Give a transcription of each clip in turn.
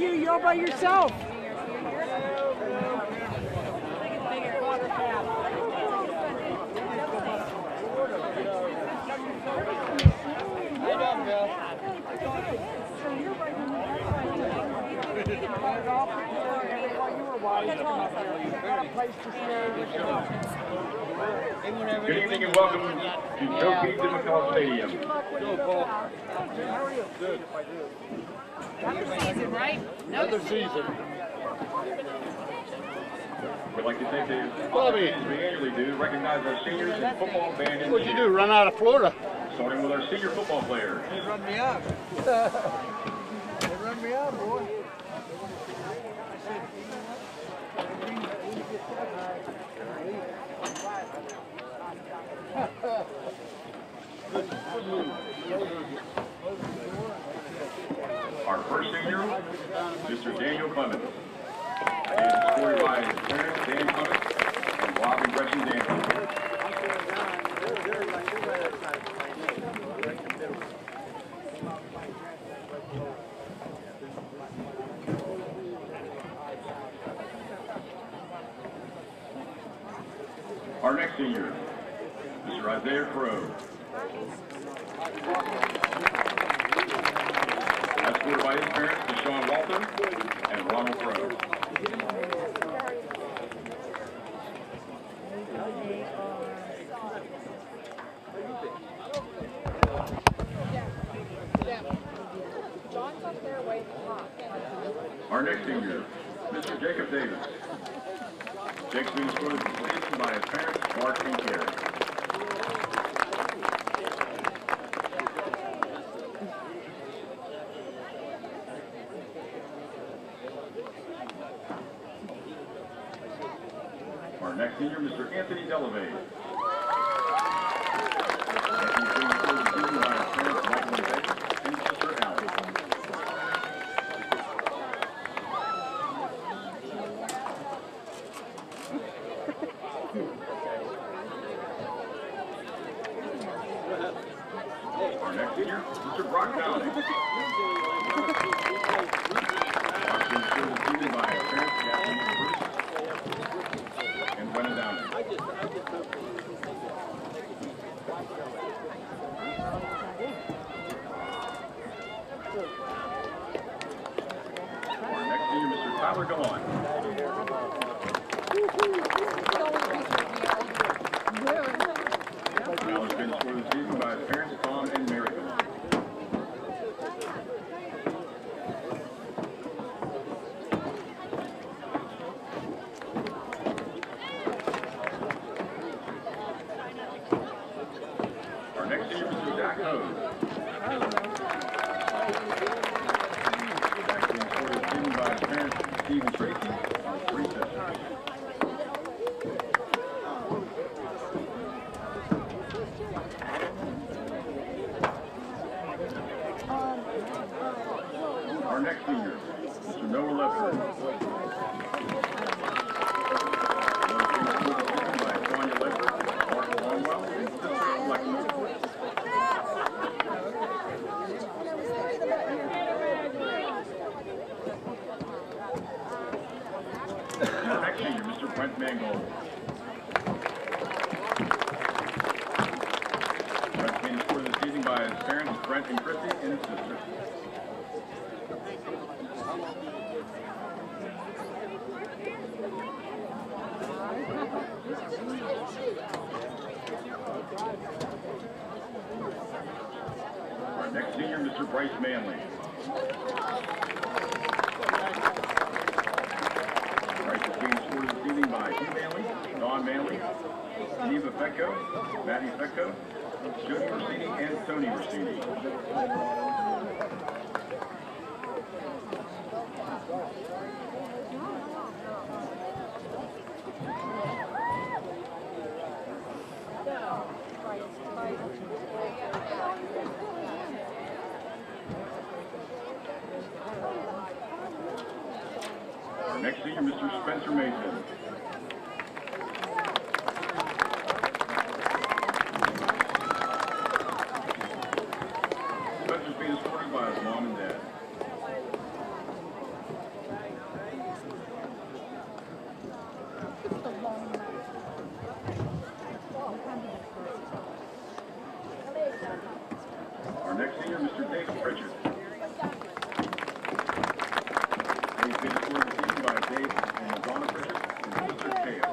you. You're all by yourself. Good evening and welcome to Joe Pete McCall Stadium. Good. Another season, right? Another season. We'd like to take the opportunity as we annually do to recognize our seniors and football band in What'd you do, run out of Florida? starting with our senior football players. They run me up. They run me up, boy. Our first senior, Mr. Daniel Clemens. He is escorted by his parents, Dan Clemens and Rob and Gretchen Daniel. Our next senior, Mr. Isaiah Crow. Escorted by his parents, Deshaun Walton and Ronald Crow. Our next senior, Mr. Jacob Davis. Jake's been escorted to the station by his parents, Mark and Carrie. Our next senior, Mr. Anthony Delavay. Anthony's been escorted to the station by his parents, Michael and Becky, and sister Allie. Our next senior, Mr. Brock Downing. Brock's been escorted to the station by his parents, Kathleen Bruce and Brenna Downing. Our next senior, Mr. Tyler Gallant. Tyler's been escorted to the season by his parents, Tom and Mary Gallant. Our next senior, Mr. Zach Hose. Zach's been escorted to the season by his parents, Steve and Tracy, and his three sisters. Our next senior, Mr. Noah Lester. Noah's been escorted to the season by Tanya Lester, Mark Longwell, and sister Alexa. Our next senior, Mr. Brent Mangold. Brent's been escorted to the season by his parents, Brent and Christy, and his sister. Our next senior, Mr. Bryce Manley. Bryce is being escorted this evening by Hugh Manley, Don Manley, Steve Fecco, Matty Fecco, Jody Rossini, and Tony Rossini. Our next senior, Mr. Spencer Mason. Spencer's being escorted by his mom and dad. senior, Mr. David Pritchard. Dave's been scored this season by Dave and Donna Pritchard and Mr. Taylor.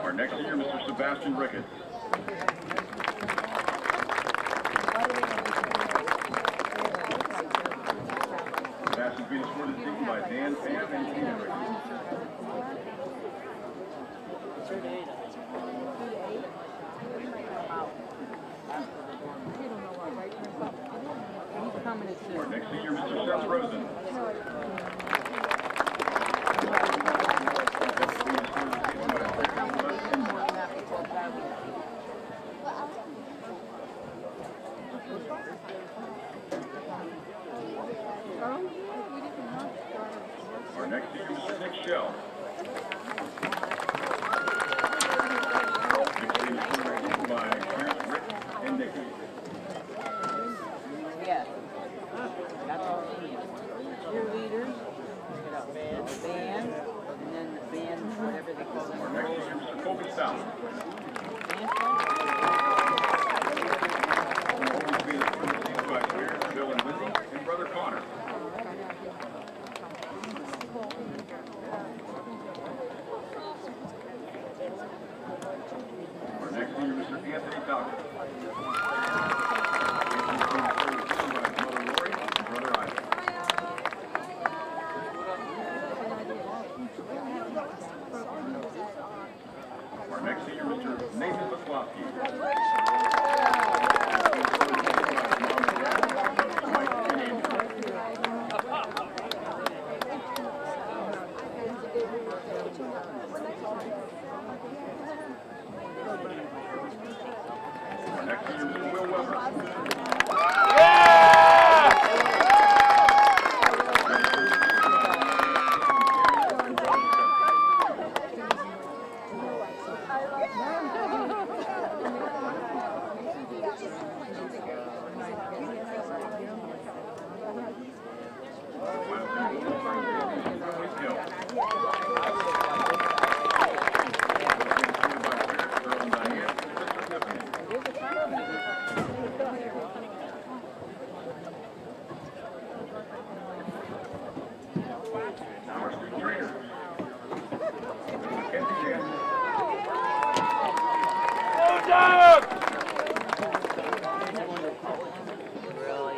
Our next senior, Mr. Sebastian Ricketts. Sebastian's being scored this season by Dan, Pam, and Tina Ricketts. Our next senior, Mr. Seth Rosen. Our next senior, Mr. Nick Shell. Nick's being scored by Terrence, Rick, and Nikki. Yeah. That's all we need. Cheerleaders, band, and then the band, whatever they call them. Our next senior, Mr. Kobe South. Kobe's being scored this season by parents Bill and Lindsay and brother Connor. Our next senior, Mr. Anthony Falcon. Our next senior, Mr. Nathan McCloskey. Mom and Dad, Mike and Andrew. Our next senior, Mr. Will Weber. Our student trainer, Mackenzie Jansen. Really?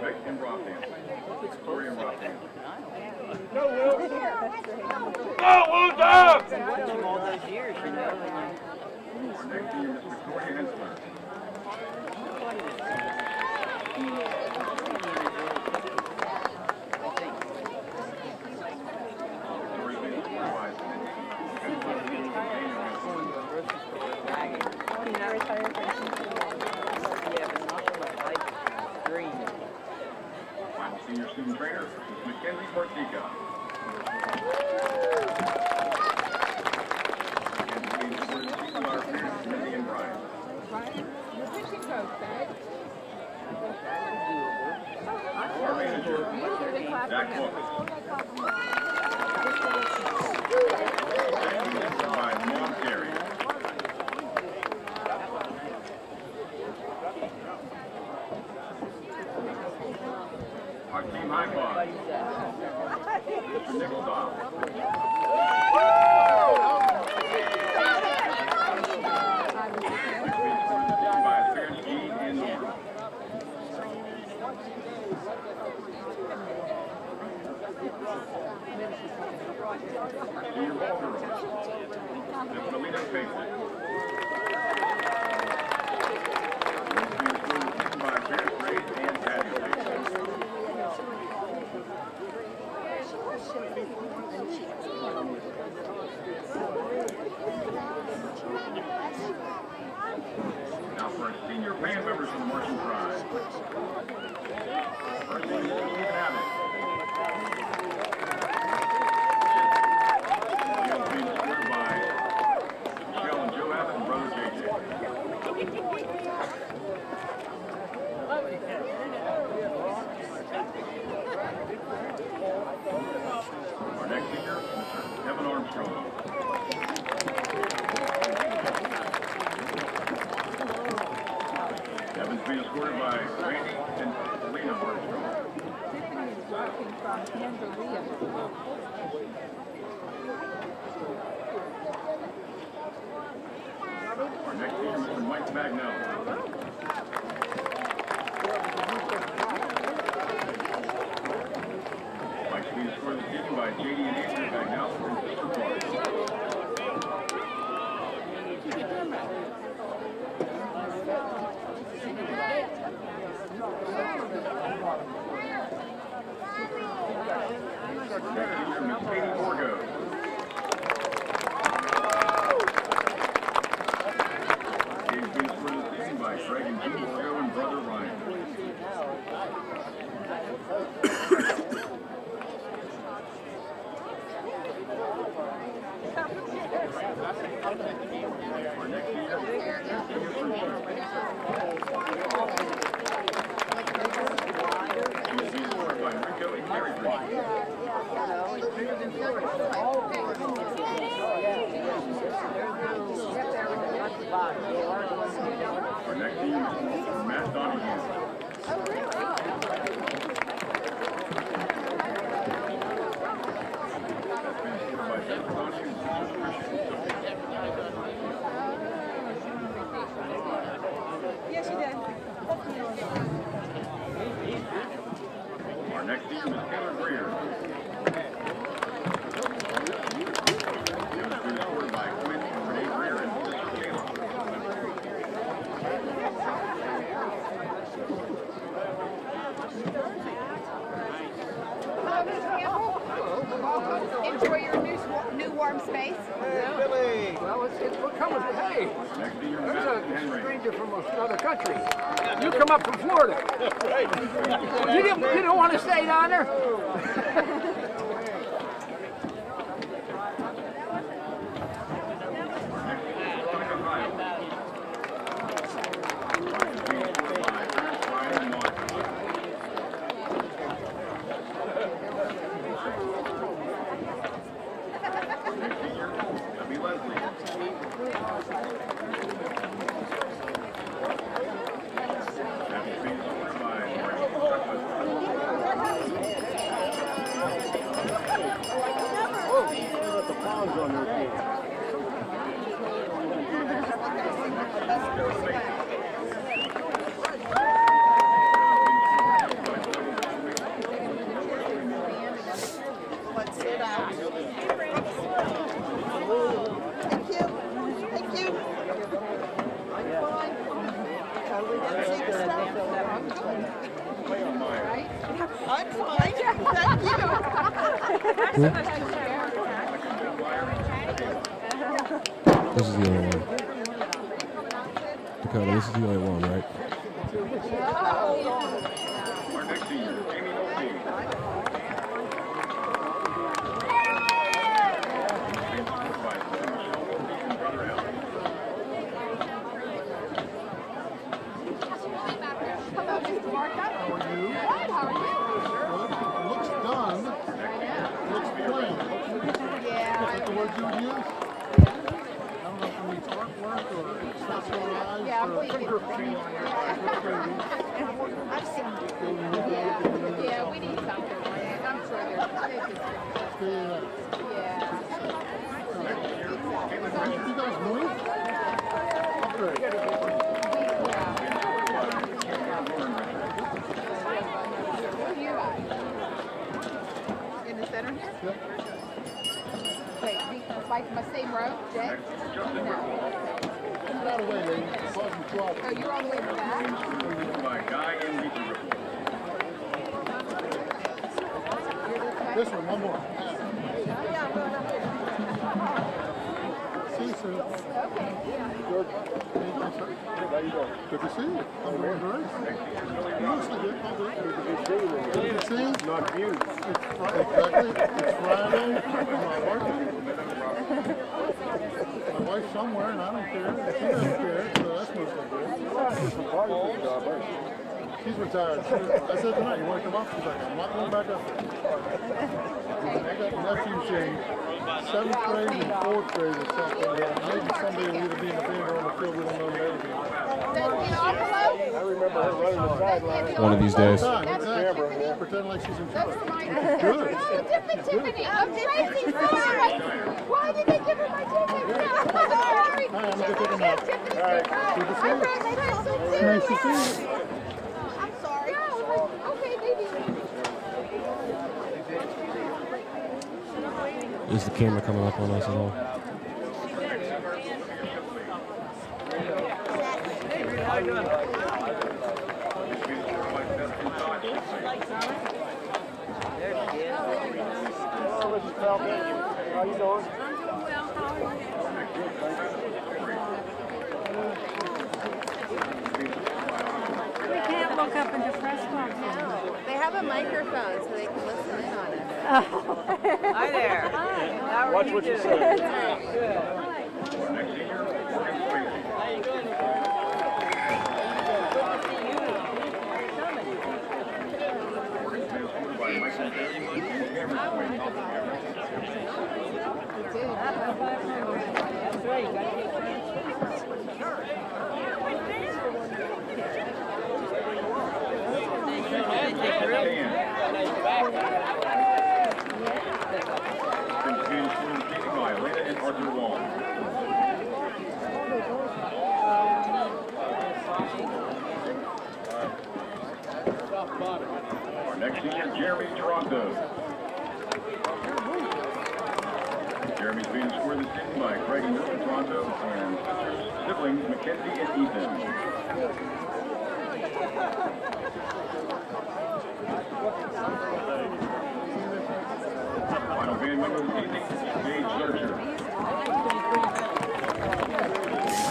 Vic and Rotham. Victoria and Rotham. Go, Will! Go, Will, down! Watching all those years, you know. Our next senior, Miss Victoria Hensler. Final senior student trainer is Mackenzie Portica. Mackenzie being supported this season by our parents, Mindy and Brian. Your fishing coach, babe. Our manager, Zach Wilkes. By Mom Terry. Our team high five. Mr. Nick Stahl. By his parents, Gene and Norm. Our senior ball girl, Miss Melina Payson. Miss being scored this season by his parents, Ray and Patty Payson. Now for our senior band members from the Marching Tribe. Our senior Stephen Abbott. Being scored by Michelle and Joey Wardstrom. Evans being escorted by Randy and Lena Wardstrom. Tiffany is walking from Tanzania. Our next leader, Mr. Mike Bagnell. Mike's being escorted this evening by JD and Andrew Bagnell from Sister Park. Next leader, Miss Katie Borgo. Katie's being escorted this evening by Greg and Jim Borgo and brother Ryan. Our next leader is Junior Crucial. He's being escorted by Rico and Carrie Green. Our next team is Matt Donahue. That's been escorted by Jennifer Donahue and Susan Yes, she did. Our next team is Taylor Greer. Taylor's been escorted by Quinn and Renee Greer and Sister Kayla. Hello, Miss Campbell. Enjoy your new warm space. Hey, Billy. Well, we're coming. Hey, Next team is there's Matt a Henry. stranger from another country. You come up from Florida. You didn't want to stay down there? Veronica Heil. Veronica's being escorted by Ernest, Ryan, and Mark. Next senior, Debbie Leslie. Debbie's being escorted by Marty Douglas. The pawns on their feet. Let's sit down. Thank you. Thank you. I'm fine. Totally didn't see the stuff. I'm good. I'm fine. Thank you. This is the only one. Dakota, this is the only one, right? Our next senior, Jamie Nolte. Being escorted by Sister Michelle Nolte and brother Al. Hello, Mr. Martha. How are you? Good, how are you? Looks done. Looks plain. Yeah. Is that the word you would use? I don't know if it means artwork or accessorized Yeah, or fingerprint. I've seen it. Yeah, we need something. I'm sure they're yeah. You guys move? Great. In the center here? Yep. Okay, like my same row, Jay? Next, Justin No. Rickles. Get out of the way, lady. Cause me trouble. Oh, you're all the way in the back? Being escorted by Guy and Lisa Rickles. This one more. See you soon. Okay, yeah. Good. How you doing? Good to see you. I'm doing great. You look so good. I'm good. Good to see you. Good to see you. Not you. It's Friday. Exactly. It's Friday. I'm not working. My wife's somewhere and I don't care. She doesn't care, so that's mostly good. She's retired. I said tonight, you want to come up? She's like, I'm not going back up there. Nephew's in 7th grade and 4th grade or something. Maybe somebody will either be in the band or on the field. We don't know maybe. I remember her running the sideline. One of these days. Exactly. Pretend like she's in charge. Good. Tiffany, I'm Tracy. Why did they give her my ticket? Sorry. Hi, I'm going to take them out. All right. Good to see you. Nice to see you. I'm sorry. Okay, baby. Is the camera coming up on us at all? How you doing? There she is. Hello, Mrs. Falcon. How you doing? We can't look up into press box. No, they have a microphone so they can listen in on it. Hi there. How are Watch you what you doing? say. That's right. You gotta take Our next senior, Jeremy Toronto. Jeremy's being scored this season by Craig and Mr. Toronto and sisters, siblings Mackenzie and Ethan. Final band member of the evening, Gage Zurcher.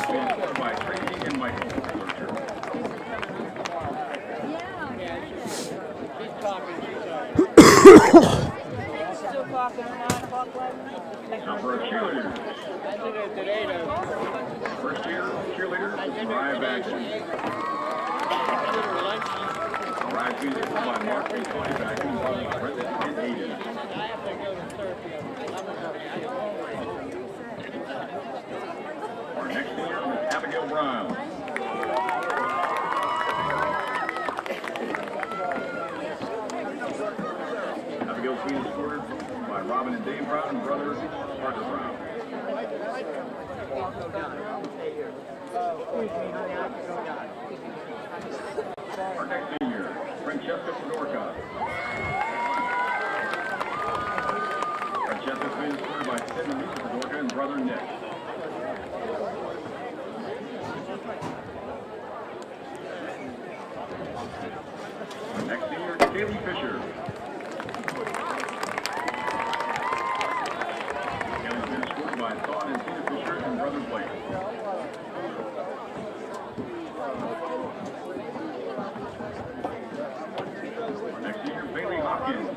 Being scored by Tracy and Michael Zurcher. Still talking at 9 o'clock right Now for our cheerleaders. First year cheerleader, Mariah Baxter. Mariah being scored by Mark and Tony Baxter, Brendan and Aiden. Our next senior is Abigail Brown. Abigail's being scored by Robin and Dave Brown and brother Parker Brown. Our next senior, Francesca Fedorka. Francesca's being scored by Sid and Lisa Fedorka and brother Nick. Our next senior, Kaylee Fisher. Kaylee's been scored by Thon and Tina Fisher and brother Blake. Our next senior, Bailey Hopkins.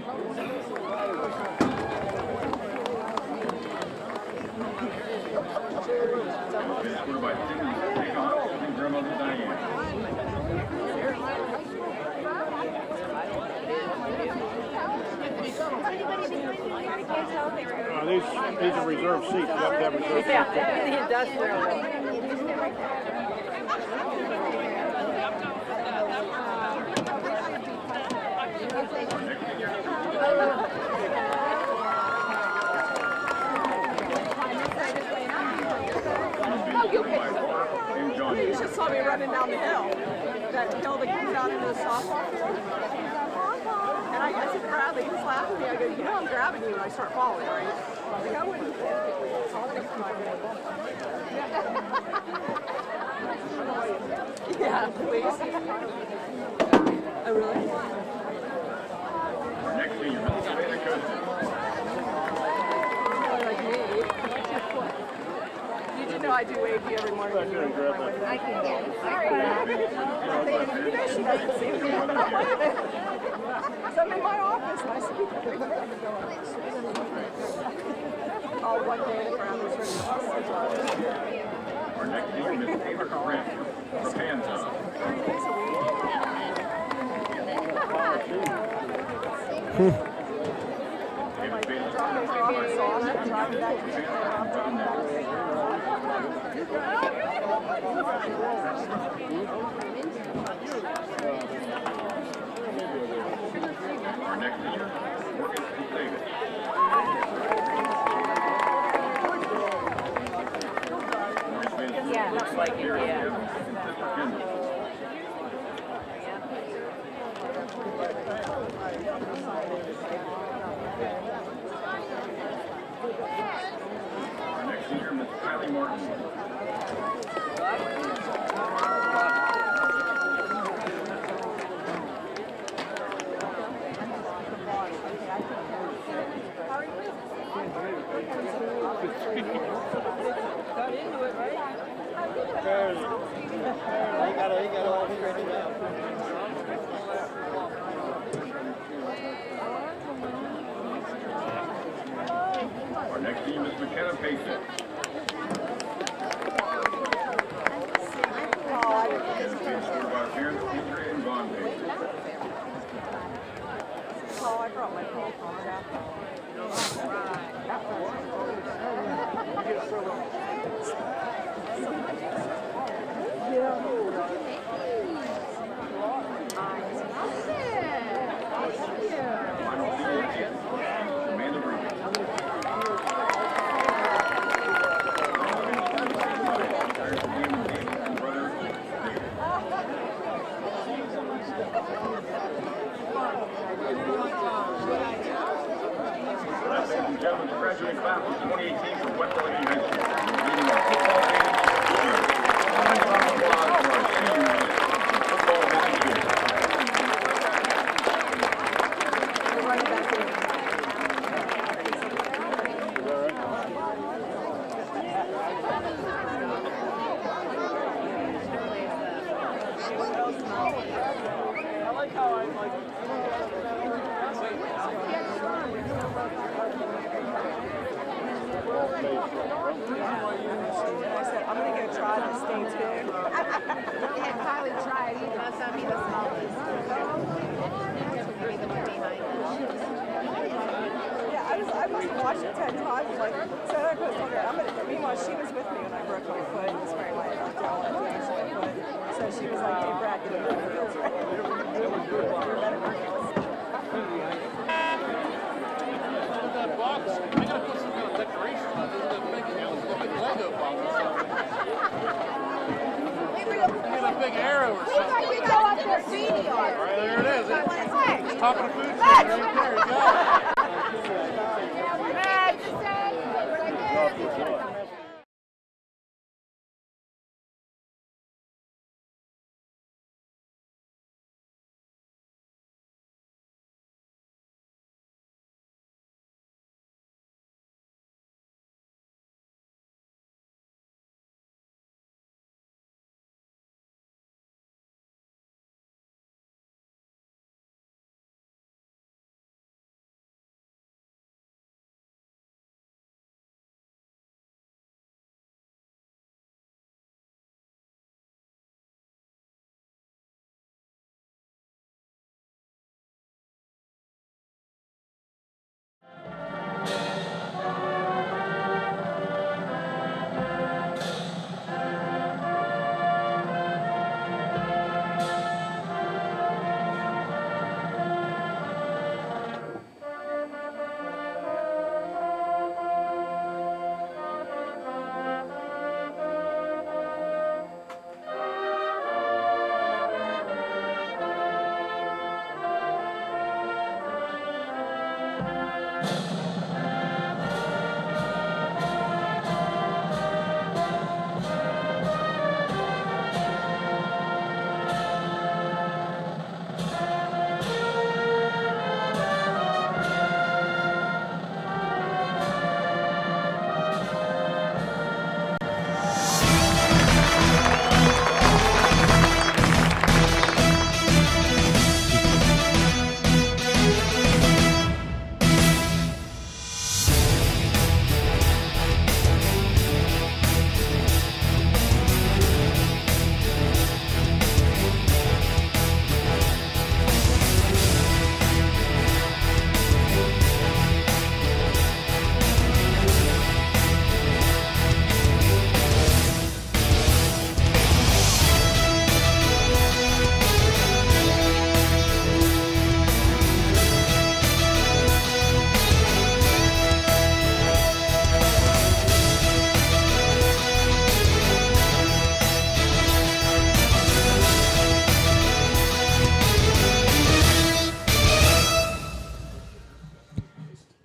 Been scored by Cindy Hopkins and grandmother Diane. These are reserved seats. You have to have reserved seats. Yeah, the industrial one. You just saw me running down the hill. That hill that comes out into the softball field. And I said, Bradley, he's laughing at me. I go, you know I'm grabbing you when I start falling, right? Like, I wouldn't. Yeah, please. Oh, really? Our next senior, Mrs. Savannah Coaston. Like me. You do know I do wave you every morning. I can get it. Sorry. You know she doesn't see me. I'm not waving. So I'm in my office and I see all one day in front of this Our next senior, Miss Ava Grant from Kansas. 3 days a week. David driving back to Japan. I'm driving back to St. Our next speaker, Morgan Davis. Yeah, looks like it, yeah. Our next speaker, Ms. Kylie Martin. He got all straightened out. Our next team is McKenna Payson. Payson is scored by parents Andrea and Vaughn Payson. Oh, I brought my phone card out. Final senior is Amanda Reed. Ladies and gentlemen, the graduating class of 2018 from West Allegheny High School. Leading our football team. Round of applause for our seniors, football volunteers. I like how I'm like. I said, I'm going to go try this thing too. Yeah, Kylie tried. You must not be the smallest. Yeah, I must have watched it 10 times. Like, so I was wondering, meanwhile, she was with me when I broke my foot. It was very my jaw foot. So she was like, hey, Brad, get the fields right. That box, I gotta put some kind of decoration on it. That big Lego box or something. Get a big arrow or something. We go up there, CD on. Right, there it is. It's top of the food chain right there. You got it.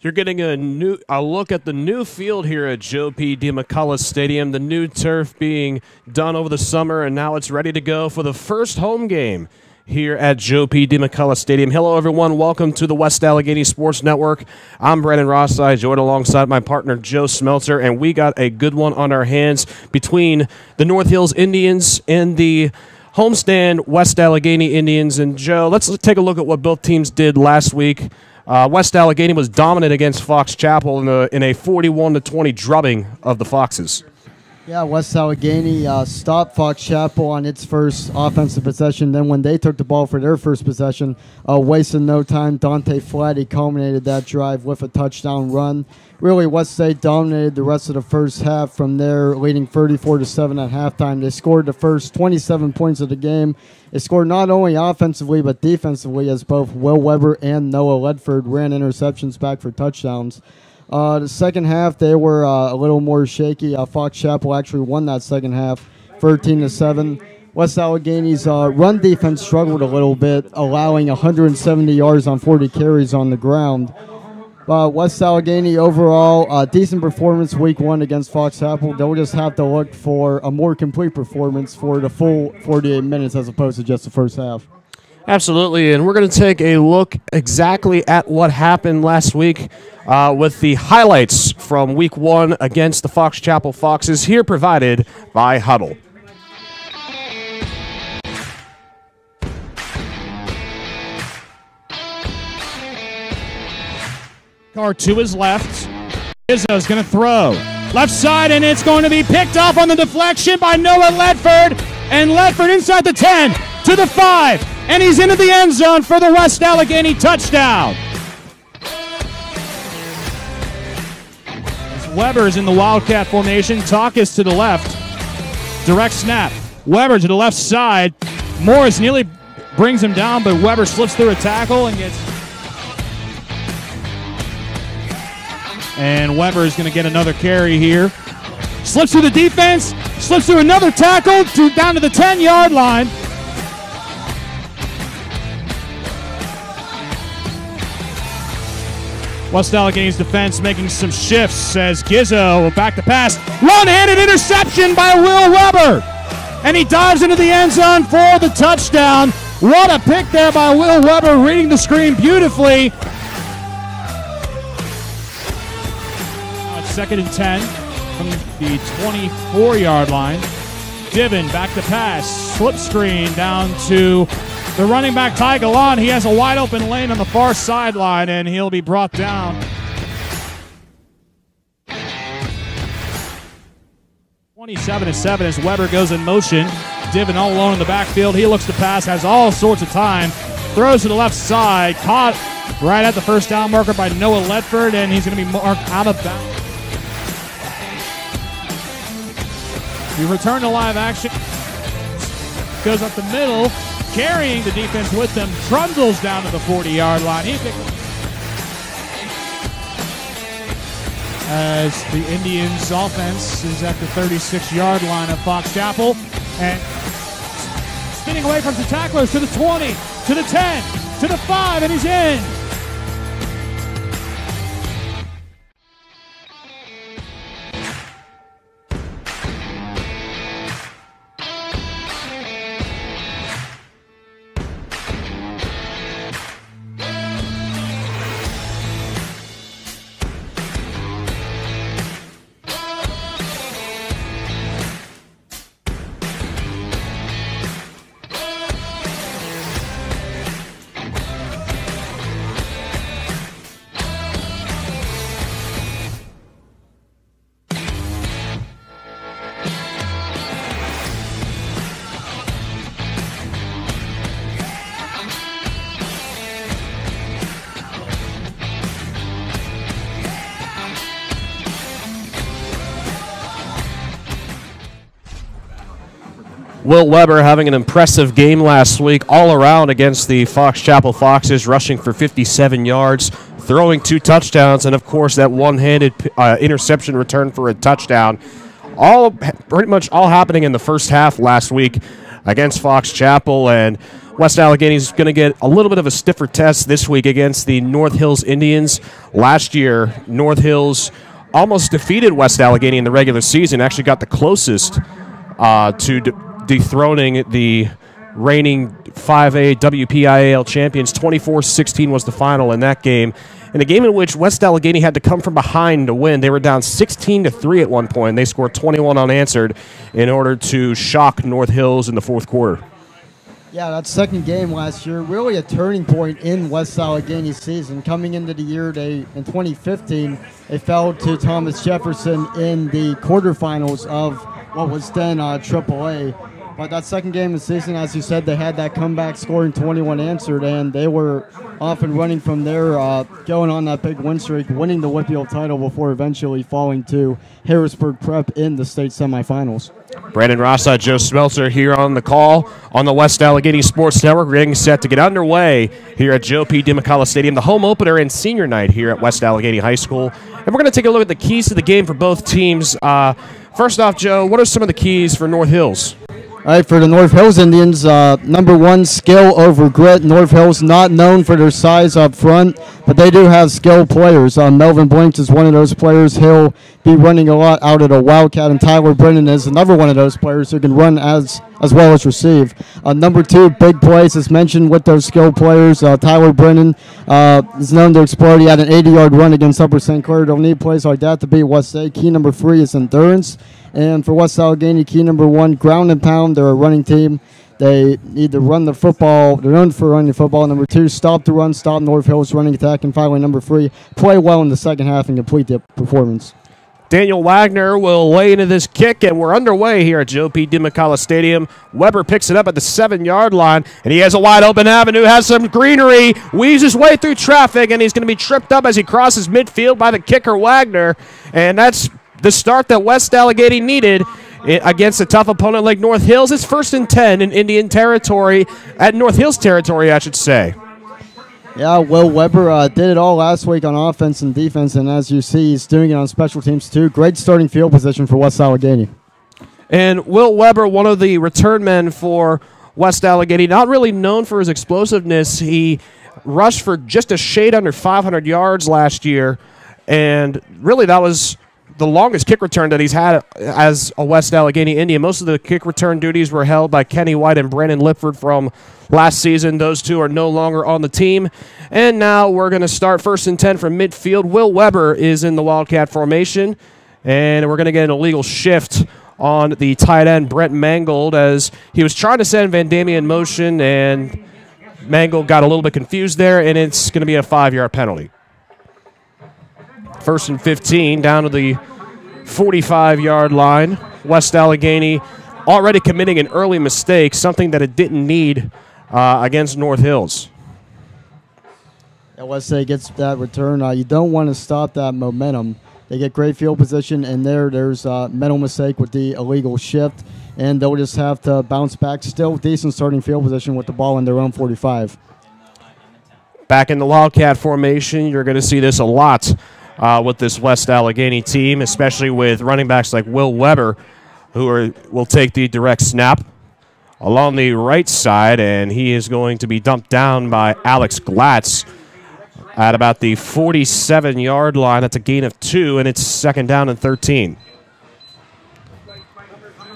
You're getting a look at the new field here at Joe P. DeMcCullough Stadium. The new turf being done over the summer, and now it's ready to go for the first home game here at Joe P. DeMcCullough Stadium. Hello, everyone. Welcome to the West Allegheny Sports Network. I'm Brandon Ross. I joined alongside my partner, Joe Smelter, and we got a good one on our hands between the North Hills Indians and the homestand West Allegheny Indians. And, Joe, let's take a look at what both teams did last week. West Allegheny was dominant against Fox Chapel in a 41-20 drubbing of the Foxes. Yeah, West Allegheny stopped Fox Chapel on its first offensive possession. Then when they took the ball for their first possession, wasted no time. Dante Flatty culminated that drive with a touchdown run. Really, West State dominated the rest of the first half from there, leading 34-7 at halftime. They scored the first 27 points of the game. They scored not only offensively but defensively, as both Will Weber and Noah Ledford ran interceptions back for touchdowns. The second half, they were a little more shaky. Fox Chapel actually won that second half, 13-7. West Allegheny's run defense struggled a little bit, allowing 170 yards on 40 carries on the ground. West Allegheny overall, decent performance week one against Fox Chapel. They'll just have to look for a more complete performance for the full 48 minutes as opposed to just the first half. Absolutely, and we're going to take a look exactly at what happened last week with the highlights from week one against the Fox Chapel Foxes, here provided by Huddle. To his left. Izzo's going to throw. Left side, and it's going to be picked up on the deflection by Noah Ledford. And Ledford inside the 10 to the 5. And he's into the end zone for the West Allegheny touchdown. As Weber's in the Wildcat formation. Takas to the left. Direct snap. Weber to the left side. Morris nearly brings him down, but Weber slips through a tackle and gets... And Weber is going to get another carry here. Slips through the defense, slips through another tackle, down to the 10-yard line. West Allegheny's defense making some shifts as Gizzo back to pass. One-handed interception by Will Weber. And he dives into the end zone for the touchdown. What a pick there by Will Weber, reading the screen beautifully. Second and 10 from the 24-yard line. Divin back to pass. Slip screen down to the running back, Ty Galan. He has a wide open lane on the far sideline, and he'll be brought down. 27-7 as Weber goes in motion. Divin all alone in the backfield. He looks to pass, has all sorts of time. Throws to the left side. Caught right at the first down marker by Noah Ledford, and he's going to be marked out of bounds. We return to live action. Goes up the middle, carrying the defense with him. Trundles down to the 40-yard line. He picks as the Indians' offense is at the 36-yard line of Fox Chapel. And spinning away from the tacklers to the 20, to the 10, to the 5, and he's in. Will Weber having an impressive game last week all around against the Fox Chapel Foxes, rushing for 57 yards, throwing 2 touchdowns, and, of course, that one-handed interception return for a touchdown. Pretty much all happening in the first half last week. against Fox Chapel, and West Allegheny is going to get a little bit of a stiffer test this week against the North Hills Indians. Last year, North Hills almost defeated West Allegheny in the regular season, actually got the closest to dethroning the reigning 5A WPIAL champions. 24-16 was the final in that game. In a game in which West Allegheny had to come from behind to win. They were down 16-3 at one point. They scored 21 unanswered in order to shock North Hills in the fourth quarter. Yeah, that second game last year, really a turning point in West Allegheny's season. Coming into the year, in 2015, they fell to Thomas Jefferson in the quarterfinals of what was then AAA. But that second game of the season, as you said, they had that comeback scoring 21 answered, and they were off and running from there, going on that big win streak, winning the Whitfield title before eventually falling to Harrisburg Prep in the state semifinals. Brandon Rossa, Joe Smeltzer here on the call on the West Allegheny Sports Network. We're getting set to get underway here at Joe P. DiMiccala Stadium, the home opener and senior night here at West Allegheny High School. And we're going to take a look at the keys to the game for both teams. First off, Joe, what are some of the keys for North Hills? All right, for the North Hills Indians, number one, skill over grit. North Hills not known for their size up front, but they do have skilled players. Melvin Blinks is one of those players. He'll be running a lot out of the Wildcat, and Tyler Brennan is another one of those players who can run as well as receive. Number two, big plays, as mentioned with those skilled players. Tyler Brennan is known to explode. He had an 80-yard run against Upper St. Clair. Don't need plays like that to beat West A. Key number three is endurance. And for West Allegheny, key number one, ground and pound. They're a running team. They need to run the football. They're known for running the football. Number two, stop the run, stop North Hills running attack. And finally, number three, play well in the second half and complete the performance. Daniel Wagner will lay into this kick, and we're underway here at Joe P. DiMiccala Stadium. Weber picks it up at the 7-yard line, and he has a wide open avenue, has some greenery, weaves his way through traffic, and he's going to be tripped up as he crosses midfield by the kicker, Wagner. And that's the start that West Allegheny needed against a tough opponent like North Hills. It's 1st and 10 in Indian territory, at North Hills territory, I should say. Yeah, Will Weber did it all last week on offense and defense, and as you see, he's doing it on special teams too. Great starting field position for West Allegheny. And Will Weber, one of the return men for West Allegheny, not really known for his explosiveness. He rushed for just a shade under 500 yards last year, and really that was the longest kick return that he's had as a West Allegheny Indian. Most of the kick return duties were held by Kenny White and Brandon Lipford from last season. Those two are no longer on the team. And now we're going to start 1st and 10 from midfield. Will Weber is in the Wildcat formation, and we're going to get an illegal shift on the tight end, Brent Mangold, as he was trying to send Van Damme in motion, and Mangold got a little bit confused there, and it's going to be a 5-yard penalty. 1st and 15 down to the 45-yard line. West Allegheny already committing an early mistake, something that it didn't need against North Hills. West A gets that return. You don't want to stop that momentum. They get great field position, and there's a mental mistake with the illegal shift, and they'll just have to bounce back. Still decent starting field position with the ball in their own 45. Back in the Wildcat formation, you're going to see this a lot with this West Allegheny team, especially with running backs like Will Weber, who will take the direct snap along the right side, and he is going to be dumped down by Alex Glatz at about the 47-yard line. That's a gain of 2, and it's 2nd down and 13.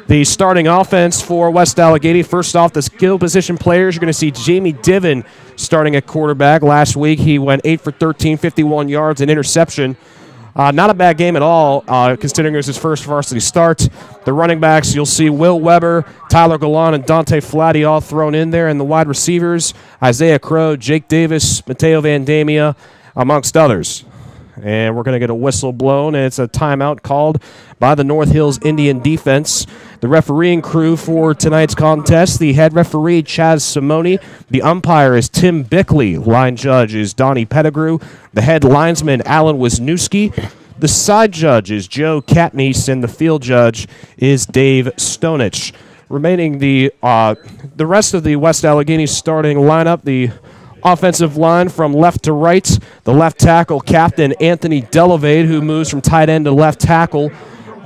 The starting offense for West Allegheny, first off, the skill position players. You're going to see Jamie Diven starting at quarterback. Last week, he went 8 for 13, 51 yards, an interception. Not a bad game at all, considering it was his first varsity start. The running backs, you'll see Will Weber, Tyler Galan, and Dante Flatty all thrown in there. And the wide receivers, Isaiah Crow, Jake Davis, Mateo Van Damia, amongst others. And we're going to get a whistle blown, and it's a timeout called by the North Hills Indian defense. The refereeing crew for tonight's contest, the head referee, Chaz Simone. The umpire is Tim Bickley. Line judge is Donnie Pettigrew. The head linesman, Alan Wisniewski. The side judge is Joe Katniss, and the field judge is Dave Stonich. Remaining the rest of the West Allegheny starting lineup, the offensive line from left to right, the left tackle, Captain Anthony Delavade, who moves from tight end to left tackle.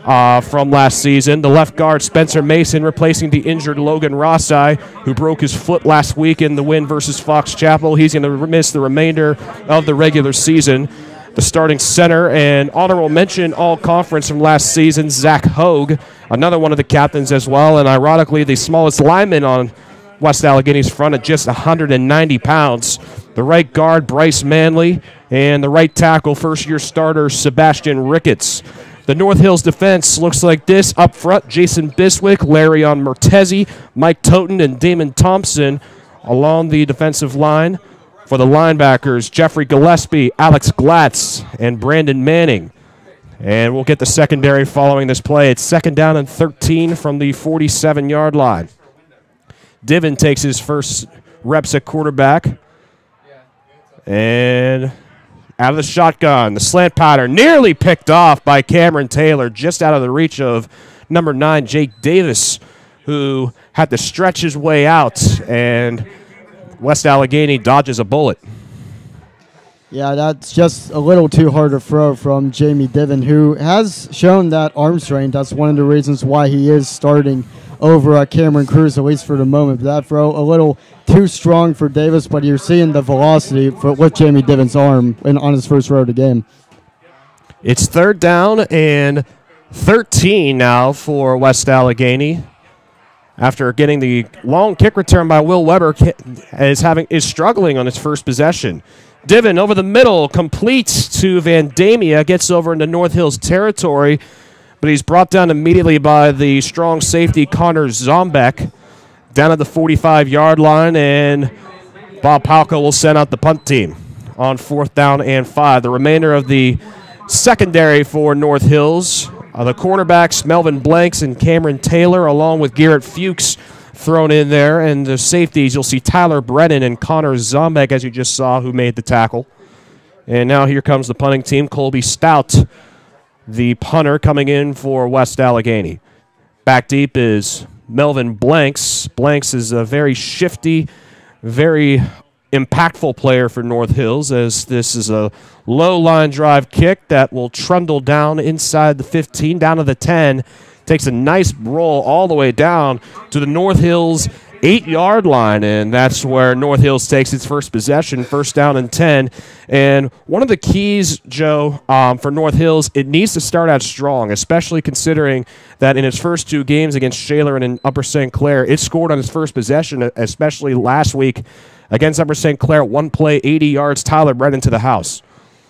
from last season. The left guard, Spencer Mason, replacing the injured Logan Rossi, who broke his foot last week in the win versus Fox Chapel. He's going to miss the remainder of the regular season. The starting center and honorable mention all-conference from last season, Zach Hogue, another one of the captains as well, and ironically the smallest lineman on West Allegheny's front at just 190 pounds. The right guard, Bryce Manley, and the right tackle, first-year starter, Sebastian Ricketts. The North Hills defense looks like this. Up front, Jason Biswick, Larion Mertezi, Mike Toten, and Damon Thompson along the defensive line. For the linebackers, Jeffrey Gillespie, Alex Glatz, and Brandon Manning. And we'll get the secondary following this play. It's 2nd down and 13 from the 47-yard line. Divin takes his first reps at quarterback. And out of the shotgun, the slant pattern nearly picked off by Cameron Taylor, just out of the reach of number 9, Jake Davis, who had to stretch his way out, and West Allegheny dodges a bullet. Yeah, that's just a little too hard to throw from Jamie Divin, who has shown that arm strength. That's one of the reasons why he is starting over Cameron Cruz, at least for the moment. But that throw a little too strong for Davis, but you're seeing the velocity with Jamie Divin's arm on his first row of the game. It's 3rd down and 13 now for West Allegheny. After getting the long kick return by Will Weber, is struggling on his first possession. Divin over the middle, completes to Van Damia, gets over into North Hills territory, but he's brought down immediately by the strong safety Connor Zombeck down at the 45-yard line, and Bob Palka will send out the punt team on 4th down and 5. The remainder of the secondary for North Hills, the cornerbacks, Melvin Blanks and Cameron Taylor, along with Garrett Fuchs thrown in there. And the safeties, you'll see Tyler Brennan and Connor Zombeck, as you just saw, who made the tackle. And now here comes the punting team. Colby Stout, the punter, coming in for West Allegheny. Back deep is Melvin Blanks. Blanks is a very shifty, very impactful player for North Hills, as this is a low line drive kick that will trundle down inside the 15, down to the 10. Takes a nice roll all the way down to the North Hills 8-yard line, and that's where North Hills takes its first possession, 1st down and 10. And one of the keys, Joe, for North Hills, it needs to start out strong, especially considering that in its first 2 games against Shaler and in Upper St. Clair, it scored on its first possession, especially last week against Upper St. Clair. 1 play, 80 yards, Tyler Brennan to the house.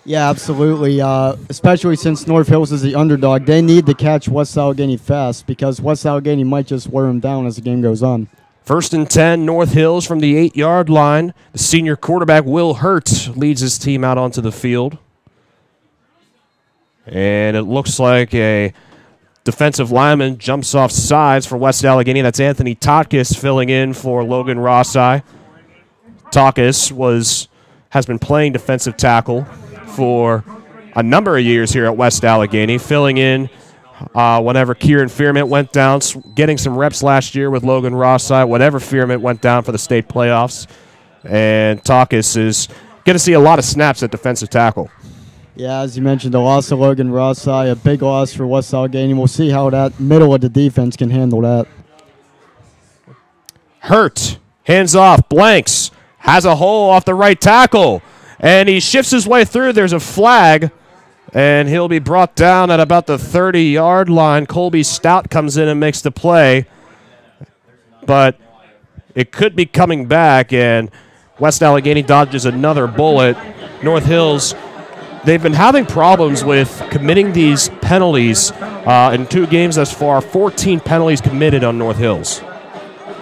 Yeah, absolutely. Especially since North Hills is the underdog, they need to catch West Allegheny fast, because West Allegheny might just wear them down as the game goes on. 1st and 10, North Hills from the 8-yard line. The senior quarterback, Will Hurt, leads his team out onto the field. And it looks like a defensive lineman jumps off sides for West Allegheny. That's Anthony Totkus filling in for Logan Rossi. Totkus has been playing defensive tackle for a number of years here at West Allegheny, filling in whenever Kieran Fearmont went down, getting some reps last year with Logan Rossi, whenever Fearmont went down for the state playoffs. And Totkus is going to see a lot of snaps at defensive tackle. Yeah, as you mentioned, the loss of Logan Rossi, a big loss for West Allegheny. We'll see how that middle of the defense can handle that. Hurt, hands off, Blanks, has a hole off the right tackle, and he shifts his way through. There's a flag, and he'll be brought down at about the 30-yard line. Colby Stout comes in and makes the play, but it could be coming back, and West Allegheny dodges another bullet. North Hills, they've been having problems with committing these penalties in 2 games thus far. 14 penalties committed on North Hills.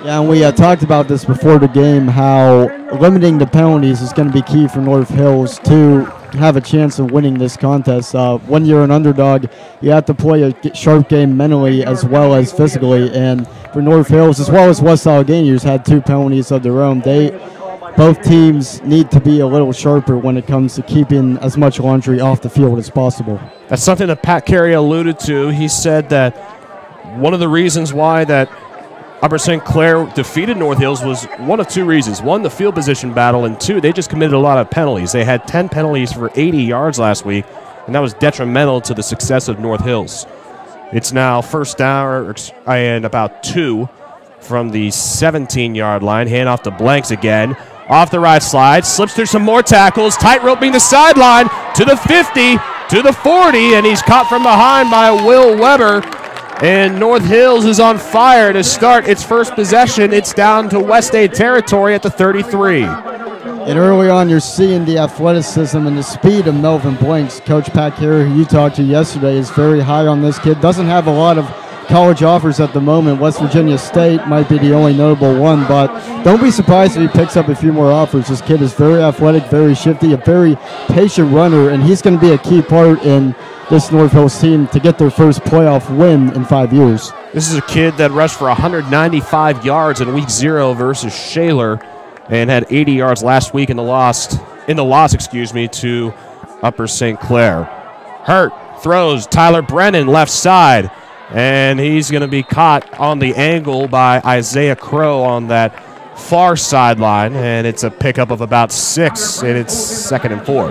Yeah, and we talked about this before the game, how limiting the penalties is going to be key for North Hills to have a chance of winning this contest. When you're an underdog, you have to play a sharp game mentally as well as physically. And for North Hills, as well as West Allegheny, who's had 2 penalties of their own, both teams need to be a little sharper when it comes to keeping as much laundry off the field as possible. That's something that Pat Carey alluded to. He said that one of the reasons why that Upper St. Clair defeated North Hills was one of 2 reasons. 1, the field position battle, and 2, they just committed a lot of penalties. They had 10 penalties for 80 yards last week, and that was detrimental to the success of North Hills. It's now first down and about 2 from the 17-yard line. Hand off to Blanks again. Off the right slide, slips through some more tackles, tight-roping the sideline to the 50, to the 40, and he's caught from behind by Will Weber. And North Hills is on fire to start its first possession. It's down to West State territory at the 33. And early on, you're seeing the athleticism and the speed of Melvin Blanks. Coach Pat Carey, who you talked to yesterday, is very high on this kid. Doesn't have a lot of college offers at the moment. West Virginia State might be the only notable one, but don't be surprised if he picks up a few more offers. This kid is very athletic, very shifty, a very patient runner, and he's going to be a key part in this North Hills team to get their first playoff win in 5 years. This is a kid that rushed for 195 yards in week 0 versus Shaler and had 80 yards last week in the loss to Upper St. Clair. Hurt throws Tyler Brennan left side, and he's going to be caught on the angle by Isaiah Crow on that far sideline, and it's a pickup of about 6, and it's 2nd and 4.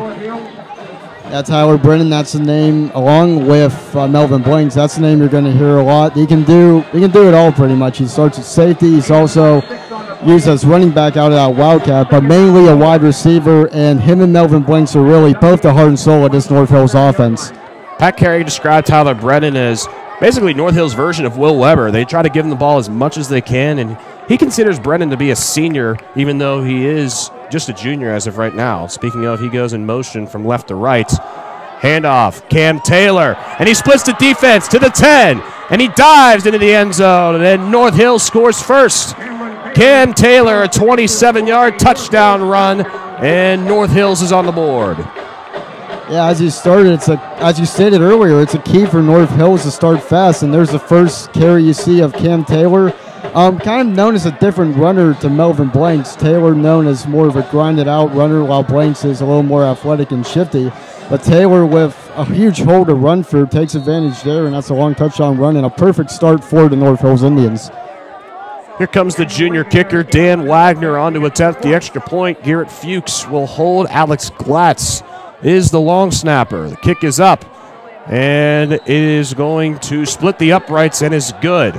Yeah, Tyler Brennan, that's the name, along with Melvin Blanks. That's the name you're going to hear a lot. He can do it all pretty much. He starts at safety. He's also used as running back out of that Wildcat, but mainly a wide receiver, and him and Melvin Blanks are really both the heart and soul of this North Hills offense. Pat Carey described Tyler Brennan as basically North Hills' version of Will Weber. They try to give him the ball as much as they can, and he considers Brennan to be a senior, even though he is just a junior as of right now. Speaking of, he goes in motion from left to right. Handoff, Cam Taylor, and he splits the defense to the 10, and he dives into the end zone, and then North Hills scores first. Cam Taylor, a 27-yard touchdown run, and North Hills is on the board. Yeah, as you stated earlier, it's a key for North Hills to start fast, and there's the first carry you see of Cam Taylor. Kind of known as a different runner to Melvin Blanks. Taylor known as more of a grinded-out runner, while Blanks is a little more athletic and shifty. But Taylor, with a huge hole to run through, takes advantage there, and that's a long touchdown run and a perfect start for the North Hills Indians. Here comes the junior kicker, Dan Wagner, on to attempt the extra point. Garrett Fuchs will hold. Alex Glatz is the long snapper. The kick is up, and it is going to split the uprights and is good.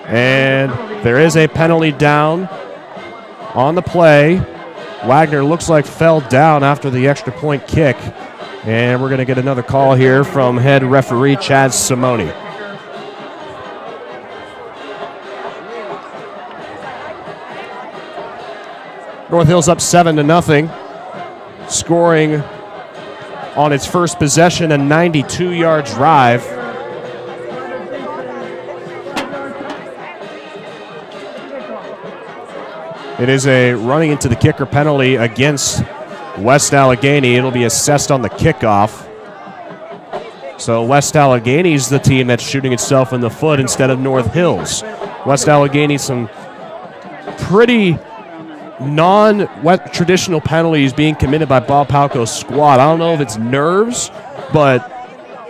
And there is a penalty down on the play. Wagner looks like fell down after the extra point kick, and we're going to get another call here from head referee Chad Simone. North Hills up 7-0, scoring on its first possession a 92-yard drive. It is a running into the kicker penalty against West Allegheny. It'll be assessed on the kickoff. So West Allegheny's the team that's shooting itself in the foot instead of North Hills. West Allegheny, some pretty non-traditional penalties being committed by Bob Palco's squad. I don't know if it's nerves, but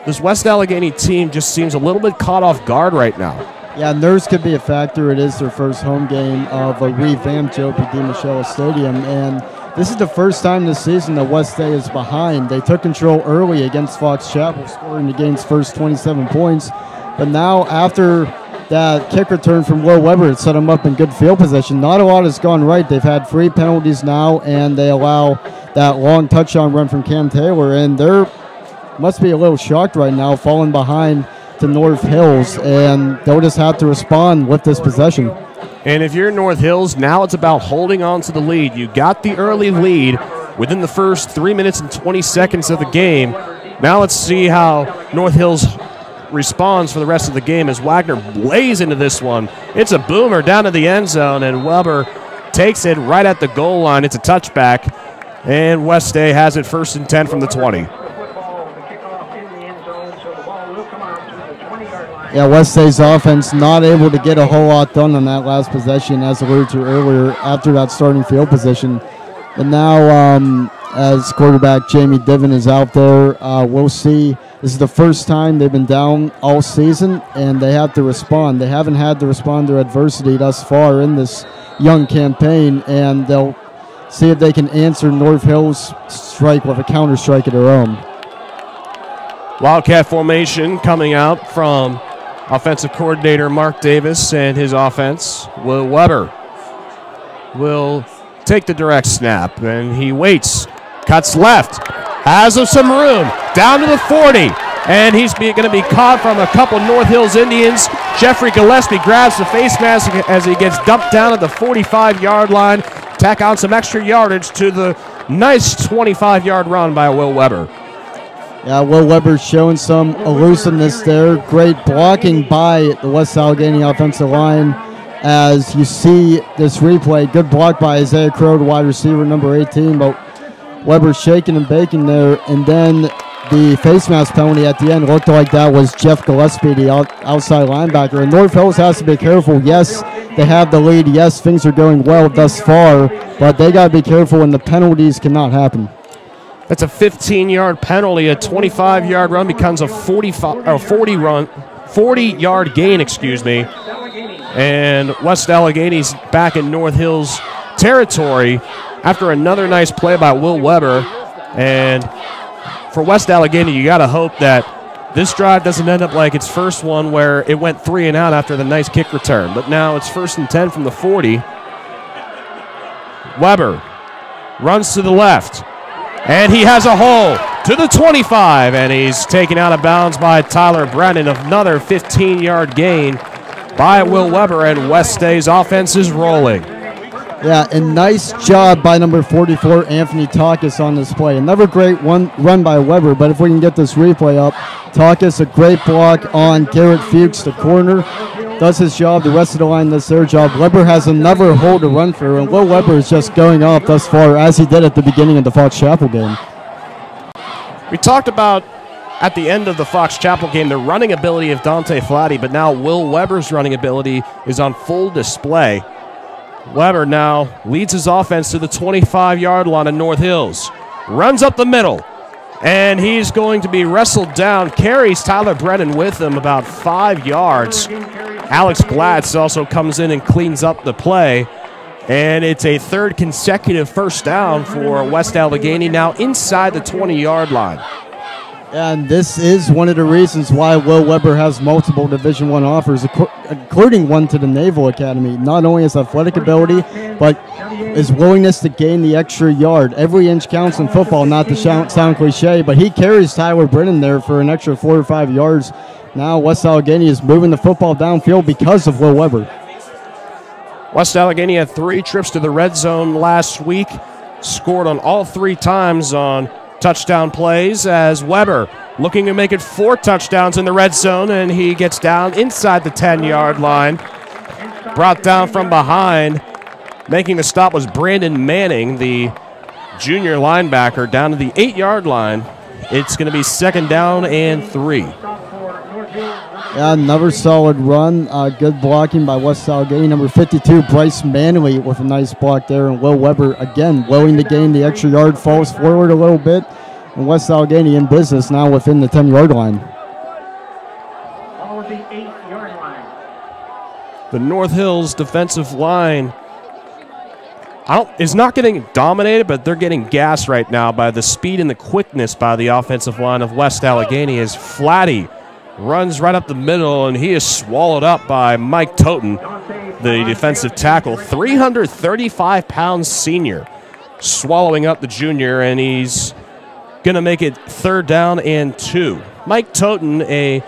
this West Allegheny team just seems a little bit caught off guard right now. Yeah, nerves could be a factor. It is their first home game of a revamped Joe P. DiMichele Stadium, and this is the first time this season that West State is behind. They took control early against Fox Chapel, scoring the game's first 27 points, but now after that kick return from Will Weber, it set them up in good field position. Not a lot has gone right. They've had 3 penalties now, and they allow that long touchdown run from Cam Taylor, and they're must be a little shocked right now, falling behind to North Hills, and they'll just have to respond with this possession. And if you're North Hills, now it's about holding on to the lead. You got the early lead within the first 3 minutes and 20 seconds of the game. Now let's see how North Hills responds for the rest of the game as Wagner blaze into this one. It's a boomer down to the end zone, and Weber takes it right at the goal line. It's a touchback, and West State has it 1st and 10 from the 20. Yeah, West State's offense not able to get a whole lot done on that last possession, as alluded to earlier, after that starting field position. And now, as quarterback Jamie Diven is out there, we'll see. This is the first time they've been down all season, and they have to respond. They haven't had to respond to adversity thus far in this young campaign, and they'll see if they can answer North Hill's strike with a counter strike of their own. Wildcat formation coming out from offensive coordinator Mark Davis and his offense. Will Weber will take the direct snap, and he waits, cuts left, has some room, down to the 40, and he's going to be caught from a couple North Hills Indians. Jeffrey Gillespie grabs the face mask as he gets dumped down at the 45-yard line. Tack on some extra yardage to the nice 25-yard run by Will Weber. Yeah, Will Weber showing some elusiveness there. Great blocking by the West Allegheny offensive line. As you see this replay, good block by Isaiah Crow, the wide receiver, number 18. But Weber shaking and baking there. And then the face mask penalty at the end looked like that was Jeff Gillespie, the outside linebacker. And North Hills has to be careful. Yes, they have the lead. Yes, things are going well thus far. But they got to be careful, and the penalties cannot happen. That's a 15-yard penalty. A 25-yard run becomes a 40-yard gain, excuse me. And West Allegheny's back in North Hills territory after another nice play by Will Weber. And for West Allegheny, you got to hope that this drive doesn't end up like its first one where it went 3 and out after the nice kick return. But now it's 1st and 10 from the 40. Weber runs to the left. And he has a hole to the 25, and he's taken out of bounds by Tyler Brennan. Another 15-yard gain by Will Weber, and West State's offense is rolling. Yeah, and nice job by number 44, Anthony Takis, on this play. Another great run by Weber, but if we can get this replay up, Takis, a great block on Garrett Fuchs, the corner. Does his job. The rest of the line does their job. Weber has another hole to run through, and Will Weber is just going off thus far as he did at the beginning of the Fox Chapel game. We talked about at the end of the Fox Chapel game the running ability of Dante Flatty, but now Will Weber's running ability is on full display. Weber now leads his offense to the 25-yard line of North Hills. Runs up the middle, and he's going to be wrestled down. Carries Tyler Brennan with him about 5 yards. Alex Glatz also comes in and cleans up the play. And it's a third consecutive first down for West Allegheny, now inside the 20-yard line. And this is one of the reasons why Will Weber has multiple Division I offers, including one to the Naval Academy. Not only his athletic ability, but his willingness to gain the extra yard. Every inch counts in football, not to sound cliche, but he carries Tyler Brennan there for an extra 4 or 5 yards. Now West Allegheny is moving the football downfield because of Will Weber. West Allegheny had 3 trips to the red zone last week, scored on all 3 times on touchdown plays, as Weber looking to make it 4 touchdowns in the red zone, and he gets down inside the 10-yard line. Brought down from behind. Making the stop was Brandon Manning, the junior linebacker, down to the 8-yard line. It's going to be 2nd down and 3. Yeah, another solid run. Good blocking by West Allegheny. Number 52, Bryce Manley, with a nice block there. And Will Weber, again, willing to gain the extra yard, falls forward a little bit. And West Allegheny in business now within the 10-yard line. All of the 8-yard line. The North Hills defensive line is not getting dominated, but they're getting gassed right now by the speed and the quickness by the offensive line of West Allegheny, as Flatty runs right up the middle, and he is swallowed up by Mike Toten, the defensive tackle. 335-pound senior swallowing up the junior, and he's going to make it 3rd down and 2. Mike Toten, a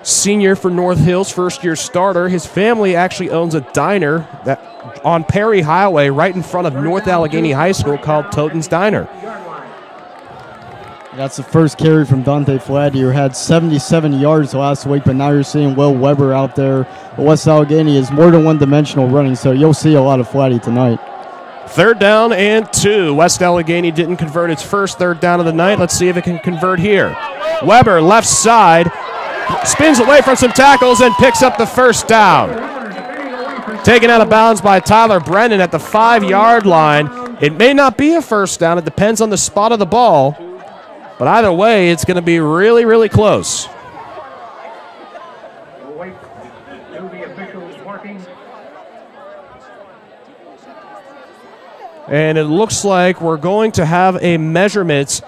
senior for North Hills, first-year starter. His family actually owns a diner that on Perry Highway right in front of North Allegheny High School called Toten's Diner. That's the first carry from Dante Flatty, who had 77 yards last week, but now you're seeing Will Weber out there. West Allegheny is more than one-dimensional running, so you'll see a lot of Flatty tonight. 3rd down and 2. West Allegheny didn't convert its first 3rd down of the night. Let's see if it can convert here. Weber, left side, spins away from some tackles and picks up the 1st down. Taken out of bounds by Tyler Brennan at the 5-yard line. It may not be a 1st down. It depends on the spot of the ball. But either way, it's going to be really, really close. We'll wait till the officials marking. And it looks like we're going to have a measurement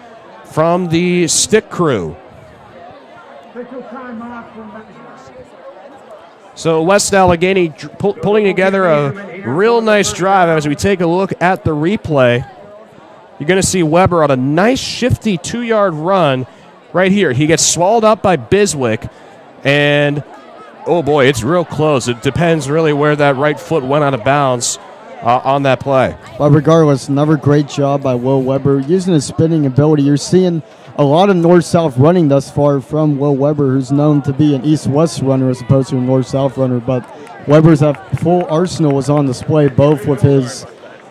from the stick crew. So West Allegheny pulling together a real nice drive. As we take a look at the replay, you're going to see Weber on a nice shifty 2-yard run right here. He gets swallowed up by Biswick, and oh boy, it's real close. It depends really where that right foot went out of bounds on that play. But regardless, another great job by Will Weber. Using his spinning ability, you're seeing a lot of north-south running thus far from Will Weber, who's known to be an east-west runner as opposed to a north-south runner. But Weber's full arsenal is on display, both with his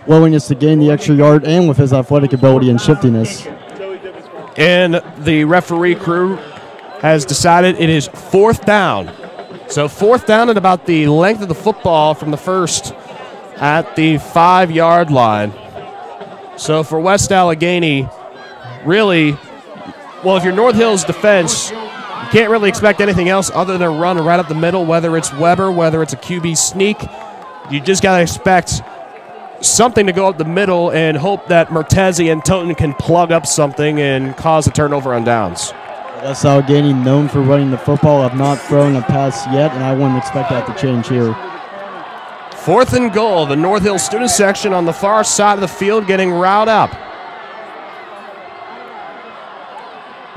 willingness to gain the extra yard and with his athletic ability and shiftiness. And the referee crew has decided it is 4th down. So 4th down at about the length of the football from the first at the 5-yard line. So for West Allegheny, really, well, if you're North Hills defense, you can't really expect anything else other than a run right up the middle, whether it's Weber, whether it's a QB sneak. You just got to expect something to go up the middle and hope that Mertezi and Toten can plug up something and cause a turnover on downs. West Allegheny, known for running the football, have not thrown a pass yet, and I wouldn't expect that to change here. 4th and goal. The North Hills student section on the far side of the field getting riled up.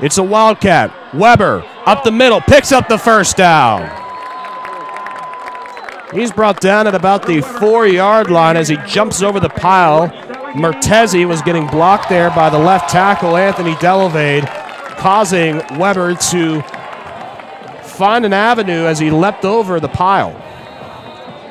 It's a Wildcat. Weber up the middle, picks up the first down. He's brought down at about the 4-yard line as he jumps over the pile. Mertezi was getting blocked there by the left tackle, Anthony Delavade, causing Weber to find an avenue as he leapt over the pile.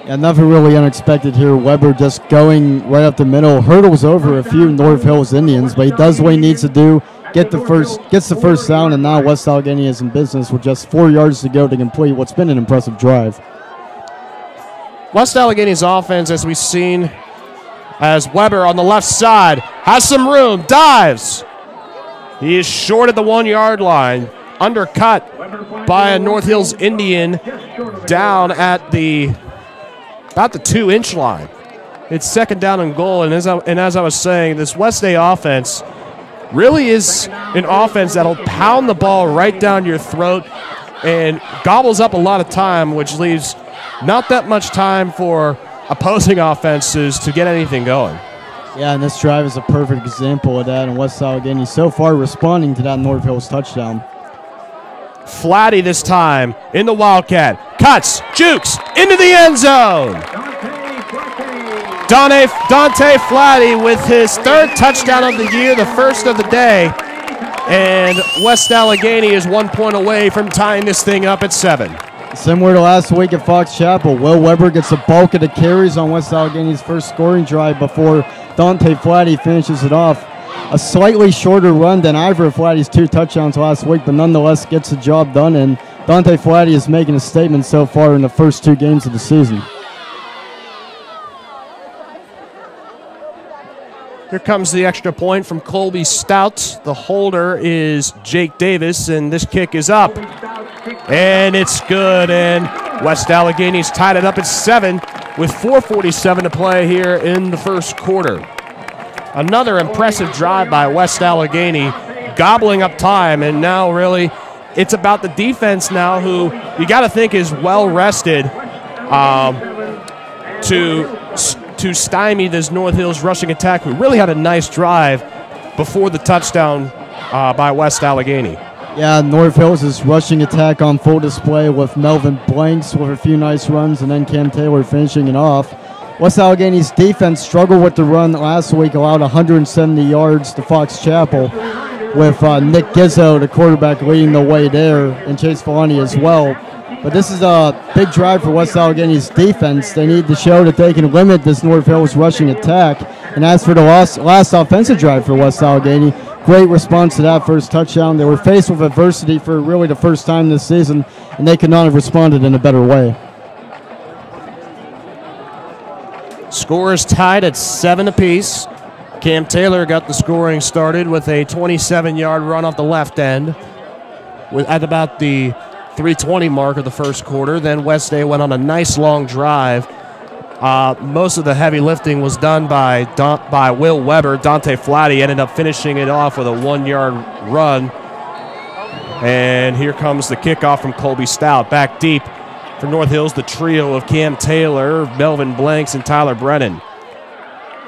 Yeah, nothing really unexpected here. Weber just going right up the middle, hurdles over a few North Hills Indians, but he does what he needs to do, gets the first down, and now West Allegheny is in business with just 4 yards to go to complete what's been an impressive drive. West Allegheny's offense, as we've seen, as Weber on the left side has some room, dives. He is short at the 1-yard line, undercut by a North Hills Indian down at about the 2-inch line. It's 2nd down and goal, and as I was saying, this West A offense really is an offense that'll pound the ball right down your throat and gobbles up a lot of time, which leaves not that much time for opposing offenses to get anything going. Yeah, and this drive is a perfect example of that, and West Allegheny so far responding to that North Hills touchdown. Flatty this time in the Wildcat. Cuts, jukes, into the end zone. Dante Flatty with his 3rd touchdown of the year, the first of the day. And West Allegheny is 1 point away from tying this thing up at 7. Similar to last week at Fox Chapel, Will Weber gets the bulk of the carries on West Allegheny's first scoring drive before Dante Flatty finishes it off. A slightly shorter run than either of Flatty's 2 touchdowns last week, but nonetheless gets the job done, and Dante Flatty is making a statement so far in the first 2 games of the season. Here comes the extra point from Colby Stout. The holder is Jake Davis, and this kick is up. And it's good, and West Allegheny's tied it up at 7 with 4:47 to play here in the first quarter. Another impressive drive by West Allegheny, gobbling up time, and now really it's about the defense now, who you got to think is well rested to stymie this North Hills rushing attack, who really had a nice drive before the touchdown by West Allegheny. Yeah, North Hills' rushing attack on full display with Melvin Blanks with a few nice runs and then Cam Taylor finishing it off. West Allegheny's defense struggled with the run last week, allowed 170 yards to Fox Chapel, with Nick Gizzo, the quarterback, leading the way there, and Chase Villani as well. But this is a big drive for West Allegheny's defense. They need to show that they can limit this North Hills rushing attack. And as for the last offensive drive for West Allegheny, great response to that first touchdown. They were faced with adversity for really the first time this season, and they could not have responded in a better way. Score is tied at 7 apiece. Cam Taylor got the scoring started with a 27-yard run off the left end at about the 3:20 mark of the first quarter. Then West A went on a nice long drive. Most of the heavy lifting was done by Will Weber. Dante Flatty ended up finishing it off with a 1-yard run. And here comes the kickoff from Colby Stout. Back deep for North Hills, the trio of Cam Taylor, Melvin Blanks, and Tyler Brennan.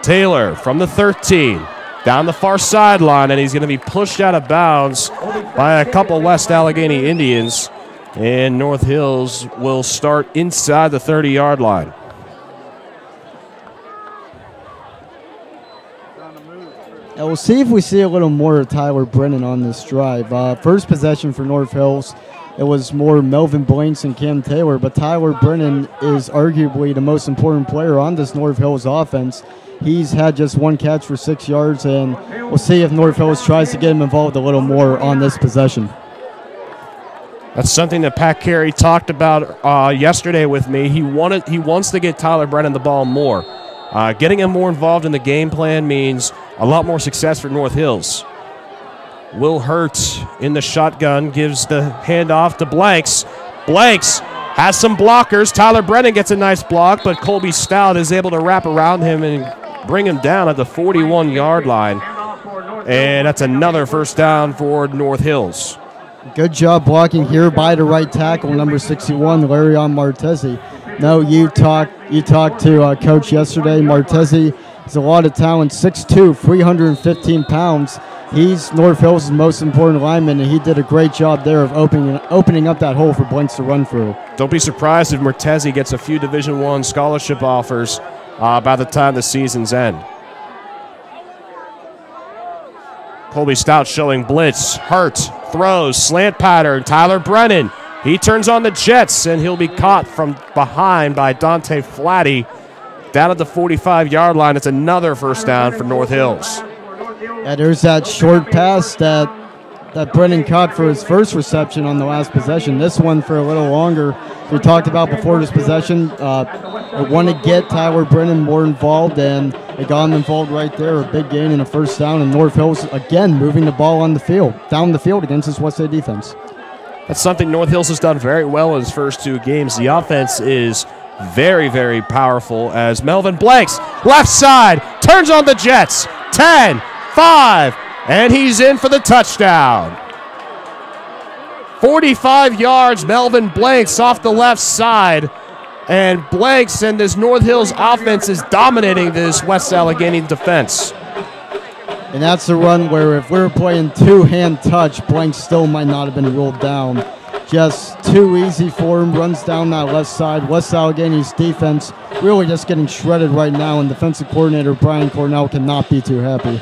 Taylor from the 13, down the far sideline, and he's going to be pushed out of bounds by a couple West Allegheny Indians. And North Hills will start inside the 30-yard line. And we'll see if we see a little more of Tyler Brennan on this drive. First possession for North Hills, it was more Melvin Blanks and Cam Taylor, but Tyler Brennan is arguably the most important player on this North Hills offense. He's had just one catch for 6 yards, and we'll see if North Hills tries to get him involved a little more on this possession. That's something that Pat Carey talked about yesterday with me. He wants to get Tyler Brennan the ball more. Getting him more involved in the game plan means a lot more success for North Hills. Will Hurt in the shotgun gives the handoff to Blanks. Blanks has some blockers. Tyler Brennan gets a nice block, but Colby Stout is able to wrap around him and bring him down at the 41-yard line. And that's another first down for North Hills. Good job blocking here by the right tackle, number 61, Larion Martezi. No, you talked to Coach yesterday. Martezi has a lot of talent, 6'2", 315 pounds. He's North Hills' most important lineman, and he did a great job there of opening up that hole for Blanks to run through. Don't be surprised if Martezi gets a few Division I scholarship offers by the time the season's end. Colby Stout showing blitz. Hurt throws, slant pattern. Tyler Brennan, he turns on the jets, and he'll be caught from behind by Dante Flatty down at the 45-yard line. It's another first down for North Hills. Yeah, there's that short pass that Brennan caught for his first reception on the last possession. This one for a little longer. We talked about before this possession. I want to get Tyler Brennan more involved, and it got him involved right there. A big gain and a first down, and North Hills again moving the ball on the field, down the field against this Westside defense. That's something North Hills has done very well in his first two games. The offense is very, very powerful as Melvin Blanks, left side, turns on the jets. 10, 5, and he's in for the touchdown. 45 yards, Melvin Blanks off the left side. And Blanks and this North Hills offense is dominating this West Allegheny defense. And that's the run where if we were playing two-hand touch, Blanks still might not have been ruled down. Just too easy for him, runs down that left side. West Allegheny's defense really just getting shredded right now, and defensive coordinator Brian Cornell cannot be too happy.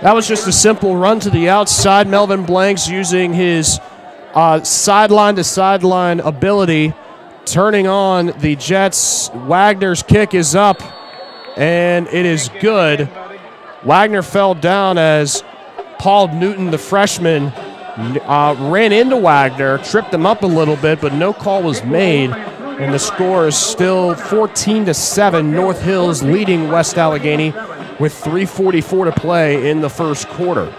That was just a simple run to the outside. Melvin Blanks using his sideline-to-sideline ability, turning on the Jets. Wagner's kick is up, and it is good. Wagner fell down as Paul Newton, the freshman, ran into Wagner, tripped him up a little bit, but no call was made, and the score is still 14-7. North Hills leading West Allegheny with 3:44 to play in the first quarter.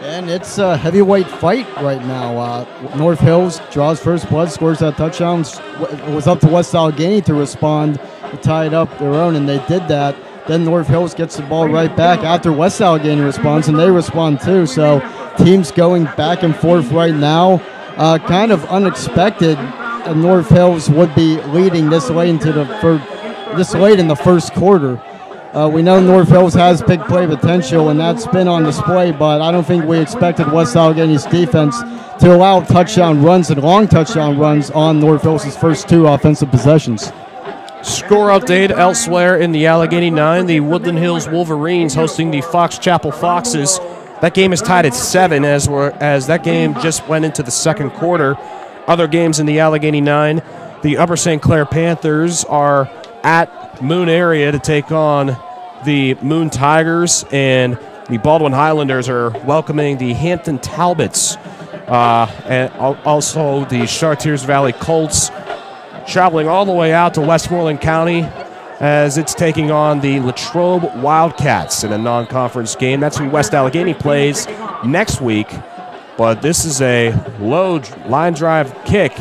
And it's a heavyweight fight right now. North Hills draws first blood, scores that touchdown. It was up to West Allegheny to respond to tie it up their own, and they did that. Then North Hills gets the ball right back after West Allegheny responds, and they respond too. So teams going back and forth right now. Kind of unexpected. North Hills would be leading this late in the first quarter. We know North Hills has big play potential, and that's been on display, but I don't think we expected West Allegheny's defense to allow touchdown runs and long touchdown runs on North Hills' first two offensive possessions. Score update elsewhere in the Allegheny 9. The Woodland Hills Wolverines hosting the Fox Chapel Foxes. That game is tied at 7 as that game just went into the second quarter. Other games in the Allegheny 9, the Upper St. Clair Panthers are at Moon area to take on the Moon Tigers, and the Baldwin Highlanders are welcoming the Hampton Talbots, and also the Chartiers Valley Colts, traveling all the way out to Westmoreland County as it's taking on the Latrobe Wildcats in a non-conference game. That's who West Allegheny plays next week, but this is a low line drive kick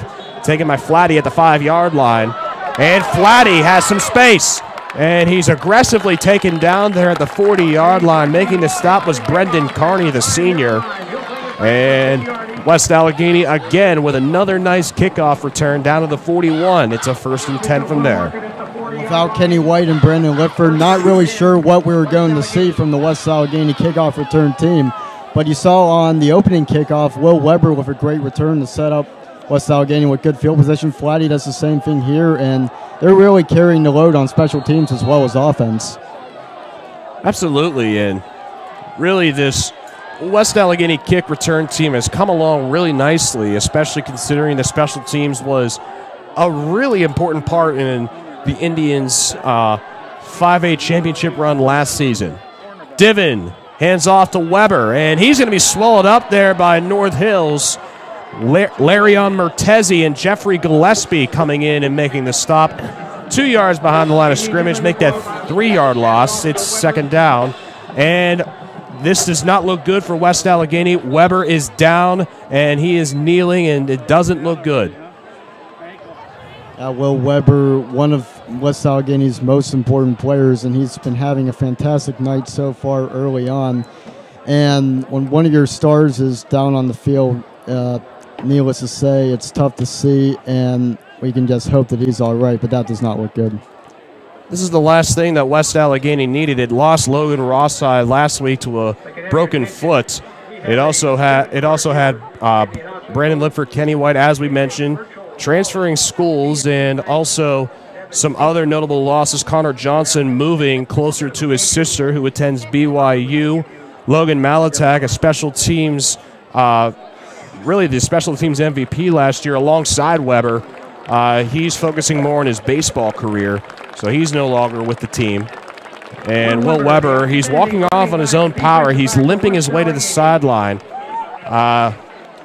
taken by Flatty at the 5-yard line. And Flatty has some space. And he's aggressively taken down there at the 40-yard line. Making the stop was Brendan Carney, the senior. And West Allegheny again with another nice kickoff return down to the 41. It's a 1st and 10 from there. Without Kenny White and Brandon Lifford, not really sure what we were going to see from the West Allegheny kickoff return team. But you saw on the opening kickoff, Will Weber with a great return to set up West Allegheny with good field position. Flatty does the same thing here, and they're really carrying the load on special teams as well as offense. Absolutely, and really this West Allegheny kick return team has come along really nicely, especially considering the special teams was a really important part in the Indians' 5A championship run last season. Divin hands off to Weber, and he's going to be swallowed up there by North Hills. Larion Mertezi and Jeffrey Gillespie coming in and making the stop. 2 yards behind the line of scrimmage, make that 3-yard loss. It's 2nd down, and this does not look good for West Allegheny. Weber is down, and he is kneeling, and it doesn't look good. Will Weber, one of West Allegheny's most important players, and he's been having a fantastic night so far early on. And when one of your stars is down on the field, needless to say, it's tough to see, and we can just hope that he's all right, but that does not look good. This is the last thing that West Allegheny needed. It lost Logan Rosside last week to a broken foot. It also had Brandon Lifford, Kenny White, as we mentioned, transferring schools, and also some other notable losses. Connor Johnson moving closer to his sister, who attends BYU. Logan Malatak, a special teams, really the special teams MVP last year, alongside Weber. He's focusing more on his baseball career, so he's no longer with the team. And Will Weber, he's walking off on his own power. He's limping his way to the sideline.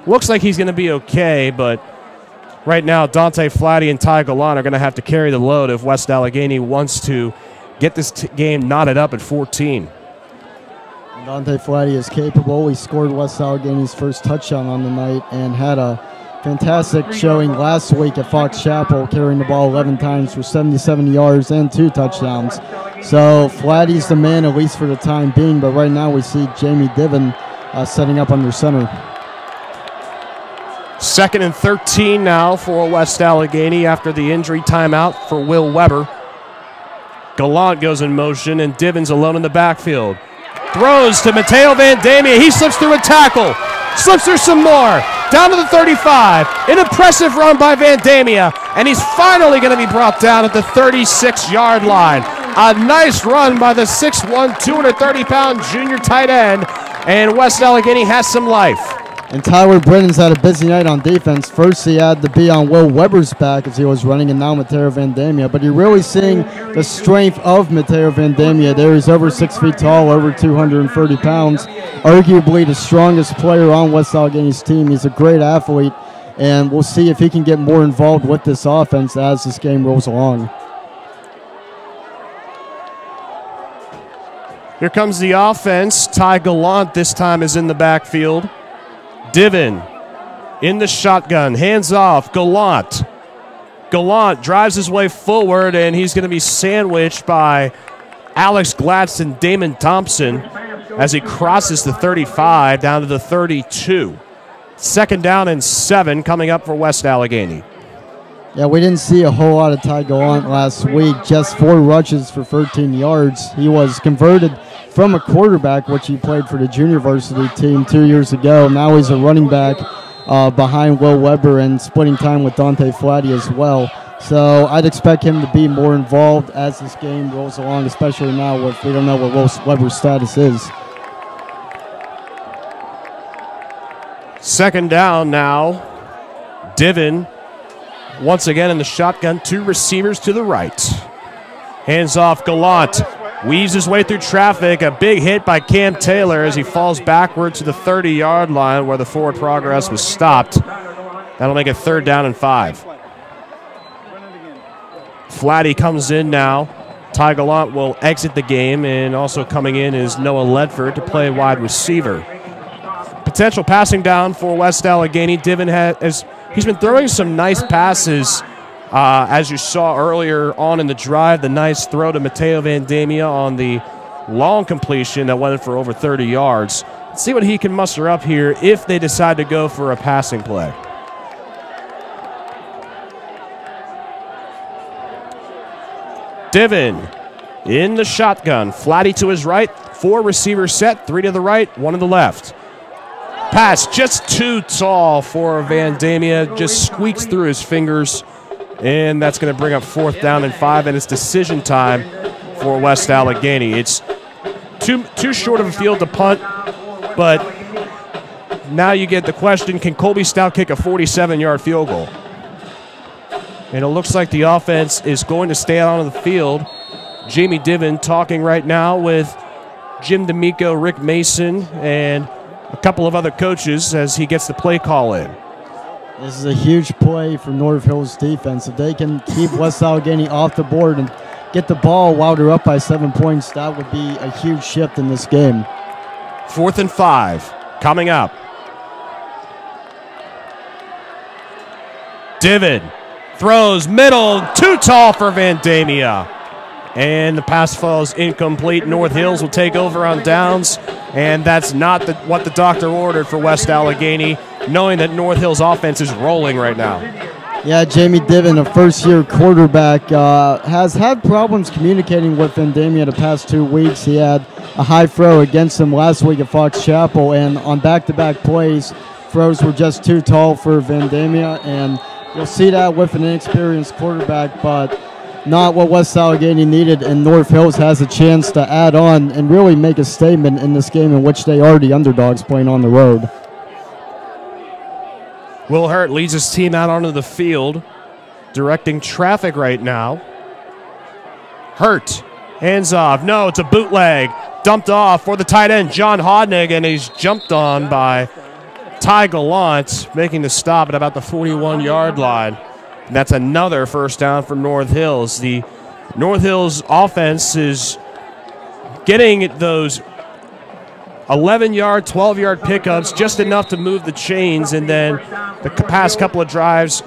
Looks like he's going to be okay, but right now Dante Flatty and Ty Gallant are going to have to carry the load if West Allegheny wants to get this game knotted up at 14. Dante Flatty is capable. He scored West Allegheny's first touchdown on the night and had a fantastic showing last week at Fox Chapel, carrying the ball 11 times for 77 yards and 2 touchdowns. So Flatty's the man, at least for the time being, but right now we see Jamie Divin setting up under center. 2nd and 13 now for West Allegheny after the injury timeout for Will Weber. Gallant goes in motion, and Divin's alone in the backfield. Throws to Mateo Vandamia. He slips through a tackle. Slips through some more. Down to the 35. An impressive run by Vandamia. And he's finally going to be brought down at the 36-yard line. A nice run by the 6'1", 230-pound junior tight end. And West Allegheny has some life. And Tyler Brennan's had a busy night on defense. First, he had to be on Will Weber's back as he was running, and now Mateo Vandamia. But you're really seeing the strength of Mateo Vandamia there. He's over 6 feet tall, over 230 pounds. Arguably the strongest player on West Allegheny's team. He's a great athlete, and we'll see if he can get more involved with this offense as this game rolls along. Here comes the offense. Ty Gallant this time is in the backfield. Divin in the shotgun, hands off, Gallant. Gallant drives his way forward, and he's going to be sandwiched by Alex Gladstone, Damon Thompson, as he crosses the 35 down to the 32. 2nd down and 7 coming up for West Allegheny. Yeah, we didn't see a whole lot of Ty Gallant last week, just 4 rushes for 13 yards. He was converted from a quarterback, which he played for the junior varsity team 2 years ago. Now he's a running back behind Will Weber and splitting time with Dante Flatty as well. So I'd expect him to be more involved as this game rolls along, especially now if we don't know what Will Weber's status is. 2nd down now. Divin once again in the shotgun, 2 receivers to the right. Hands off, Gallant weaves his way through traffic. A big hit by Cam Taylor as he falls backward to the 30-yard line where the forward progress was stopped. That'll make it 3rd down and 5. Flatty comes in now. Ty Gallant will exit the game, and also coming in is Noah Ledford to play wide receiver. Potential passing down for West Allegheny. Divin he's been throwing some nice passes As you saw earlier on in the drive, the nice throw to Mateo Vandemia on the long completion that went for over 30 yards. Let's see what he can muster up here if they decide to go for a passing play. Divin in the shotgun. Flatty to his right. 4 receivers set. 3 to the right, 1 to the left. Pass just too tall for Vandemia. Just squeaks through his fingers. And that's going to bring up 4th down and 5. And it's decision time for West Allegheny. It's too short of a field to punt. But now you get the question, can Colby Stout kick a 47-yard field goal? And it looks like the offense is going to stay out on the field. Jamie Divin talking right now with Jim D'Amico, Rick Mason, and a couple of other coaches as he gets the play call in. This is a huge play for North Hills defense. If they can keep West Allegheny off the board and get the ball while they're up by 7 points, that would be a huge shift in this game. 4th and 5 coming up. Divin throws middle, too tall for Vandemia. And the pass falls incomplete. North Hills will take over on downs. And that's not what the doctor ordered for West Allegheny, knowing that North Hills offense is rolling right now. Yeah, Jamie Divin, a first-year quarterback, has had problems communicating with Vandemia the past 2 weeks. He had a high throw against him last week at Fox Chapel, and on back-to-back plays, throws were just too tall for Vandemia, and you'll see that with an inexperienced quarterback, but not what West Allegheny needed, and North Hills has a chance to add on and really make a statement in this game in which they are the underdogs playing on the road. Will Hurt leads his team out onto the field, directing traffic right now. Hurt, hands off. No, it's a bootleg. Dumped off for the tight end, John Hodnig, and he's jumped on by Ty Gallant, making the stop at about the 41-yard line. And that's another first down for North Hills. The North Hills offense is getting those 11-yard, 12-yard pickups, just enough to move the chains, and then the past couple of drives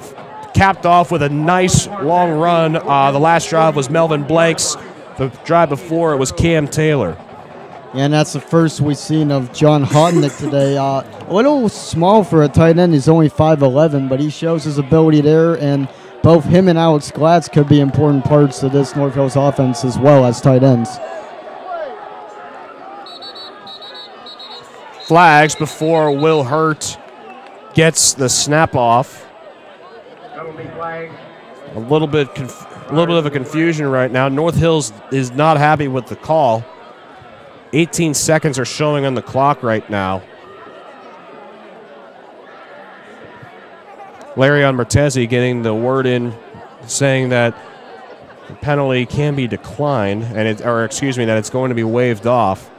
capped off with a nice long run. The last drive was Melvin Blake's. The drive before it was Cam Taylor. Yeah, and that's the first we've seen of John Hodnick today. A little small for a tight end. He's only 5'11", but he shows his ability there, and both him and Alex Glatz could be important parts of this North Hills offense as well as tight ends. Flags before Will Hurt gets the snap off. A little bit of a confusion right now. North Hills is not happy with the call. 18 seconds are showing on the clock right now. Larion Martezi getting the word in saying that the penalty can be declined, and that it's going to be waved off.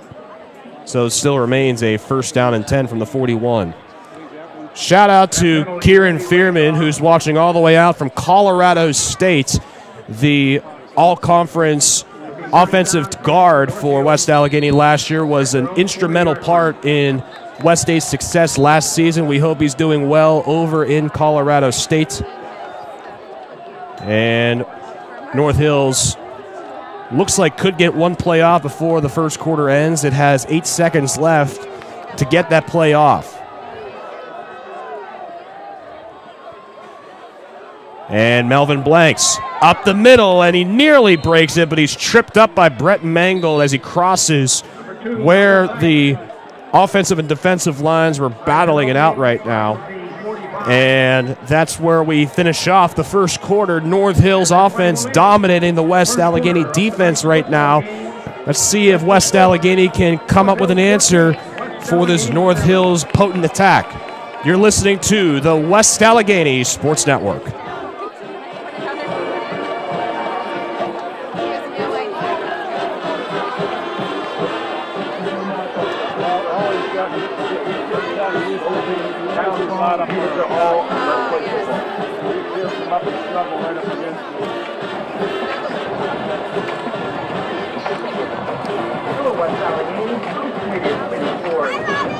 So it still remains a first down and 10 from the 41. Shout out to Kieran Fearman, who's watching all the way out from Colorado State, the all-conference offensive guard for West Allegheny last year, was an instrumental part in West State's success last season. We hope he's doing well over in Colorado State. And North Hills looks like could get one play off before the first quarter ends. It has 8 seconds left to get that play off. And Melvin Blanks up the middle, and he nearly breaks it, but he's tripped up by Brett Mangle as he crosses where the offensive and defensive lines were battling it out right now. And that's where we finish off the first quarter. North Hills offense dominating the West Allegheny defense right now. Let's see if West Allegheny can come up with an answer for this North Hills potent attack. You're listening to the West Allegheny Sports Network.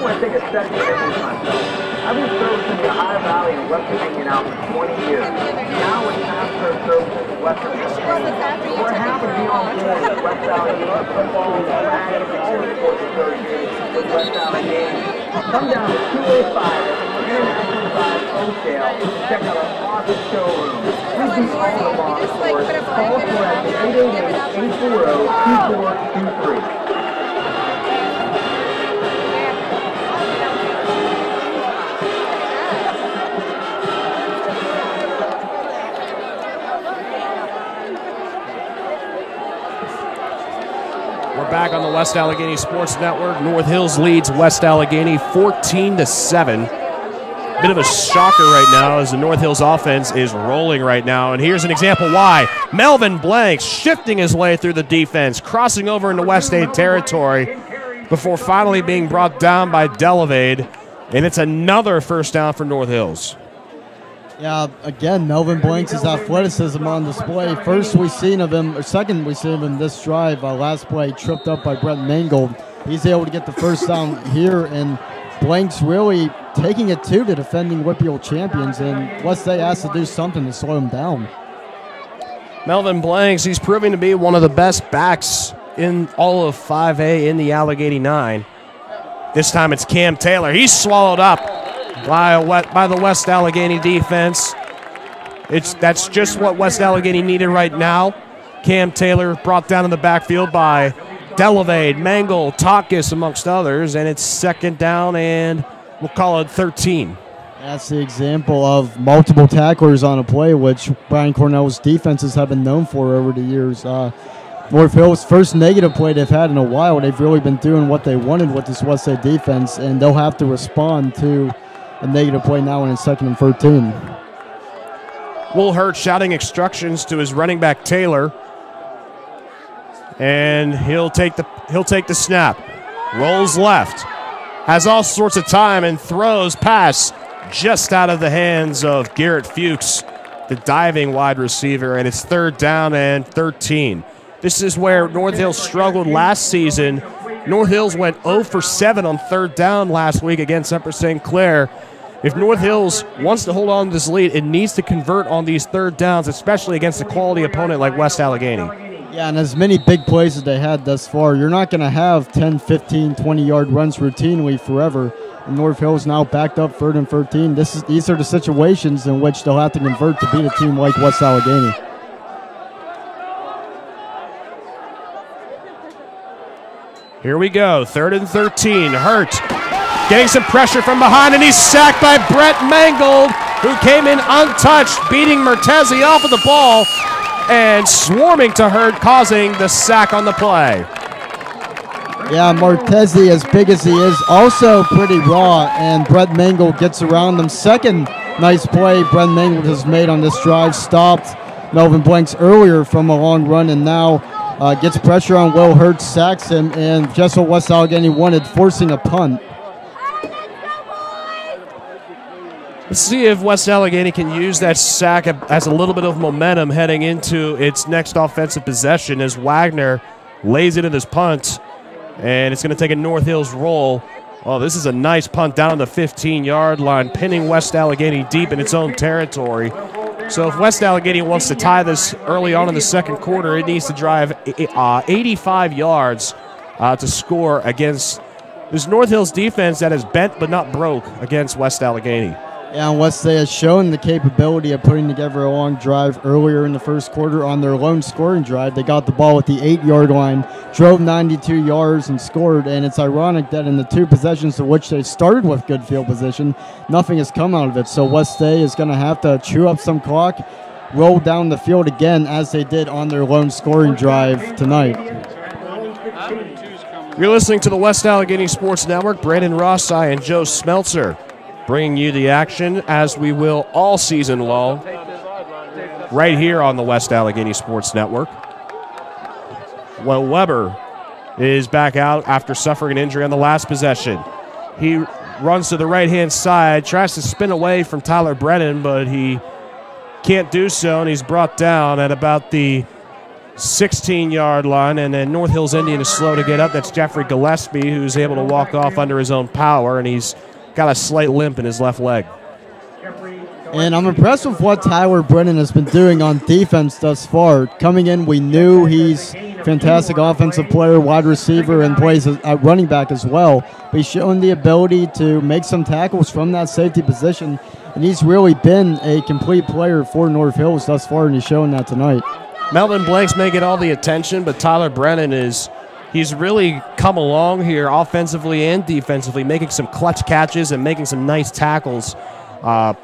want to take a second to introduce myself. I've been servicing the Ohio Valley and West Virginia now for 20 years. Now it's time to serve services in West Virginia. We're happy to be on board with West Allegheny football, track, and all the sports associated with West Allegheny. Come down to 285 International Drive, Oakdale, and check out our awesome showroom. We do all the lawn sports. Call us at 888-840-2423. Back on the West Allegheny Sports Network. North Hills leads West Allegheny 14-7. Bit of a shocker right now as the North Hills offense is rolling right now. And here's an example why. Melvin Blanks shifting his way through the defense, crossing over into West State territory before finally being brought down by Delavade. And it's another first down for North Hills. Yeah, again, Melvin Blanks' athleticism on display. First we seen of him, or second we seen of him this drive. Last play tripped up by Brett Mangold. He's able to get the first down here, and Blanks really taking it to the defending Whitfield champions, and West State has to do something to slow him down. Melvin Blanks, he's proving to be one of the best backs in all of 5A in the Allegheny 9. This time it's Cam Taylor. He's swallowed up by the West Allegheny defense. That's just what West Allegheny needed right now. Cam Taylor brought down in the backfield by Delavade, Mangle, Takis, amongst others, and it's second down and we'll call it 13. That's the example of multiple tacklers on a play, which Brian Cornell's defenses have been known for over the years. North Hills' first negative play they've had in a while. They've really been doing what they wanted with this West State defense, and they'll have to respond to a negative play now when it's 2nd and 13. Will Hurt shouting instructions to his running back Taylor, and he'll take the snap. Rolls left, has all sorts of time, and throws pass just out of the hands of Garrett Fuchs, the diving wide receiver, and it's 3rd down and 13. This is where North Hills struggled last season. North Hills went 0 for 7 on 3rd down last week against Upper St. Clair. If North Hills wants to hold on to this lead, it needs to convert on these 3rd downs, especially against a quality opponent like West Allegheny. Yeah, and as many big plays as they had thus far, you're not going to have 10, 15, 20-yard runs routinely forever. And North Hills now backed up 3rd and 13. These are the situations in which they'll have to convert to beat a team like West Allegheny. Here we go, 3rd and 13. Hurt getting some pressure from behind, and he's sacked by Brett Mangold, who came in untouched, beating Mertezi off of the ball and swarming to Hurt, causing the sack on the play. Yeah, Mertezi, as big as he is, also pretty raw, and Brett Mangold gets around him. Second nice play Brett Mangold has made on this drive, stopped Melvin Blanks earlier from a long run, and now gets pressure on Will Hurt, sacks him, and just what West Allegheny wanted, forcing a punt. Let's see if West Allegheny can use that sack as a little bit of momentum heading into its next offensive possession as Wagner lays it in his punt, and it's going to take a North Hills roll. Oh, this is a nice punt down on the 15-yard line, pinning West Allegheny deep in its own territory. So if West Allegheny wants to tie this early on in the second quarter, it needs to drive 85 yards to score against this North Hills defense that is bent but not broke against West Allegheny. Yeah, and West State has shown the capability of putting together a long drive earlier in the first quarter on their lone scoring drive. They got the ball at the 8-yard line, drove 92 yards and scored, and it's ironic that in the 2 possessions in which they started with good field position, nothing has come out of it. So West State is going to have to chew up some clock, roll down the field again as they did on their lone scoring drive tonight. You're listening to the West Allegheny Sports Network. Brandon Rossai and Joe Smeltzer bringing you the action, as we will all season long, right here on the West Allegheny Sports Network. Well, Weber is back out after suffering an injury on the last possession. He runs to the right-hand side, tries to spin away from Tyler Brennan, but he can't do so, and he's brought down at about the 16-yard line, and then North Hills Indian is slow to get up. That's Jeffrey Gillespie, who's able to walk off under his own power, and he's got a slight limp in his left leg. And I'm impressed with what Tyler Brennan has been doing on defense thus far. Coming in, we knew he's a fantastic offensive player, wide receiver, and plays at running back as well. But he's shown the ability to make some tackles from that safety position, and he's really been a complete player for North Hills thus far, and he's showing that tonight. Melvin Blanks may get all the attention, but Tyler Brennan he's really come along here offensively and defensively, making some clutch catches and making some nice tackles,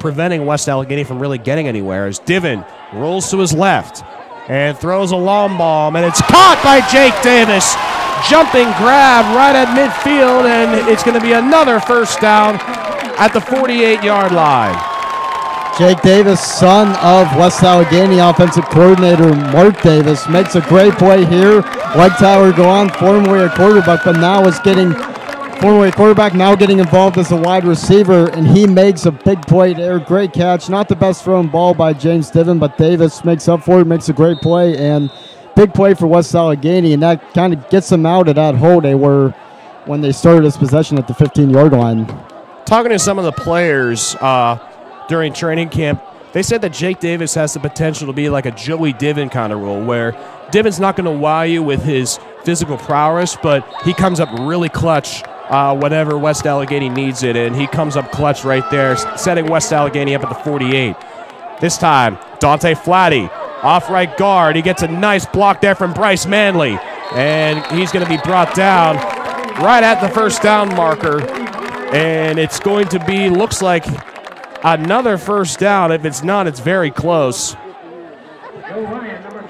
preventing West Allegheny from really getting anywhere. As Divin rolls to his left and throws a long bomb, and it's caught by Jake Davis. Jumping grab right at midfield, and it's going to be another first down at the 48-yard line. Jake Davis, son of West Allegheny offensive coordinator Mark Davis, makes a great play here. Like Tyler Galan, formerly a quarterback, but now is getting involved as a wide receiver, and he makes a big play there. Great catch. Not the best thrown ball by James Divin, but Davis makes up for it, makes a great play, and big play for West Allegheny, and that kind of gets them out of that hole they were when they started this possession at the 15-yard line. Talking to some of the players during training camp, they said that Jake Davis has the potential to be like a Joey Divin kind of role, where Divin's not going to wow you with his physical prowess, but he comes up really clutch whenever West Allegheny needs it, and he comes up clutch right there, setting West Allegheny up at the 48. This time, Dante Flatty, off right guard. He gets a nice block there from Bryce Manley, and he's going to be brought down right at the first down marker, and it's going to be, looks like, another first down. If it's not, it's very close.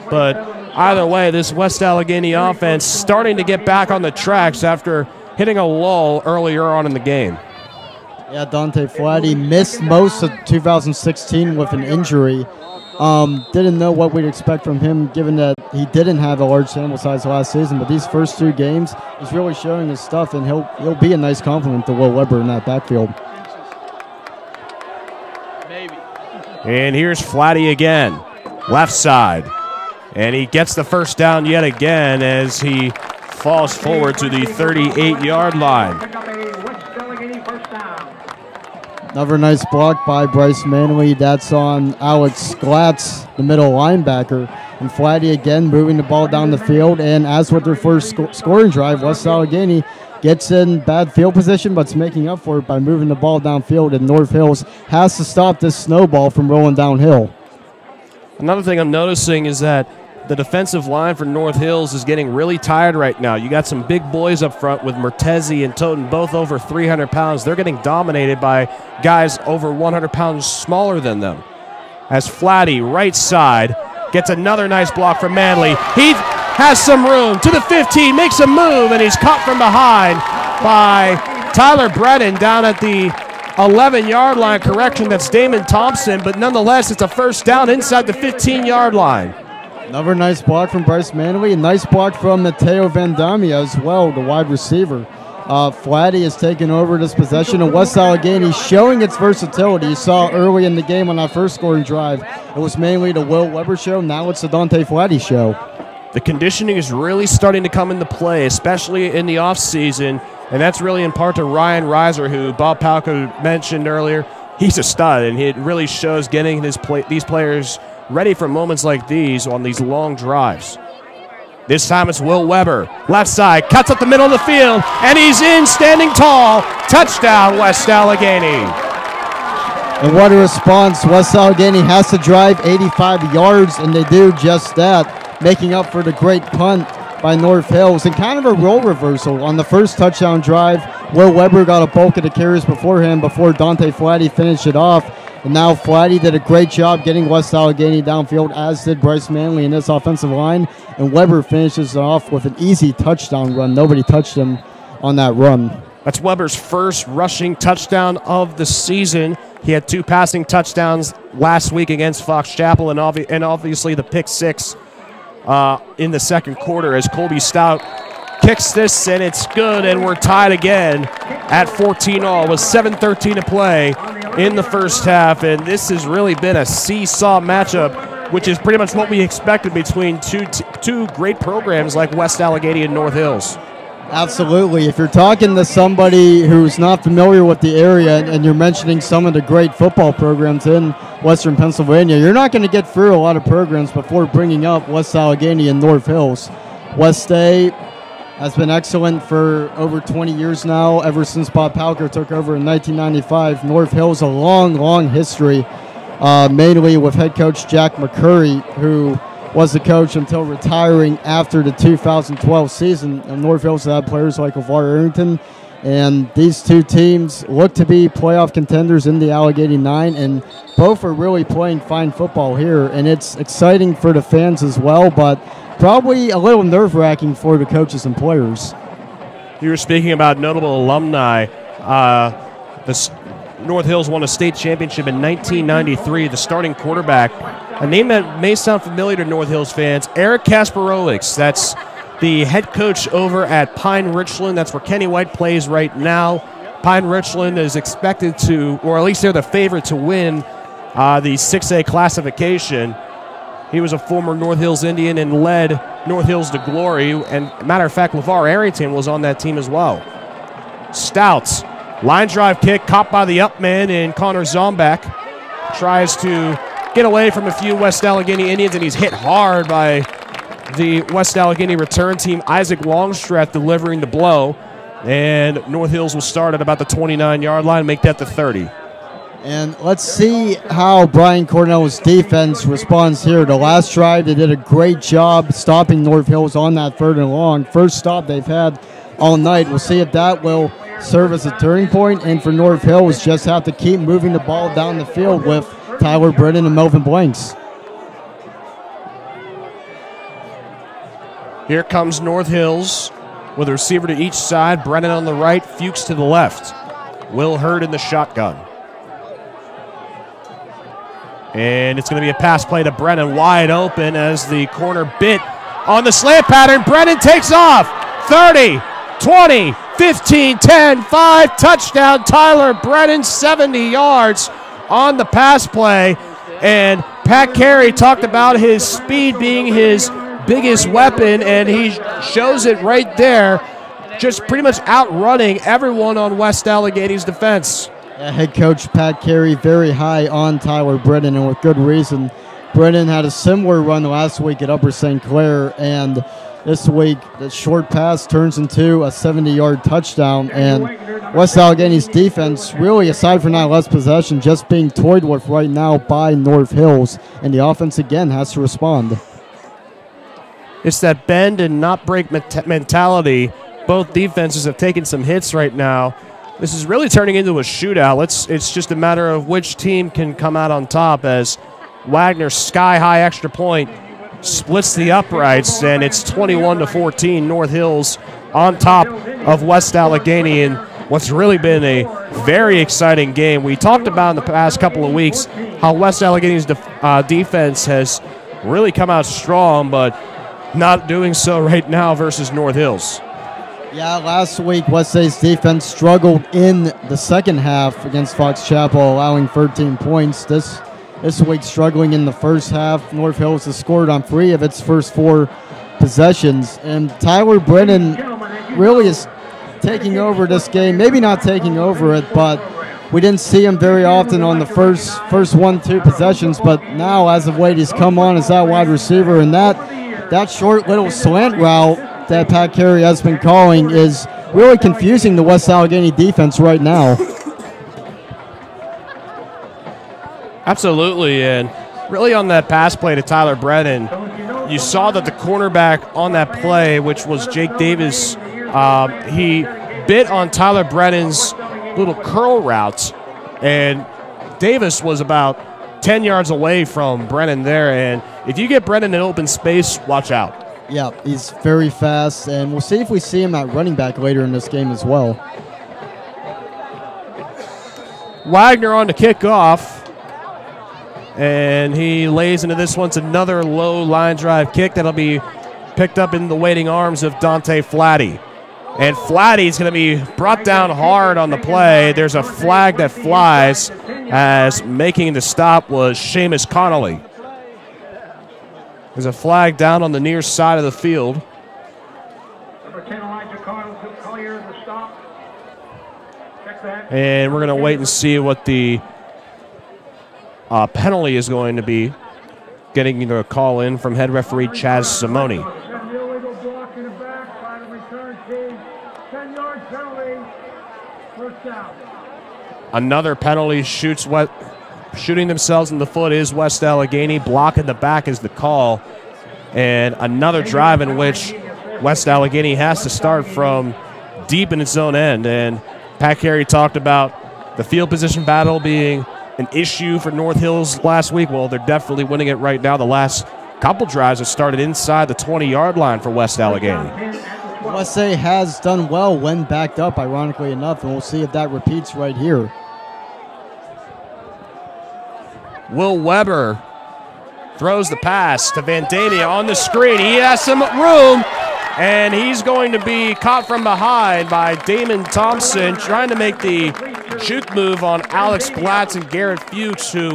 But either way, this West Allegheny offense starting to get back on the tracks after hitting a lull earlier on in the game. Yeah, Dante Flatty missed most of 2016 with an injury. Didn't know what we'd expect from him, given that he didn't have a large sample size last season. But these first two games, he's really showing his stuff, and he'll be a nice compliment to Will Weber in that backfield. And here's Flatty again, left side. And he gets the first down yet again as he falls forward to the 38-yard line. Another nice block by Bryce Manley. That's on Alex Glatz, the middle linebacker. And Flatty again moving the ball down the field. And as with their first scoring drive, West Allegheny gets in bad field position, but's making up for it by moving the ball downfield, and North Hills has to stop this snowball from rolling downhill. Another thing I'm noticing is that the defensive line for North Hills is getting really tired right now. You got some big boys up front with Mertezi and Toten, both over 300 pounds. They're getting dominated by guys over 100 pounds smaller than them. As Flatty, right side, gets another nice block from Manley. He has some room to the 15, makes a move, and he's caught from behind by Tyler Brennan down at the 11-yard line. Correction, that's Damon Thompson, but nonetheless, it's a first down inside the 15-yard line. Another nice block from Bryce Manley, a nice block from Mateo Vandamia as well, the wide receiver. Flatty has taken over this possession, and West Allegheny showing its versatility. You saw early in the game on that first scoring drive, it was mainly the Will Weber show. Now it's the Dante Flatty show. The conditioning is really starting to come into play, especially in the offseason, and that's really in part to Ryan Reiser, who Bob Palco mentioned earlier. He's a stud, and it really shows getting these players ready for moments like these on these long drives. This time it's Will Weber, left side, cuts up the middle of the field, and he's in, standing tall. Touchdown, West Allegheny. And what a response. West Allegheny has to drive 85 yards, and they do just that, making up for the great punt by North Hills. And kind of a role reversal. On the first touchdown drive, Will Weber got a bulk of the carries beforehand before Dante Flatty finished it off. And now Flatty did a great job getting West Allegheny downfield, as did Bryce Manley in this offensive line. And Weber finishes it off with an easy touchdown run. Nobody touched him on that run. That's Weber's first rushing touchdown of the season. He had 2 passing touchdowns last week against Fox Chapel, and obviously the pick 6 in the second quarter as Colby Stout kicks this, and it's good, and we're tied again at 14-all with 7:13 to play in the first half, and this has really been a seesaw matchup which is pretty much what we expected between two great programs like West Allegheny and North Hills. Absolutely. If you're talking to somebody who's not familiar with the area and you're mentioning some of the great football programs in Western Pennsylvania, you're not going to get through a lot of programs before bringing up West Allegheny and North Hills. West A has been excellent for over 20 years now, ever since Bob Palker took over in 1995. North Hills, a long, long history, mainly with head coach Jack McCurry, who was the coach until retiring after the 2012 season. And North Hills had players like LeVar Arrington, and these two teams look to be playoff contenders in the Allegheny 9, and both are really playing fine football here, and it's exciting for the fans as well, but probably a little nerve-wracking for the coaches and players. You were speaking about notable alumni. North Hills won a state championship in 1993. The starting quarterback, a name that may sound familiar to North Hills fans, Eric Kasparowicz. That's the head coach over at Pine Richland. That's where Kenny White plays right now. Pine Richland is expected to, or at least they're the favorite to win the 6A classification. He was a former North Hills Indian and led North Hills to glory. And matter of fact, LeVar Arrington was on that team as well. Stouts, line drive kick caught by the up man, and Connor Zombek tries to get away from a few West Allegheny Indians, and he's hit hard by the West Allegheny return team. Isaac Longstreth delivering the blow, and North Hills will start at about the 29-yard line, make that the 30. And let's see how Brian Cornell's defense responds here. The last drive, they did a great job stopping North Hills on that 3rd and long. First stop they've had all night. We'll see if that will serve as a turning point, and for North Hills, just have to keep moving the ball down the field with Tyler Britton and Melvin Blanks. Here comes North Hills with a receiver to each side. Brennan on the right, Fuchs to the left. Will Hurd in the shotgun. And it's going to be a pass play to Brennan, wide open as the corner bit on the slant pattern. Brennan takes off. 30, 20, 15, 10, 5, touchdown. Tyler Brennan, 70 yards on the pass play. And Pat Carey talked about his speed being his biggest weapon, and he shows it right there, just pretty much outrunning everyone on West Allegheny's defense. Head coach Pat Carey very high on Tyler Brennan, and with good reason. Brennan had a similar run last week at Upper St. Clair, and this week the short pass turns into a 70-yard touchdown. And West Allegheny's defense, really, aside from that less possession, just being toyed with right now by North Hills, and the offense again has to respond. It's that bend and not break mentality. Both defenses have taken some hits right now. This is really turning into a shootout. It's just a matter of which team can come out on top, as Wagner's sky-high extra point splits the uprights, and it's 21-14. North Hills on top of West Allegheny in what's really been a very exciting game. We talked about in the past couple of weeks how West Allegheny's defense has really come out strong, but not doing so right now versus North Hills. Yeah, last week West A's defense struggled in the second half against Fox Chapel, allowing 13 points. This week struggling in the first half. North Hills has scored on 3 of its first 4 possessions. And Tyler Brennan really is taking over this game. Maybe not taking over it, but we didn't see him very often on the first 1-2 possessions. But now, as of late, he's come on as that wide receiver. And that short little slant route that Pat Carey has been calling is really confusing the West Allegheny defense right now. Absolutely, and really on that pass play to Tyler Brennan, you saw that the cornerback on that play, which was Jake Davis, he bit on Tyler Brennan's little curl routes, and Davis was about 10 yards away from Brennan there, and if you get Brennan in open space, watch out. Yeah, he's very fast, and we'll see if we see him at running back later in this game as well. Wagner on the kickoff, and he lays into this one. It's another low line drive kick that'll be picked up in the waiting arms of Dante Flatty. And Flatty's going to be brought down hard on the play. There's a flag that flies, as making the stop was Seamus Connolly. There's a flag down on the near side of the field. Number 10, Elijah Collier, the stop. Check that. And we're going to wait and see what the penalty is going to be. Getting a call in from head referee Chaz Simone. Illegal block in the back by the return team. 10-yard penalty. First down. Another penalty shooting themselves in the foot is West Allegheny. Block in the back is the call. And another drive in which West Allegheny has to start from deep in its own end. And Pat Carey talked about the field position battle being an issue for North Hills last week. Well, they're definitely winning it right now. The last couple drives have started inside the 20-yard line for West Allegheny. West A has done well when backed up, ironically enough, and we'll see if that repeats right here. Will Weber throws the pass to Vandania on the screen. He has some room, and he's going to be caught from behind by Damon Thompson, trying to make the juke move on Alex Blatz and Garrett Fuchs, who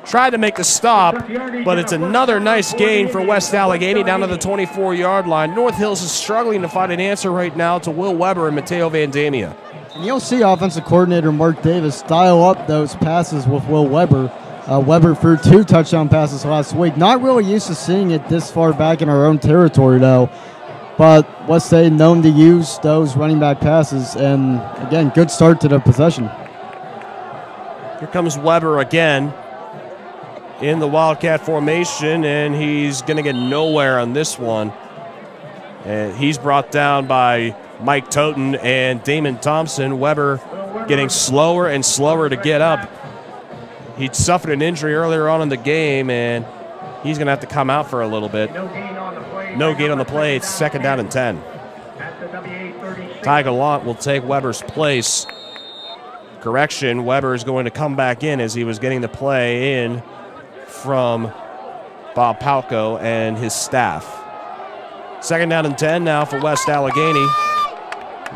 tried to make the stop, but it's another nice gain for West Allegheny down to the 24-yard line. North Hills is struggling to find an answer right now to Will Weber and Mateo Vandamia. And you'll see offensive coordinator Mark Davis dial up those passes with Will Weber. Weber threw 2 touchdown passes last week. Not really used to seeing it this far back in our own territory, though. But West A known to use those running back passes, and again, good start to the possession. Here comes Weber again in the Wildcat formation, and he's going to get nowhere on this one. And he's brought down by Mike Toten and Damon Thompson. Weber getting slower and slower to get up. He'd suffered an injury earlier on in the game, and he's going to have to come out for a little bit. No gain on the play. It's second down and 10. Ty Gallant will take Weber's place. Correction, Weber is going to come back in as he was getting the play in from Bob Palco and his staff. Second down and 10 now for West Allegheny.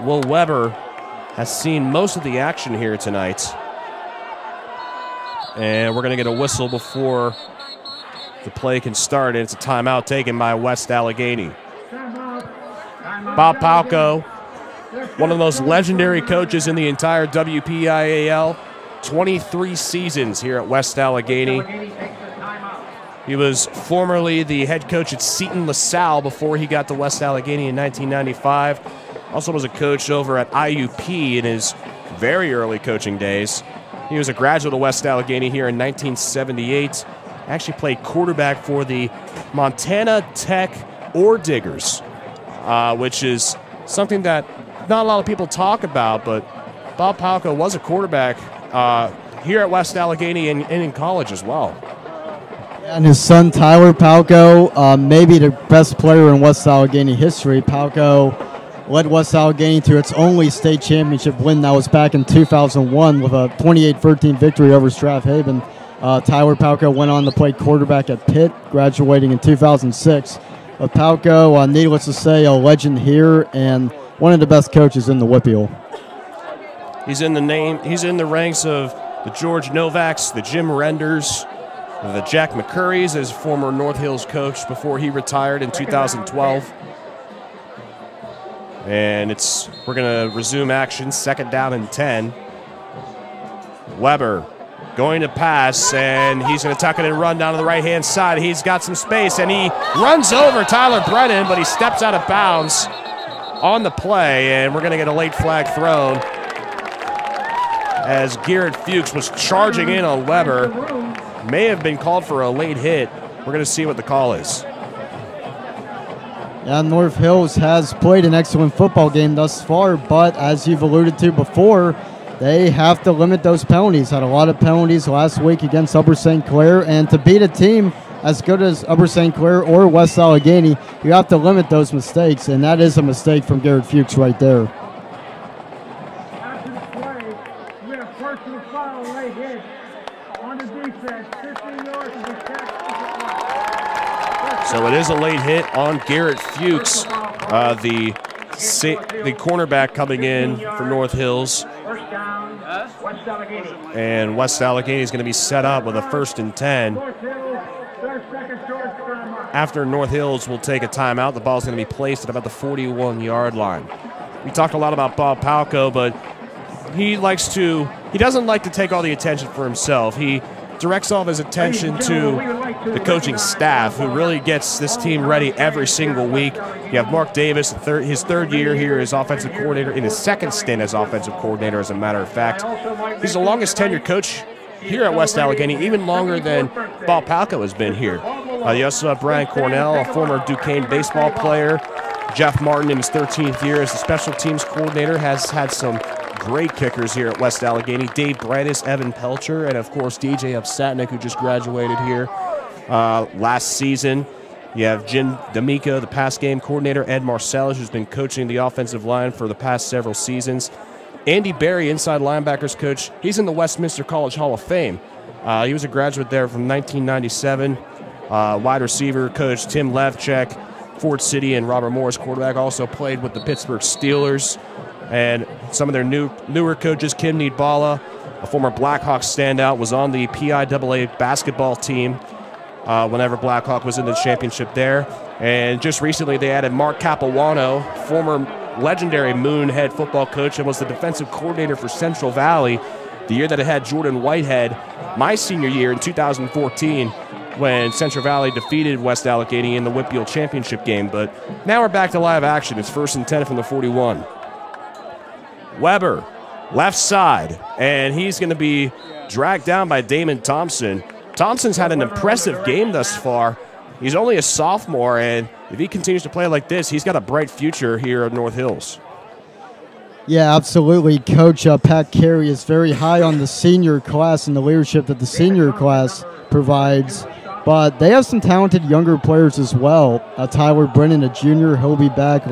Will Weber has seen most of the action here tonight. And we're going to get a whistle before the play can start, and it's a timeout taken by West Allegheny. Bob Palco, one of the most legendary coaches in the entire WPIAL, 23 seasons here at West Allegheny. He was formerly the head coach at Seton LaSalle before he got to West Allegheny in 1995. Also was a coach over at IUP in his very early coaching days. He was a graduate of West Allegheny here in 1978. Actually played quarterback for the Montana Tech Ore Diggers, which is something that not a lot of people talk about, but Bob Palco was a quarterback here at West Allegheny and in college as well. And his son Tyler Palco, maybe the best player in West Allegheny history. Palco led West Allegheny to its only state championship win. That was back in 2001 with a 28-13 victory over Strathaven. Tyler Palco went on to play quarterback at Pitt, graduating in 2006. But Palco, needless to say, a legend here and one of the best coaches in the Whippeal. He's in the ranks of the George Novaks, the Jim Renders, the Jack McCurrys as former North Hills coach before he retired in 2012. And we're going to resume action, second down and 10. Weber going to pass, and he's going to tuck it and run down to the right-hand side. He's got some space, and he runs over Tyler Brennan, but he steps out of bounds on the play, and we're going to get a late flag thrown as Garrett Fuchs was charging in on Weber. May have been called for a late hit. We're going to see what the call is. Yeah, North Hills has played an excellent football game thus far, but as you've alluded to before, they have to limit those penalties. Had a lot of penalties last week against Upper St. Clair, and to beat a team as good as Upper St. Clair or West Allegheny, you have to limit those mistakes, and that is a mistake from Garrett Fuchs right there. After the play, we have personal foul late hit on the defense, 15 yards of the catch. So it is a late hit on Garrett Fuchs, the cornerback coming in for North Hills. First down, West Allegheny. And West Allegheny is going to be set up with a 1st and 10. after North Hills will take a timeout. The ball's going to be placed at about the 41-yard line. We talked a lot about Bob Palco, but he doesn't like to take all the attention for himself. He directs all of his attention to the coaching staff, who really gets this team ready every single week. You have Mark Davis, his third year here as offensive coordinator, in his second stint as offensive coordinator, as a matter of fact. He's the longest tenured coach here at West Allegheny, even longer than Bob Palco has been here. You also have Brian Cornell, a former Duquesne baseball player. Jeff Martin, in his 13th year as the special teams coordinator, has had some great kickers here at West Allegheny. Dave Brandis, Evan Pelcher, and of course DJ Upsatnik, who just graduated here last season. You have Jim D'Amico, the pass game coordinator. Ed Marcellus, who's been coaching the offensive line for the past several seasons. Andy Berry, inside linebackers coach. He's in the Westminster College Hall of Fame. He was a graduate there from 1997. Wide receiver coach Tim Levchek, Ford City, and Robert Morris, quarterback, also played with the Pittsburgh Steelers. And some of their newer coaches, Kim Needbala, a former Blackhawks standout, was on the PIAA basketball team whenever Blackhawk was in the championship there. And just recently they added Mark Capuano, former legendary Moon head football coach, and was the defensive coordinator for Central Valley the year that it had Jordan Whitehead, my senior year in 2014, when Central Valley defeated West Allegheny in the Whitfield championship game. But now we're back to live action. It's 1st and 10 from the 41. Weber, left side, and he's going to be dragged down by Damon Thompson. Thompson's had an impressive game thus far. He's only a sophomore, and if he continues to play like this, he's got a bright future here at North Hills. Yeah, absolutely. Coach Pat Carey is very high on the senior class and the leadership that the senior class provides. But they have some talented younger players as well. Tyler Brennan, a junior, he'll be back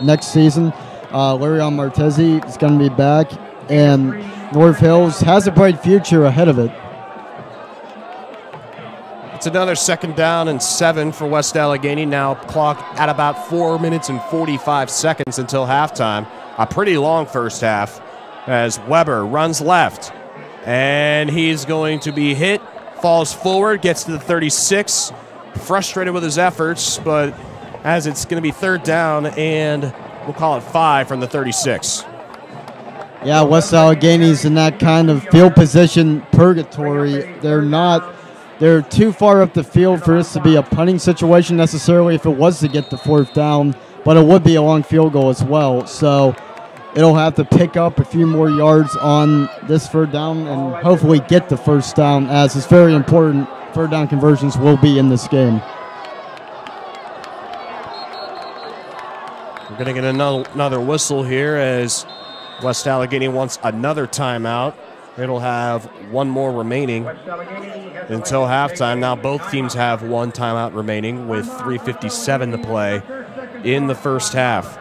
next season. Larion Martezi is going to be back, and North Hills has a bright future ahead of it. It's another 2nd down and 7 for West Allegheny. Now clock at about 4 minutes and 45 seconds until halftime. A pretty long first half as Weber runs left, and he's going to be hit, falls forward, gets to the 36, frustrated with his efforts, but as it's going to be 3rd down and we'll call it 5 from the 36. Yeah, West Allegheny's in that kind of field position purgatory. They're too far up the field for this to be a punting situation necessarily if it was to get the 4th down, but it would be a long field goal as well. So it'll have to pick up a few more yards on this 3rd down and hopefully get the 1st down, as it's very important. 3rd down conversions will be in this game. We're going to get another whistle here as West Allegheny wants another timeout. It'll have one more remaining until halftime. Now both teams have one timeout remaining with 3:57 to play in the first half.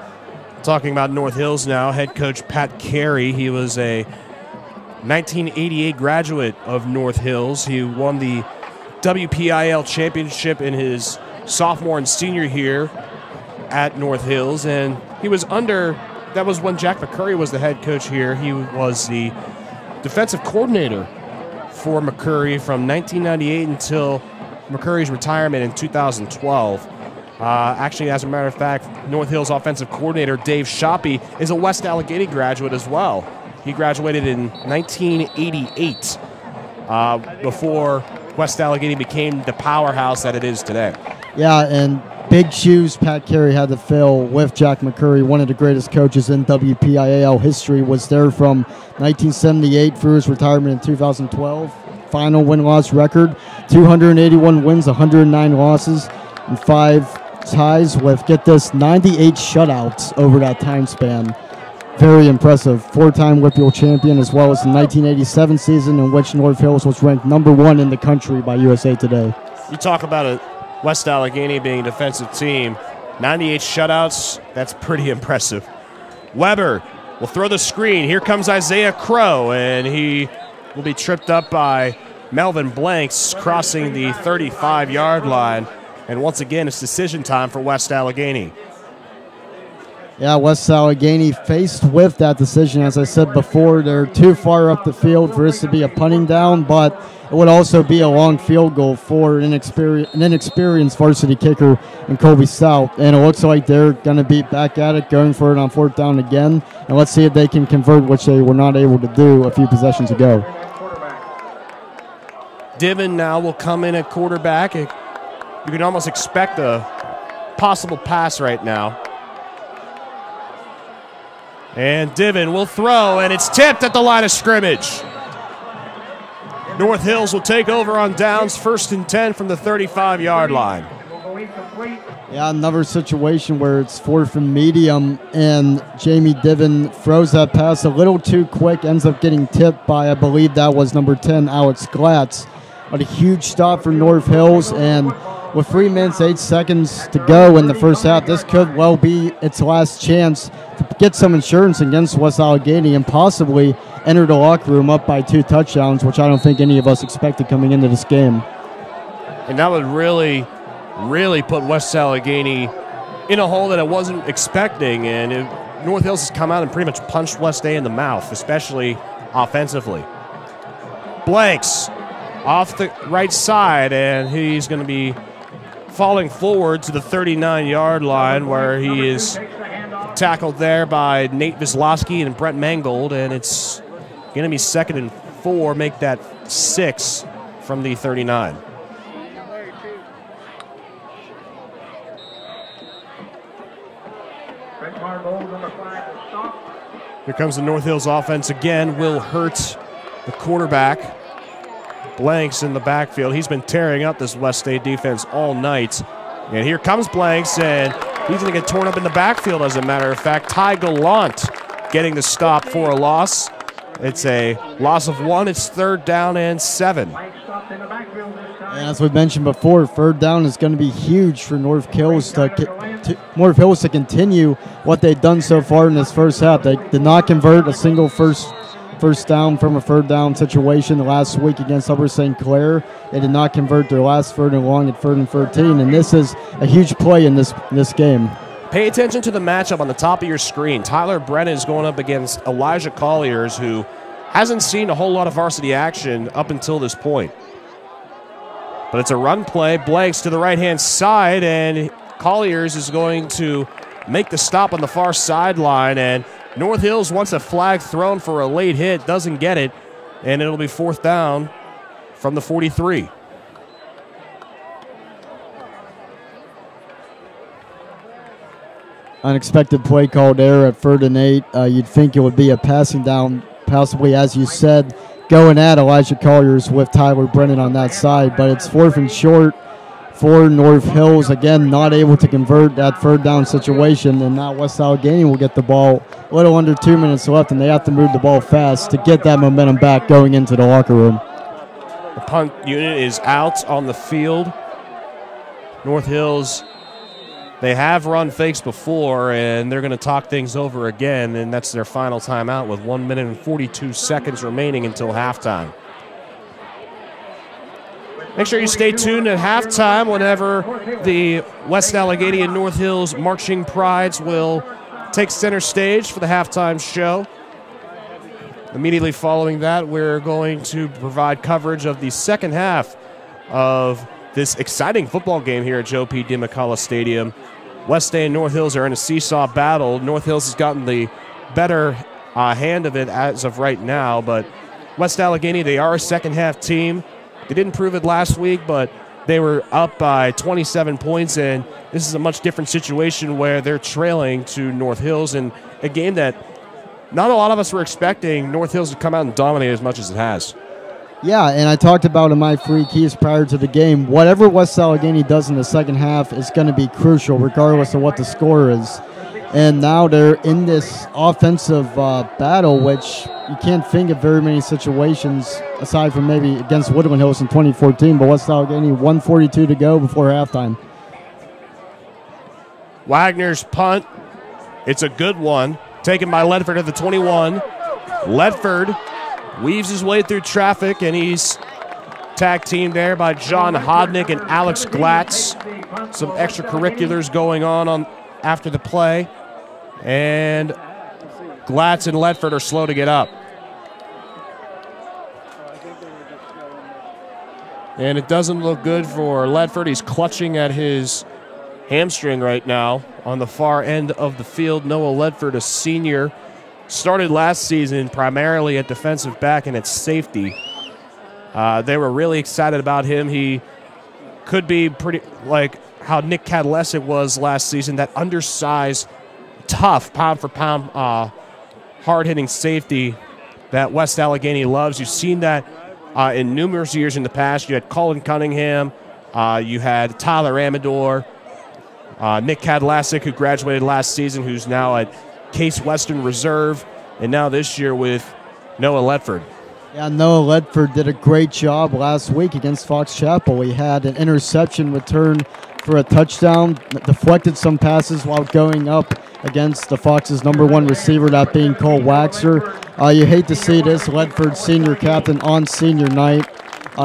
Talking about North Hills now, head coach Pat Carey. He was a 1988 graduate of North Hills. He won the WPIAL championship in his sophomore and senior year at North Hills, and he was that was when Jack McCurry was the head coach here. He was the defensive coordinator for McCurry from 1998 until McCurry's retirement in 2012. Actually, as a matter of fact, North Hills offensive coordinator Dave Shoppy is a West Allegheny graduate as well. He graduated in 1988 before West Allegheny became the powerhouse that it is today. Yeah, and big shoes Pat Carey had to fill with Jack McCurry, one of the greatest coaches in WPIAL history, was there from 1978 through his retirement in 2012. Final win-loss record, 281 wins, 109 losses, and 5 ties with, get this, 98 shutouts over that time span. Very impressive. 4-time Whitfield champion, as well as the 1987 season in which North Hills was ranked #1 in the country by USA Today. You talk about a West Allegheny being a defensive team. 98 shutouts, that's pretty impressive. Weber will throw the screen. Here comes Isaiah Crow, and he will be tripped up by Melvin Blanks, crossing the 35-yard line. And once again, it's decision time for West Allegheny. Yeah, West Allegheny faced with that decision. As I said before, they're too far up the field for this to be a punting down, but it would also be a long field goal for an inexperienced varsity kicker in Colby Stout. And it looks like they're going to be back at it, going for it on 4th down again. And let's see if they can convert, which they were not able to do a few possessions ago. Divin now will come in at quarterback. You can almost expect a possible pass right now. And Divin will throw, and it's tipped at the line of scrimmage. North Hills will take over on downs, 1st and 10 from the 35-yard line. Yeah, another situation where it's 4th and medium, and Jamie Divin throws that pass a little too quick, ends up getting tipped by, I believe that was number 10, Alex Glatz. But a huge stop for North Hills, and with 3 minutes, 8 seconds to go in the first half, this could well be its last chance to get some insurance against West Allegheny and possibly enter the locker room up by 2 touchdowns, which I don't think any of us expected coming into this game. And that would really put West Allegheny in a hole that it wasn't expecting. And North Hills has come out and pretty much punched West A in the mouth, especially offensively. Blanks off the right side, and he's going to be falling forward to the 39-yard line, where he is tackled there by Nate Vislowski and Brett Mangold, and it's going to be 2nd and 4, make that 6 from the 39. Here comes the North Hills offense again. Will Hurt, the quarterback. Blanks in the backfield. He's been tearing up this West State defense all night. And here comes Blanks, and he's going to get torn up in the backfield, as a matter of fact. Ty Gallant getting the stop for a loss. It's a loss of 1. It's 3rd down and 7. And as we mentioned before, 3rd down is going to be huge for North Hills to continue what they've done so far in this first half. They did not convert a single first down from a 3rd down situation last week against Upper St. Clair. They did not convert their last 3rd and long at 3rd and 13, and this is a huge play in this game. Pay attention to the matchup on the top of your screen. Tyler Brennan is going up against Elijah Colliers, who hasn't seen a whole lot of varsity action up until this point. But it's a run play. Blanks to the right-hand side, and Colliers is going to make the stop on the far sideline, and North Hills wants a flag thrown for a late hit, doesn't get it, and it'll be 4th down from the 43. Unexpected play called there at 3rd and 8. You'd think it would be a passing down, possibly, as you said, going at Elijah Colliers with Tyler Brennan on that side, but it's 4th and short for North Hills. Again, not able to convert that 3rd down situation, and now West Allegheny will get the ball a little under 2 minutes left, and they have to move the ball fast to get that momentum back going into the locker room. The punt unit is out on the field. North Hills, they have run fakes before, and they're going to talk things over again, and that's their final timeout with 1 minute and 42 seconds remaining until halftime. Make sure you stay tuned at halftime whenever the West Allegheny and North Hills marching prides will take center stage for the halftime show. Immediately following that, we're going to provide coverage of the second half of this exciting football game here at Joe P. DiMicala Stadium. West A and North Hills are in a seesaw battle. North Hills has gotten the better hand of it as of right now, but West Allegheny, they are a second-half team. They didn't prove it last week, but they were up by 27 points, and this is a much different situation where they're trailing to North Hills in a game that not a lot of us were expecting North Hills to come out and dominate as much as it has. Yeah, and I talked about in my free keys prior to the game, whatever West Allegheny does in the second half is going to be crucial regardless of what the score is. And now they're in this offensive battle, which you can't think of very many situations aside from maybe against Woodland Hills in 2014, but West Allegheny, 1:42 to go before halftime. Wagner's punt, it's a good one, taken by Ledford at the 21. Ledford weaves his way through traffic, and he's tag teamed there by John Hodnick and Alex Glatz. Some extracurriculars going on after the play. And Glatz and Ledford are slow to get up. And it doesn't look good for Ledford. He's clutching at his hamstring right now on the far end of the field. Noah Ledford, a senior, started last season primarily at defensive back and at safety. They were really excited about him. He could be pretty like how Nick Cadlesic was last season, that undersized, tough, pound-for-pound, hard-hitting safety that West Allegheny loves. You've seen that in numerous years in the past. You had Colin Cunningham. You had Tyler Amador. Nick Cadlesic, who graduated last season, who's now at Case Western Reserve. And now this year with Noah Ledford. Yeah, Noah Ledford did a great job last week against Fox Chapel. He had an interception return for a touchdown, deflected some passes while going up against the Fox's #1 receiver, that being Cole Waxer. You hate to see this. Ledford, senior captain on senior night.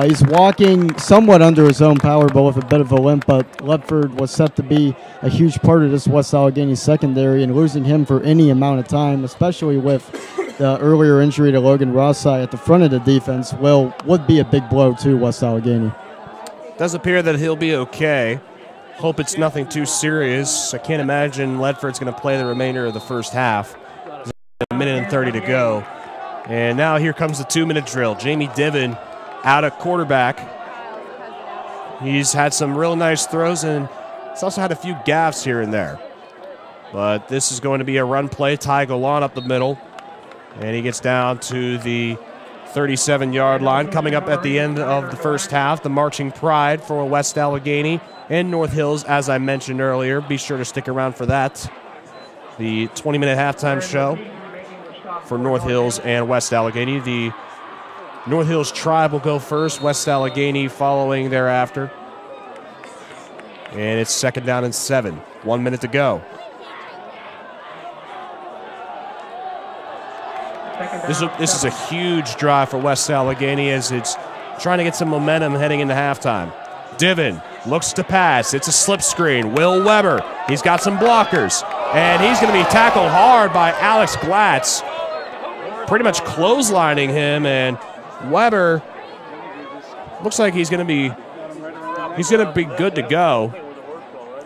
He's walking somewhat under his own power, but with a bit of a limp. But Ledford was set to be a huge part of this West Allegheny secondary, and losing him for any amount of time, especially with the earlier injury to Logan Rossai at the front of the defense, would be a big blow to West Allegheny. Does appear that he'll be okay. Hope it's nothing too serious. I can't imagine Ledford's going to play the remainder of the first half. There's a minute and 30 to go. And now here comes the 2-minute drill. Jamie Diven out at quarterback. He's had some real nice throws, and he's also had a few gaffes here and there. But this is going to be a run play. Ty Golan up the middle. And he gets down to the 37-yard line. Coming up at the end of the first half, the marching pride for West Allegheny and North Hills, as I mentioned earlier. Be sure to stick around for that. The 20-minute halftime show for North Hills and West Allegheny. The North Hills tribe will go first, West Allegheny following thereafter. And it's 2nd down and 7. 1 minute to go. This is a huge drive for West Allegheny as it's trying to get some momentum heading into halftime. Diven looks to pass. It's a slip screen. Will Weber, he's got some blockers. And he's going to be tackled hard by Alex Glatz, pretty much clotheslining him. And Weber looks like he's going to be good to go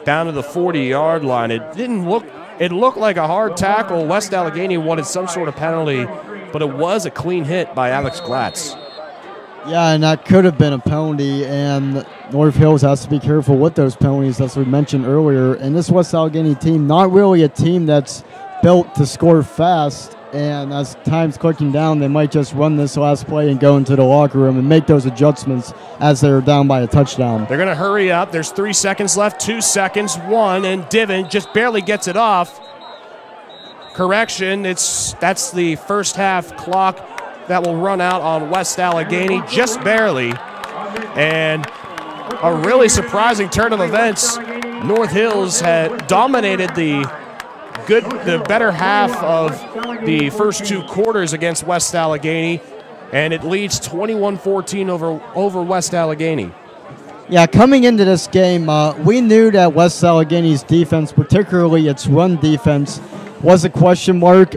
down to the 40-yard line. It looked like a hard tackle. West Allegheny wanted some sort of penalty, but it was a clean hit by Alex Glatz. Yeah, and that could have been a penalty, and North Hills has to be careful with those penalties, as we mentioned earlier. And this West Allegheny team, not really a team that's built to score fast, and as time's clicking down, they might just run this last play and go into the locker room and make those adjustments as they're down by a touchdown. They're going to hurry up. There's 3 seconds left, 2 seconds, 1, and Diven just barely gets it off. Correction, that's the first half clock that will run out on West Allegheny, just barely. And a really surprising turn of events. North Hills had dominated the better half of the first 2 quarters against West Allegheny, and it leads 21-14 over West Allegheny. Yeah, coming into this game, we knew that West Allegheny's defense, particularly its run defense, was a question mark.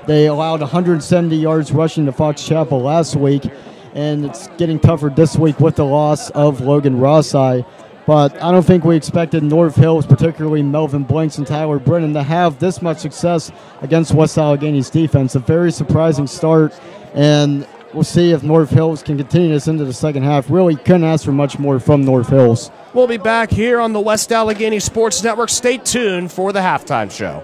They allowed 170 yards rushing to Fox Chapel last week, and it's getting tougher this week with the loss of Logan Rossai. But I don't think we expected North Hills, particularly Melvin Blanks and Tyler Brennan, to have this much success against West Allegheny's defense. A very surprising start, and we'll see if North Hills can continue this into the second half. Really couldn't ask for much more from North Hills. We'll be back here on the West Allegheny Sports Network. Stay tuned for the halftime show.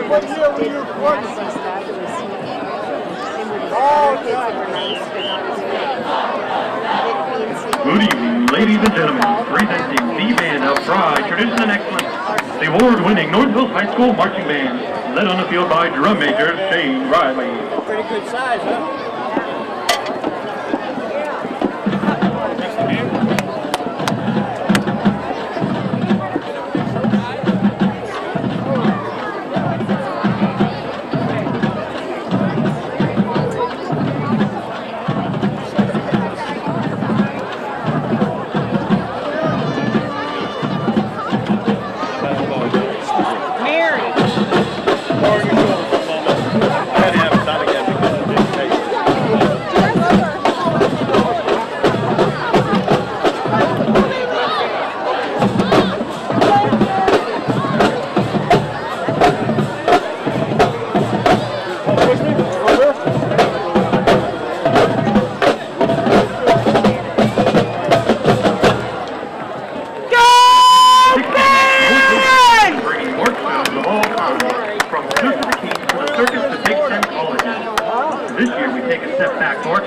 What year were you born? Good evening, ladies and gentlemen. Presenting the band of pride, tradition, and excellence, the award-winning North Hills High School Marching Band, led on the field by drum major Shane Riley. Pretty good size, huh?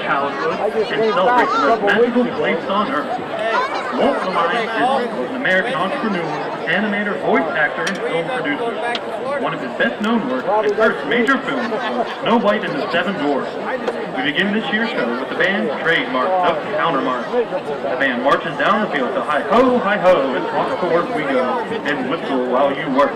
childhood and celebrate the most magical place on earth. Walt Elias Disney was an American entrepreneur, animator, voice actor, and film producer. One of his best-known works and first major film was Snow White and the Seven Dwarfs. We begin this year's show with the band's trademark duck countermarch. The band marches down the field to hi-ho, hi-ho, and talk to work we go, and whistle while you work.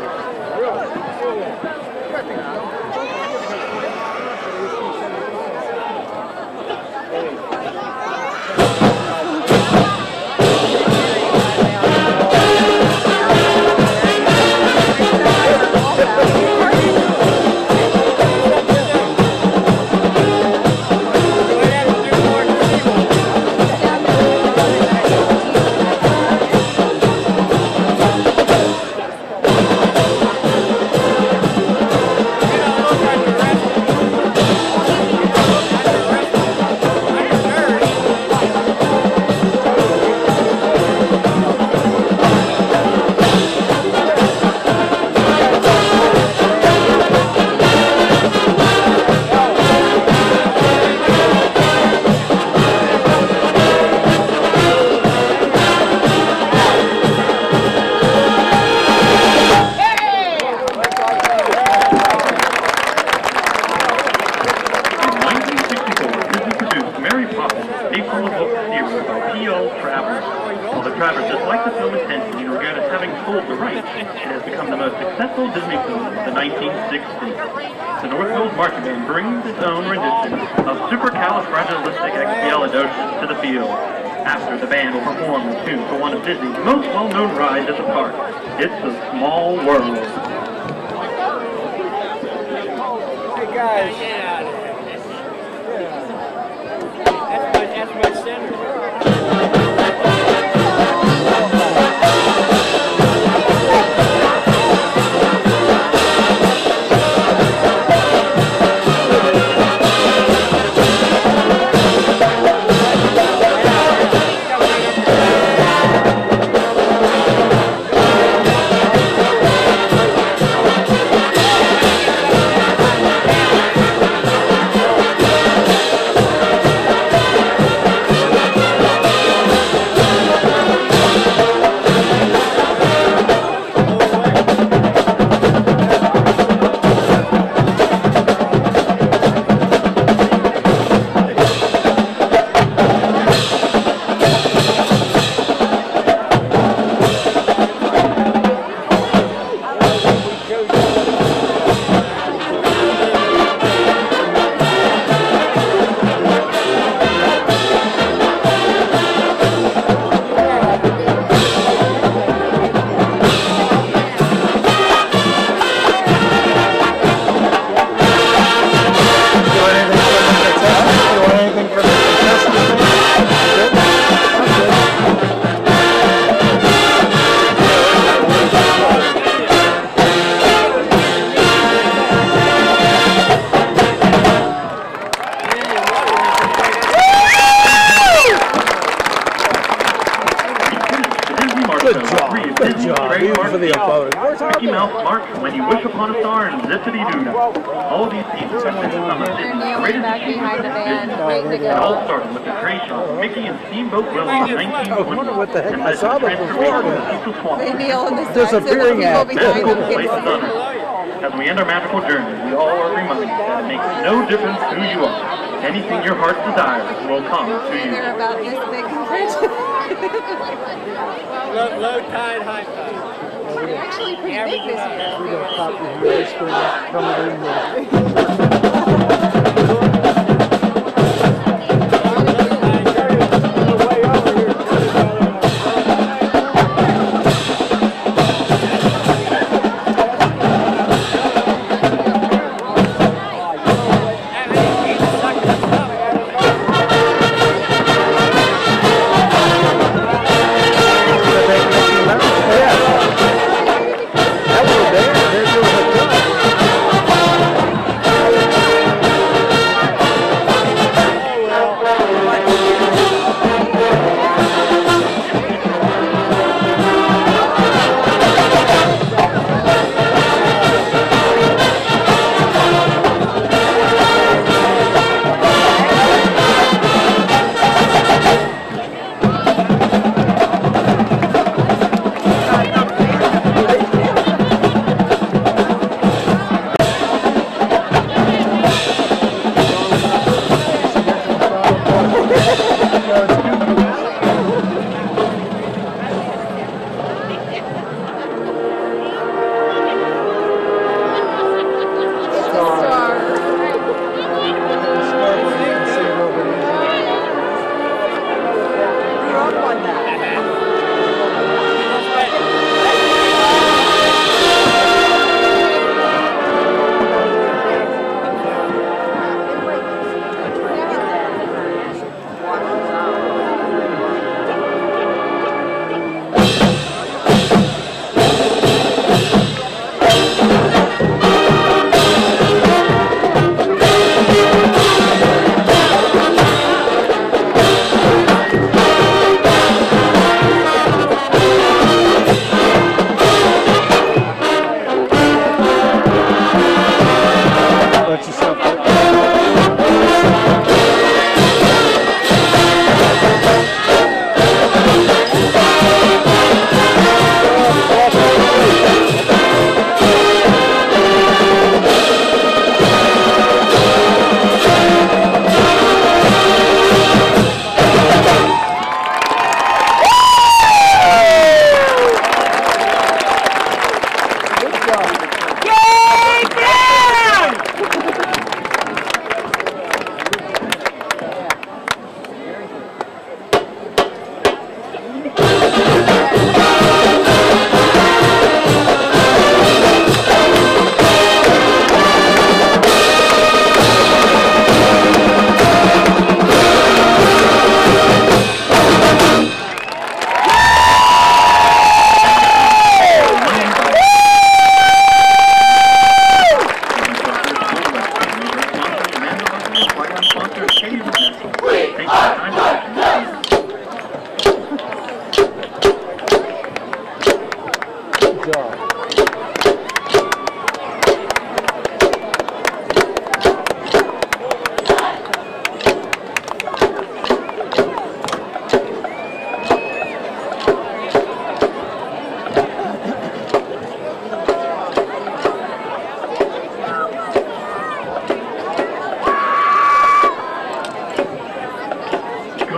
After the band will perform the tune for one of Disney's most well-known rides at the park. It's a Small World. Hey guys. That's my center. Mickey Mouse march when you wish upon a star and zippity-doo. All these pieces have been some of Disney's greatest achievements in business. It all started with the trade shop Mickey and Steamboat Willie in 1920. And led to the transformation of Cecil Swan. Disappearing at magical places on earth. As we end our magical journey, we all are reminded that it makes no difference who you are. Anything your heart desires will come to you. They're about this big compared to low tide, high tide. They're actually pretty big this year. We got copies of this coming in there.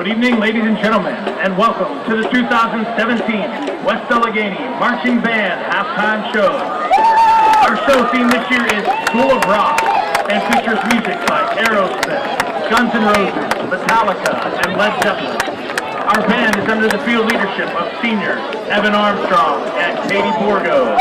Good evening, ladies and gentlemen, and welcome to the 2017 West Allegheny Marching Band Halftime Show. Our show theme this year is School of Rock and features music by Aerosmith, Guns N' Roses, Metallica, and Led Zeppelin. Our band is under the field leadership of seniors Evan Armstrong and Katie Borgo.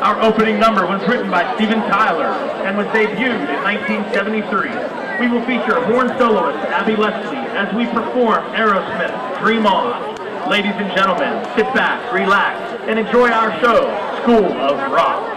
Our opening number was written by Steven Tyler and was debuted in 1973. We will feature horn soloist Abby Leslie as we perform Aerosmith's Dream On. Ladies and gentlemen, sit back, relax, and enjoy our show, School of Rock.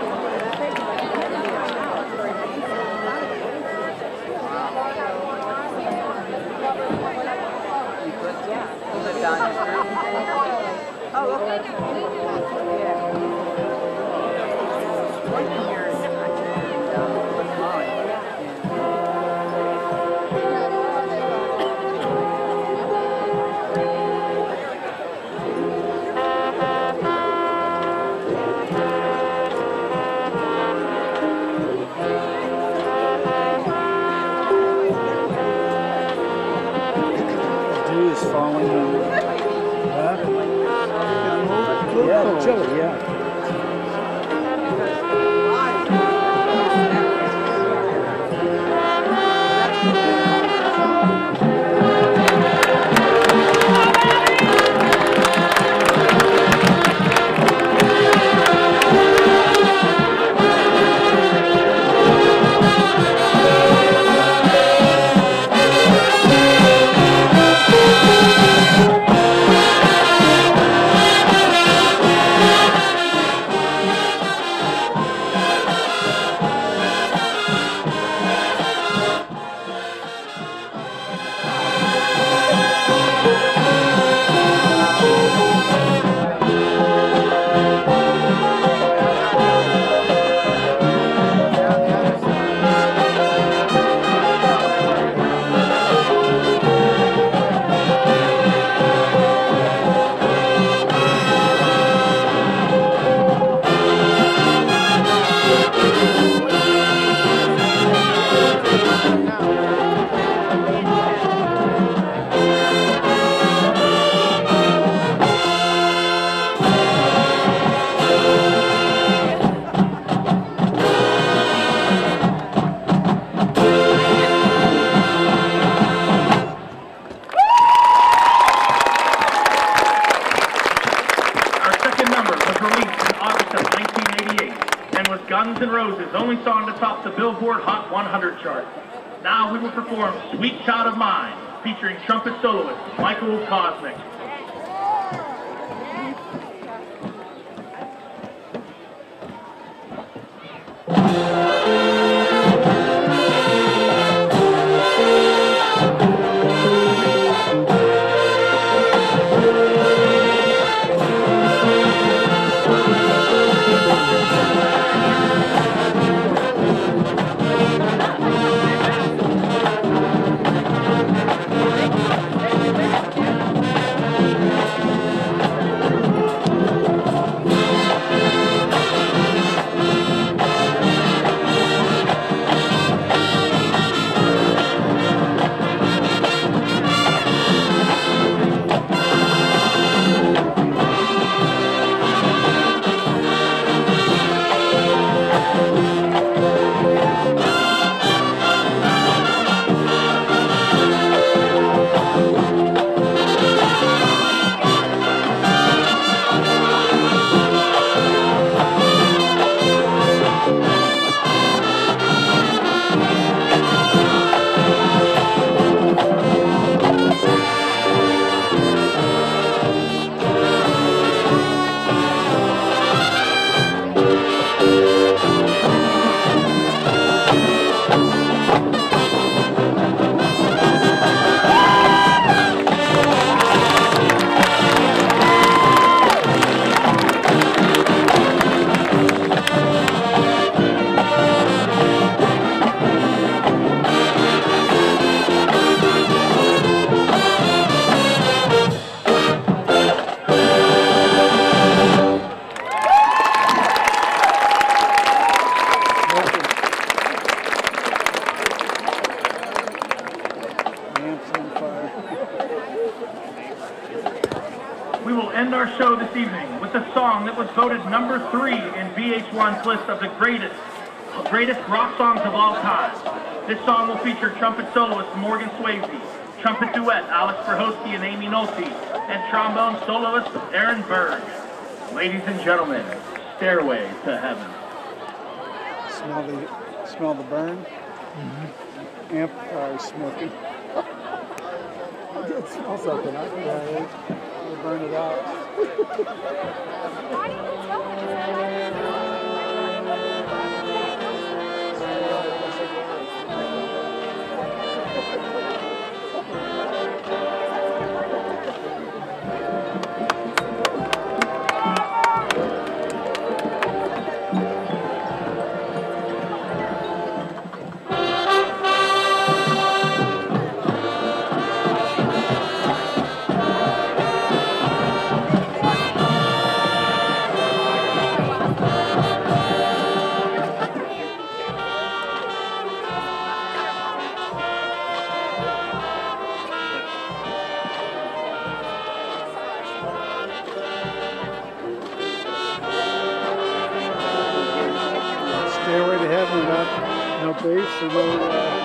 America's only song to top the Billboard Hot 100 chart. Now we will perform Sweet Child of Mine, featuring trumpet soloist Michael Cosmic. We will end our show this evening with a song that was voted number 3 in VH1's list of the greatest rock songs of all time. This song will feature trumpet soloist Morgan Swayze, trumpet duet Alex Verhosky and Amy Nolte, and trombone soloist Aaron Berg. Ladies and gentlemen, Stairway to Heaven. Smell the burn? Mm-hmm. Amplifier smoking. It smells something. We'll burn it out. Stairway to Heaven without no bass or no...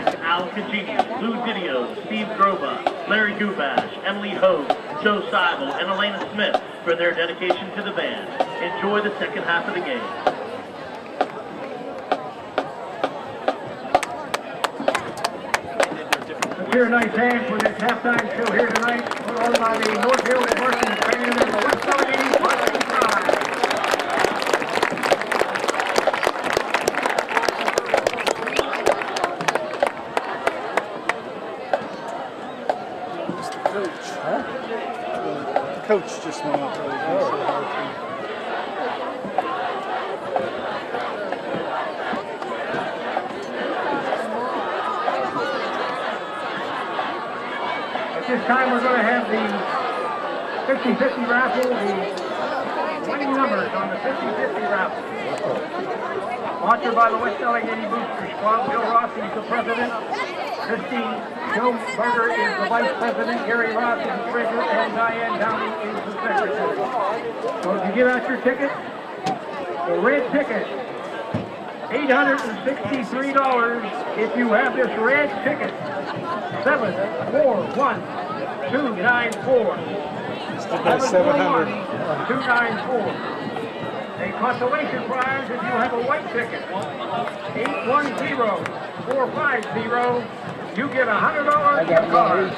Al Cagini, Lou Didio, Steve Groba, Larry Gubash, Emily Hogue, Joe Seibel, and Elena Smith for their dedication to the band. Enjoy the second half of the game. Let's hear a nice hand for this halftime show here tonight, put on by the North Hills Marching Band and the West Allegheny Marching Tribe. The coach just went out there. At this time, we're going to have the 50-50 raffle, the winning numbers on the 50-50 raffle. Sponsored by the West Allegheny Booster Squad. Bill Rossi is the president. Christine Schomberger is the vice president. Gary Ross is the treasurer. And Diane Downey is the secretary. So if you give out your ticket, the red ticket, $863 if you have this red ticket. 741-294. 741-294. A consolation prize if you have a white ticket. 810-450. You get a $100 gift card.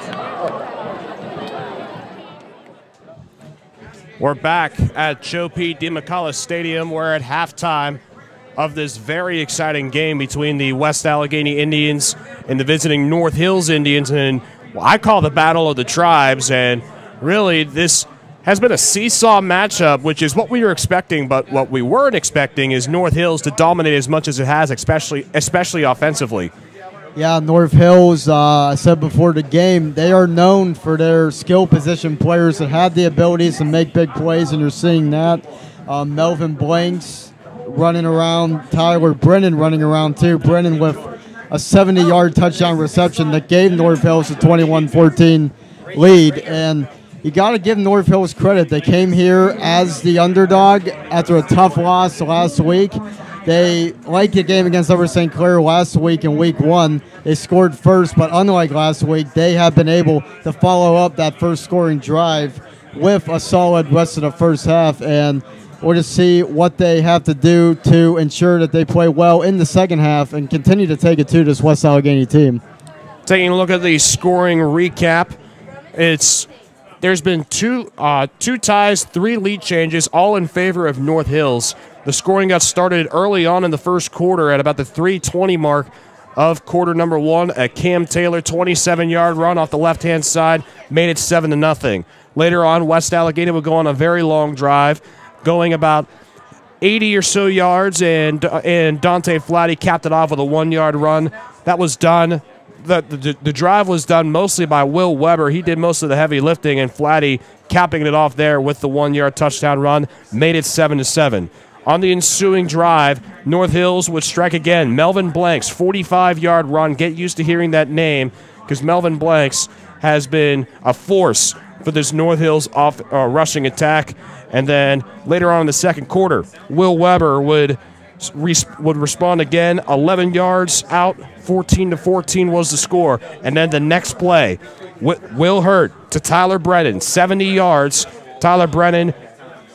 We're back at Joe P. DeMcCullough Stadium. We're at halftime of this very exciting game between the West Allegheny Indians and the visiting North Hills Indians. And I call the Battle of the Tribes. And really, this has been a seesaw matchup, which is what we were expecting. But what we weren't expecting is North Hills to dominate as much as it has, especially offensively. Yeah, North Hills, I said before the game, they are known for their skill position players that have the abilities to make big plays, and you're seeing that. Melvin Blanks running around, Tyler Brennan running around too. Brennan with a 70-yard touchdown reception that gave North Hills a 21-14 lead. And you got to give North Hills credit. They came here as the underdog after a tough loss last week. They, like the game against Upper St. Clair last week in week 1, they scored first, but unlike last week, they have been able to follow up that first scoring drive with a solid rest of the first half, and we'll just see what they have to do to ensure that they play well in the second half and continue to take it to this West Allegheny team. Taking a look at the scoring recap, there's been two ties, 3 lead changes, all in favor of North Hills. The scoring got started early on in the first quarter at about the 3:20 mark of quarter number 1. A Cam Taylor 27-yard run off the left-hand side made it 7-0. Later on, West Allegheny would go on a very long drive, going about 80 or so yards, and Dante Flatty capped it off with a 1-yard run. That was done. The drive was done mostly by Will Weber. He did most of the heavy lifting, and Flatty capping it off there with the 1-yard touchdown run made it 7-7. On the ensuing drive, North Hills would strike again. Melvin Blanks, 45-yard run. Get used to hearing that name because Melvin Blanks has been a force for this North Hills rushing attack. And then later on in the second quarter, Will Weber would respond again. 11 yards out, 14-14 was the score. And then the next play, Will Hurt to Tyler Brennan, 70 yards. Tyler Brennan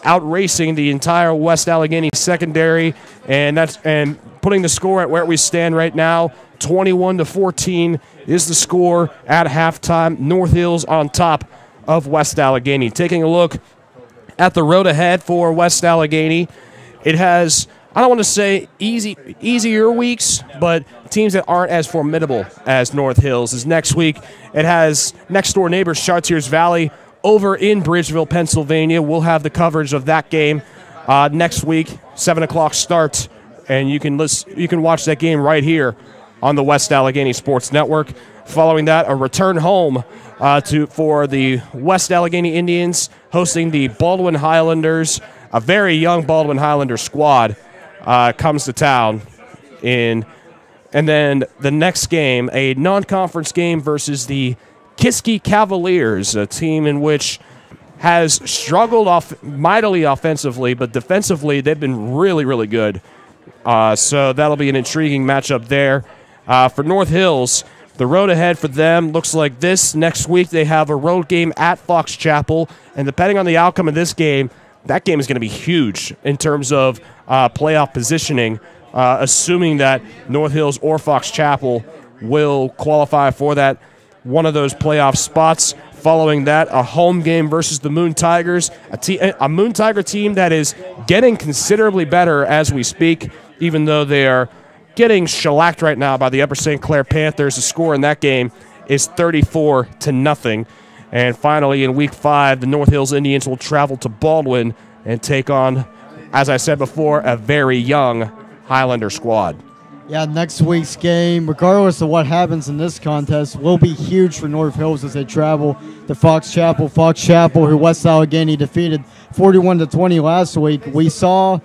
outracing the entire West Allegheny secondary, and putting the score at where we stand right now, 21-14 is the score at halftime. North Hills on top of West Allegheny. Taking a look at the road ahead for West Allegheny, it has, I don't want to say easier weeks, but teams that aren't as formidable as North Hills. Is next week, it has next door neighbor Chartiers Valley over in Bridgeville, Pennsylvania. We'll have the coverage of that game next week, 7 o'clock start, and you can watch that game right here on the West Allegheny Sports Network. Following that, a return home for the West Allegheny Indians hosting the Baldwin Highlanders. A very young Baldwin Highlander squad comes to town and then the next game, a non-conference game versus the Kiski Cavaliers, a team in which has struggled mightily offensively, but defensively they've been really, really good. So that'll be an intriguing matchup there. For North Hills, the road ahead for them looks like this. Next week they have a road game at Fox Chapel, and depending on the outcome of this game, that game is going to be huge in terms of playoff positioning, assuming that North Hills or Fox Chapel will qualify for that one of those playoff spots. Following that, a home game versus the Moon Tigers, a Moon Tiger team that is getting considerably better as we speak, even though they are getting shellacked right now by the Upper St. Clair Panthers. The score in that game is 34-0. And finally, in Week 5, the North Hills Indians will travel to Baldwin and take on, as I said before, a very young Highlander squad. Yeah, next week's game, regardless of what happens in this contest, will be huge for North Hills as they travel to Fox Chapel. Fox Chapel, who West Allegheny defeated 41-20 last week. We saw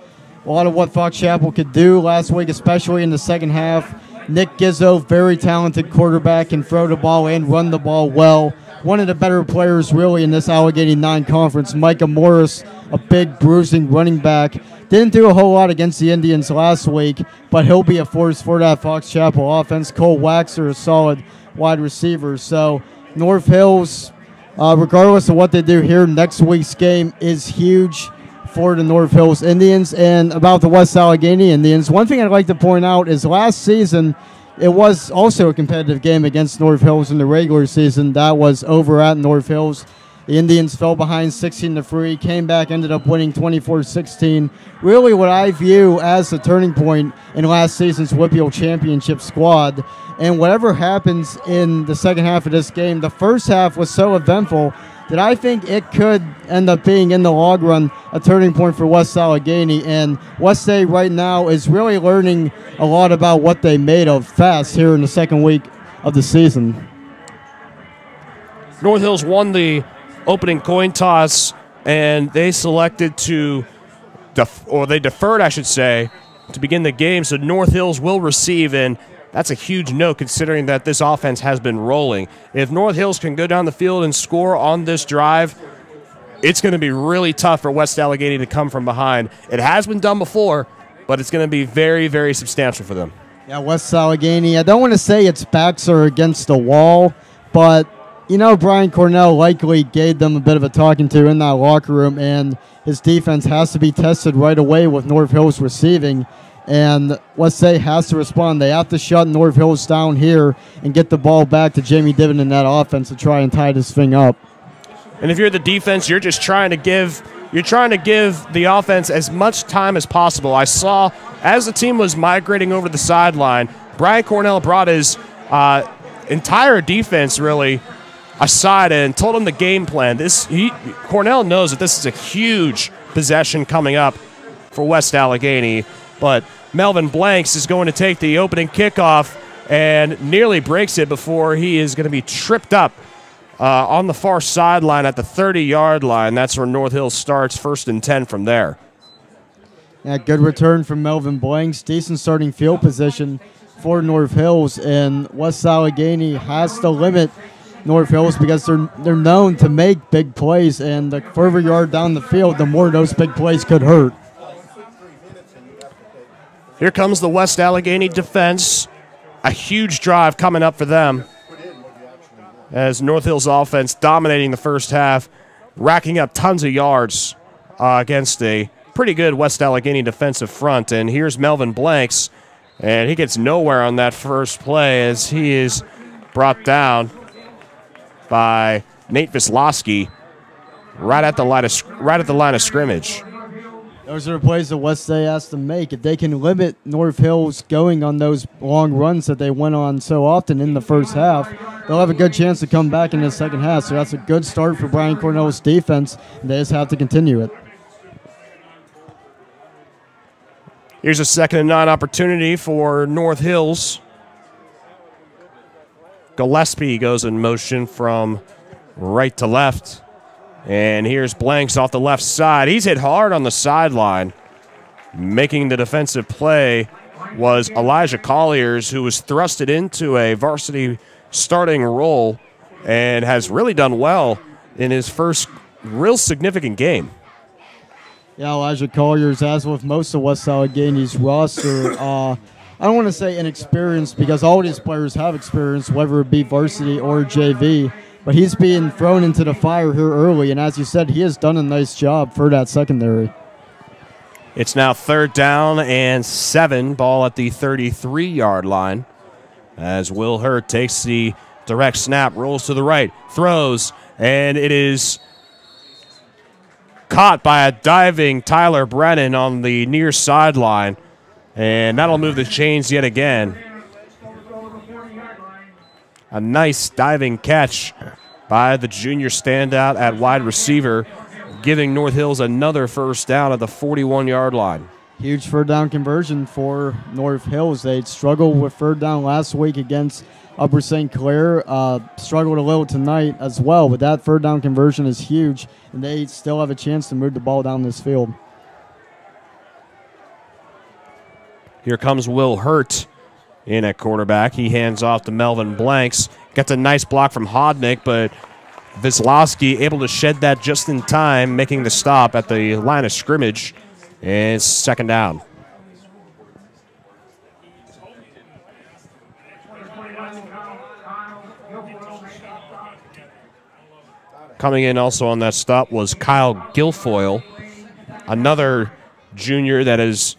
a lot of what Fox Chapel could do last week, especially in the second half. Nick Gizzo, very talented quarterback, can throw the ball and run the ball well. One of the better players really in this Allegheny 9 conference. Micah Morris, a big bruising running back. Didn't do a whole lot against the Indians last week, but he'll be a force for that Fox Chapel offense. Cole Waxer, a solid wide receiver. So North Hills, regardless of what they do here, next week's game is huge for the North Hills Indians. And about the West Allegheny Indians, one thing I'd like to point out is last season it was also a competitive game against North Hills in the regular season. That was over at North Hills. The Indians fell behind 16-3, came back, ended up winning 24-16. Really what I view as the turning point in last season's WPIAL Championship squad. And whatever happens in the second half of this game, the first half was so eventful that I think it could end up being, in the long run, a turning point for West Allegheny. And West A right now is really learning a lot about what they made of fast here in the second week of the season. North Hills won the opening coin toss, and they selected to, they deferred, I should say, to begin the game. So North Hills will receive, and that's a huge note considering that this offense has been rolling. If North Hills can go down the field and score on this drive, it's going to be really tough for West Allegheny to come from behind. It has been done before, but it's going to be very, very substantial for them. Yeah, West Allegheny, I don't want to say its backs are against the wall, but you know, Brian Cornell likely gave them a bit of a talking to in that locker room, and his defense has to be tested right away with North Hills receiving. And West A has to respond. They have to shut North Hills down here and get the ball back to Jamie Diven in that offense to try and tie this thing up. And if you're the defense, you're just trying to give the offense as much time as possible. I saw as the team was migrating over the sideline, Brian Cornell brought his entire defense really aside and told him the game plan. Cornell knows that this is a huge possession coming up for West Allegheny, but Melvin Blanks is going to take the opening kickoff and nearly breaks it before he is going to be tripped up on the far sideline at the 30-yard line. That's where North Hills starts, 1st and 10 from there. Yeah, good return from Melvin Blanks. Decent starting field position for North Hills, and West Allegheny has to limit North Hills because they're known to make big plays, and the further you are down the field, the more those big plays could hurt. Here comes the West Allegheny defense. A huge drive coming up for them as North Hills offense dominating the first half, racking up tons of yards against a pretty good West Allegheny defensive front. And here's Melvin Blanks, and he gets nowhere on that first play as he is brought down by Nate Vislowski right at the line of scrimmage. Those are the plays that West A has to make. If they can limit North Hills going on those long runs that they went on so often in the first half, they'll have a good chance to come back in the second half. So that's a good start for Brian Cornell's defense, and they just have to continue it. Here's a 2nd and 9 opportunity for North Hills. Gillespie goes in motion from right to left. And here's Blanks off the left side. He's hit hard on the sideline. Making the defensive play was Elijah Colliers, who was thrusted into a varsity starting role and has really done well in his first real significant game. Yeah, Elijah Colliers, as with most of West Allegheny's roster, I don't want to say inexperienced because all these players have experience, whether it be varsity or JV. But he's being thrown into the fire here early, and as you said, he has done a nice job for that secondary. It's now 3rd down and 7, ball at the 33-yard line. As Will Hurt takes the direct snap, rolls to the right, throws, and it is caught by a diving Tyler Brennan on the near sideline. And that'll move the chains yet again. A nice diving catch by the junior standout at wide receiver, giving North Hills another first down at the 41-yard line. Huge 3rd down conversion for North Hills. They struggled with 3rd down last week against Upper St. Clair. Struggled a little tonight as well, but that 3rd down conversion is huge, and they still have a chance to move the ball down this field. Here comes Will Hurt in at quarterback. He hands off to Melvin Blanks. Gets a nice block from Hodnick, but Vislowski able to shed that just in time, making the stop at the line of scrimmage. And it's 2nd down. Coming in also on that stop was Kyle Guilfoyle, another junior that has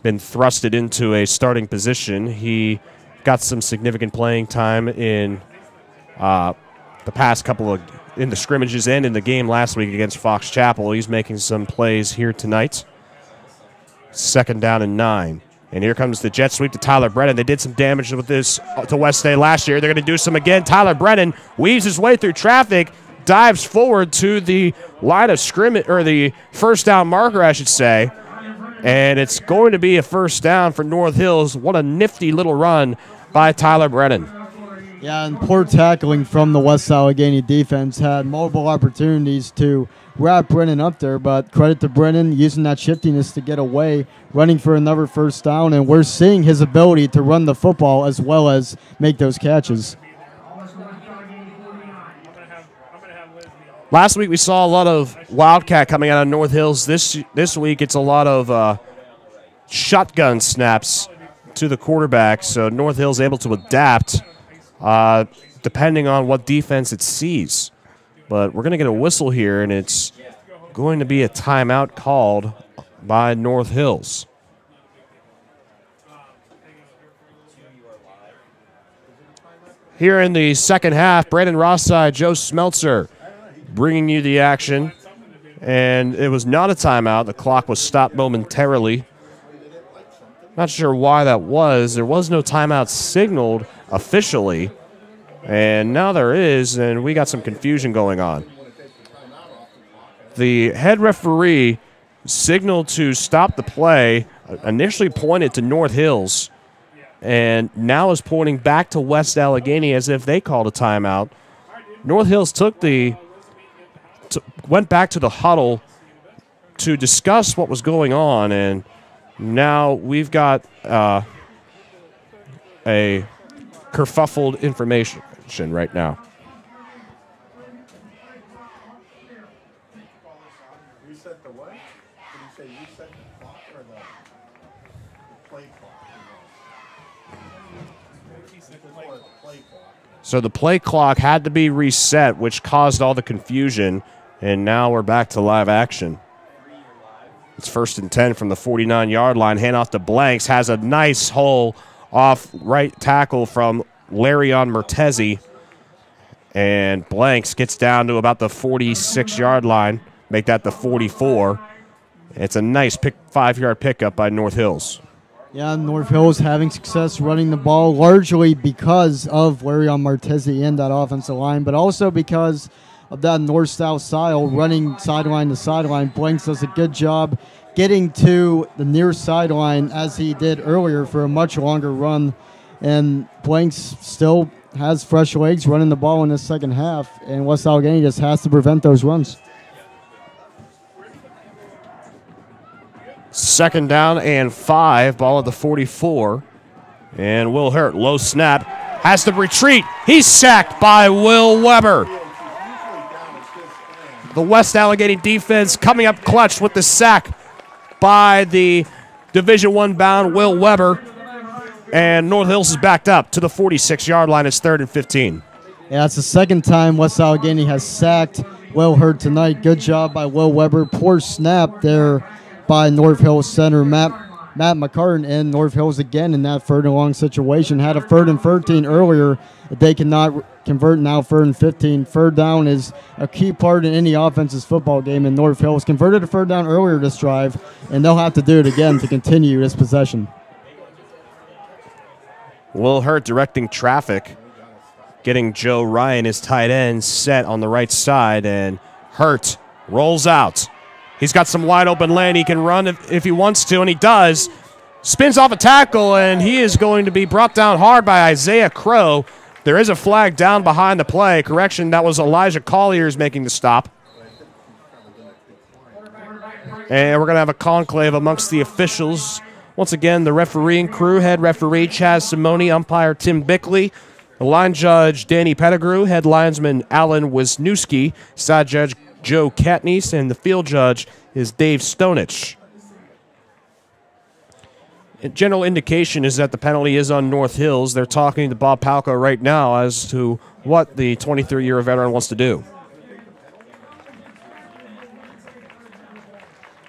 been thrusted into a starting position. He got some significant playing time in the past couple of in the scrimmages and in the game last week against Fox Chapel. He's making some plays here tonight. 2nd down and 9. And here comes the jet sweep to Tyler Brennan. They did some damage with this to West Day last year. They're going to do some again. Tyler Brennan weaves his way through traffic, dives forward to the line of scrimmage, or the first down marker, I should say. And it's going to be a first down for North Hills. What a nifty little run by Tyler Brennan. Yeah, and poor tackling from the West Allegheny defense. Had multiple opportunities to wrap Brennan up there, but credit to Brennan using that shiftiness to get away, running for another first down, and we're seeing his ability to run the football as well as make those catches. Last week we saw a lot of Wildcat coming out of North Hills. This week it's a lot of shotgun snaps to the quarterback, so North Hills able to adapt depending on what defense it sees. But we're going to get a whistle here, and it's going to be a timeout called by North Hills. Here in the second half, Brandon Rosside, Joe Smeltzer bringing you the action. And it was not a timeout. The clock was stopped momentarily. Not sure why that was. There was no timeout signaled officially. And now there is, and we got some confusion going on. The head referee signaled to stop the play, initially pointed to North Hills, and now is pointing back to West Allegheny as if they called a timeout. North Hills went back to the huddle to discuss what was going on, and now we've got a kerfuffled information right now. Reset the what? Did you say reset the clock or the play clock? So the play clock had to be reset, which caused all the confusion, and now we're back to live action. It's 1st and 10 from the 49-yard line. Handoff to Blanks. Has a nice hole off right tackle from Larion Mertezi. And Blanks gets down to about the 46-yard line. Make that the 44. It's a nice 5-yard pickup by North Hills. Yeah, North Hills having success running the ball largely because of Larion Martezi and that offensive line, but also because of that north-south style, running sideline to sideline. Blanks does a good job getting to the near sideline as he did earlier for a much longer run. And Blanks still has fresh legs running the ball in the second half, and West Allegheny just has to prevent those runs. 2nd down and 5, ball at the 44. And Will Hurt, low snap, has to retreat. He's sacked by Will Weber. The West Allegheny defense coming up clutch with the sack by the Division I bound Will Weber. And North Hills is backed up to the 46-yard line. It's 3rd and 15. Yeah, it's the second time West Allegheny has sacked Will Hurt tonight. Good job by Will Weber. Poor snap there by North Hills center Matt McCartan, and North Hills again in that 3rd and long situation. Had a 3rd and 13 earlier. They cannot convert now. 3rd and 15. 3rd down is a key part in any offense's football game, and North Hills converted a 3rd down earlier this drive, and they'll have to do it again to continue this possession. Will Hurt directing traffic, getting Joe Ryan, his tight end, set on the right side, and Hurt rolls out. He's got some wide open lane. He can run if he wants to, and he does. Spins off a tackle, and he is going to be brought down hard by Isaiah Crow. There is a flag down behind the play. Correction, that was Elijah Colliers making the stop. And we're going to have a conclave amongst the officials. Once again, the refereeing crew, head referee Chaz Simone, umpire Tim Bickley, the line judge Danny Pettigrew, head linesman Alan Wisniewski, side judge Joe Katniss, and the field judge is Dave Stonich. A general indication is that the penalty is on North Hills. They're talking to Bob Palco right now as to what the 23-year veteran wants to do.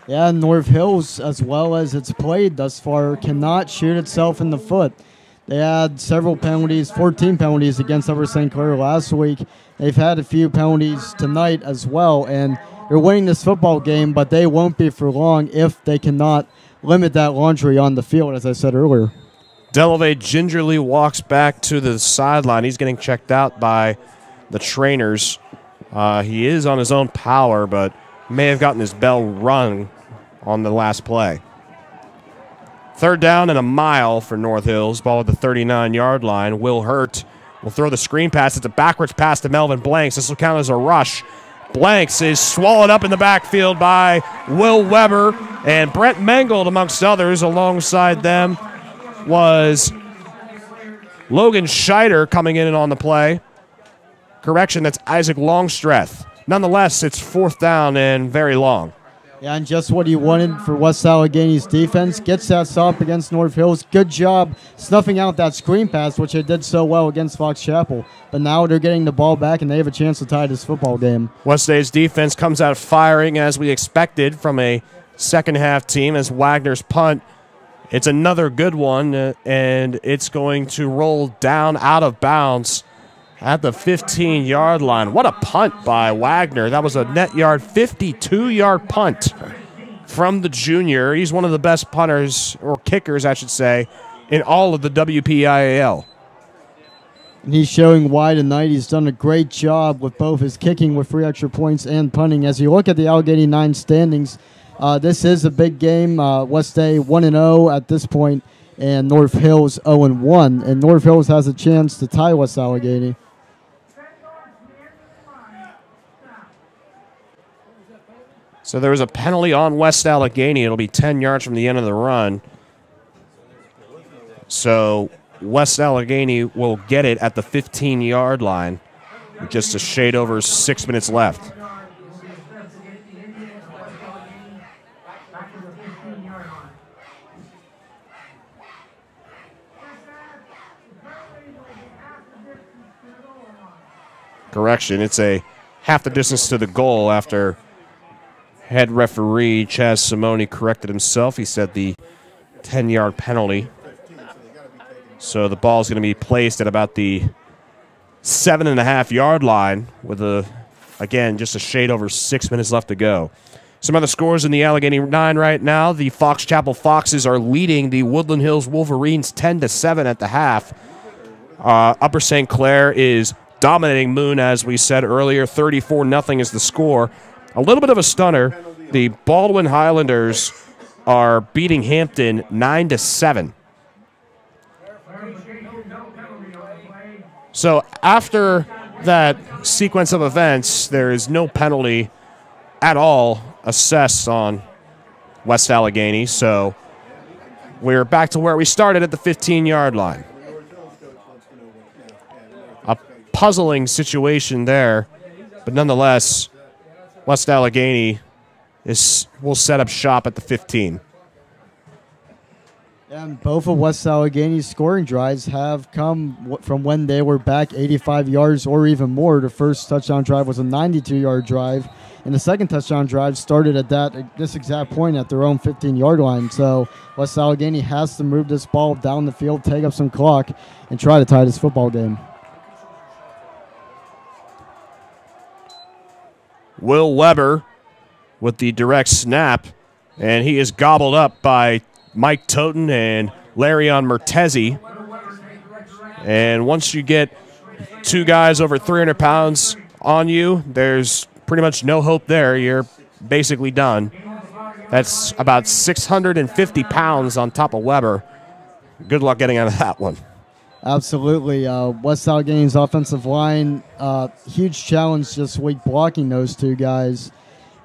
Yeah, North Hills, as well as it's played thus far, cannot shoot itself in the foot. They had several penalties, 14 penalties against Upper St. Clair last week. They've had a few penalties tonight as well, and they're winning this football game, but they won't be for long if they cannot limit that laundry on the field, as I said earlier. Delave gingerly walks back to the sideline. He's getting checked out by the trainers. He is on his own power, but may have gotten his bell rung on the last play. 3rd down and a mile for North Hills. Ball at the 39-yard line. Will Hurt will throw the screen pass. It's a backwards pass to Melvin Blanks. This will count as a rush. Blanks is swallowed up in the backfield by Will Weber and Brent Mangold, amongst others. Alongside them was Logan Scheider coming in and on the play. Correction, that's Isaac Longstreth. Nonetheless, it's 4th down and very long. Yeah, and just what he wanted for West Allegheny's defense. Gets that stop against North Hills. Good job snuffing out that screen pass, which they did so well against Fox Chapel. But now they're getting the ball back, and they have a chance to tie this football game. West Day's defense comes out firing as we expected from a second-half team as Wagner's punt. It's another good one, and it's going to roll down out of bounds at the 15-yard line. What a punt by Wagner. That was a net yard, 52-yard punt from the junior. He's one of the best punters, or kickers, I should say, in all of the WPIAL. And he's showing why tonight. He's done a great job with both his kicking with 3 extra points and punting. As you look at the Allegheny 9 standings, this is a big game. West Day 1-0 at this point, and North Hills 0-1. And North Hills has a chance to tie West Allegheny. So there was a penalty on West Allegheny. It'll be 10 yards from the end of the run. So West Allegheny will get it at the 15-yard line with just a shade over 6 minutes left. Correction, it's a half the distance to the goal after head referee Chaz Simone corrected himself. He said the 10-yard penalty. So the ball is going to be placed at about the 7.5-yard line with, again, just a shade over 6 minutes left to go. Some other scores in the Allegheny 9 right now. The Fox Chapel Foxes are leading the Woodland Hills Wolverines 10-7 at the half. Upper St. Clair is dominating Moon, as we said earlier. 34-0 is the score. A little bit of a stunner. The Baldwin Highlanders are beating Hampton 9-7. So after that sequence of events, there is no penalty at all assessed on West Allegheny. So we're back to where we started at the 15-yard line. A puzzling situation there, but nonetheless, West Allegheny will set up shop at the 15. And both of West Allegheny's scoring drives have come from when they were back 85 yards or even more. The first touchdown drive was a 92-yard drive, and the second touchdown drive started at this exact point at their own 15-yard line. So West Allegheny has to move this ball down the field, take up some clock, and try to tie this football game. Will Weber with the direct snap, and he is gobbled up by Mike Toten and Larion Mertezi. And once you get two guys over 300 pounds on you, there's pretty much no hope there. You're basically done. That's about 650 pounds on top of Weber. Good luck getting out of that one. Absolutely. West Allegheny's offensive line, huge challenge this week blocking those two guys.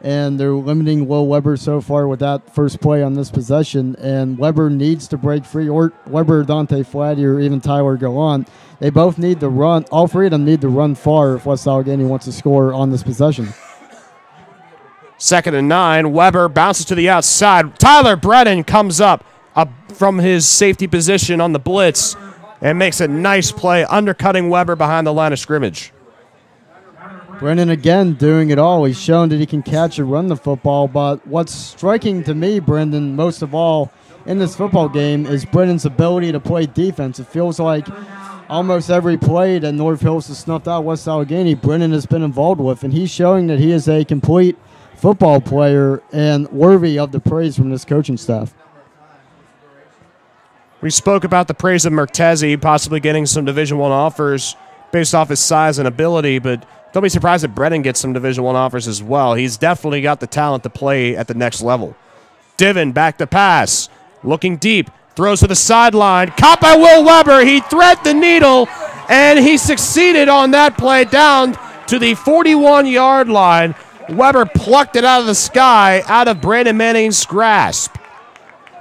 And they're limiting Will Weber so far with that first play on this possession. And Weber needs to break free, or Weber, Dante Flatty, or even Tyler Gallant. They both need to run. All three of them need to run far if West Allegheny wants to score on this possession. 2nd and 9. Weber bounces to the outside. Tyler Brennan comes up from his safety position on the blitz and makes a nice play, undercutting Weber behind the line of scrimmage. Brennan again doing it all. He's shown that he can catch and run the football, but what's striking to me, Brendan, most of all in this football game is Brennan's ability to play defense. It feels like almost every play that North Hills has snuffed out West Allegheny, Brennan has been involved with, and he's showing that he is a complete football player and worthy of the praise from this coaching staff. We spoke about the praise of Mertezi possibly getting some Division I offers based off his size and ability, but don't be surprised if Brennan gets some Division I offers as well. He's definitely got the talent to play at the next level. Divin back to pass. Looking deep. Throws to the sideline. Caught by Will Weber. He threaded the needle, and he succeeded on that play down to the 41-yard line. Weber plucked it out of the sky, out of Brandon Manning's grasp.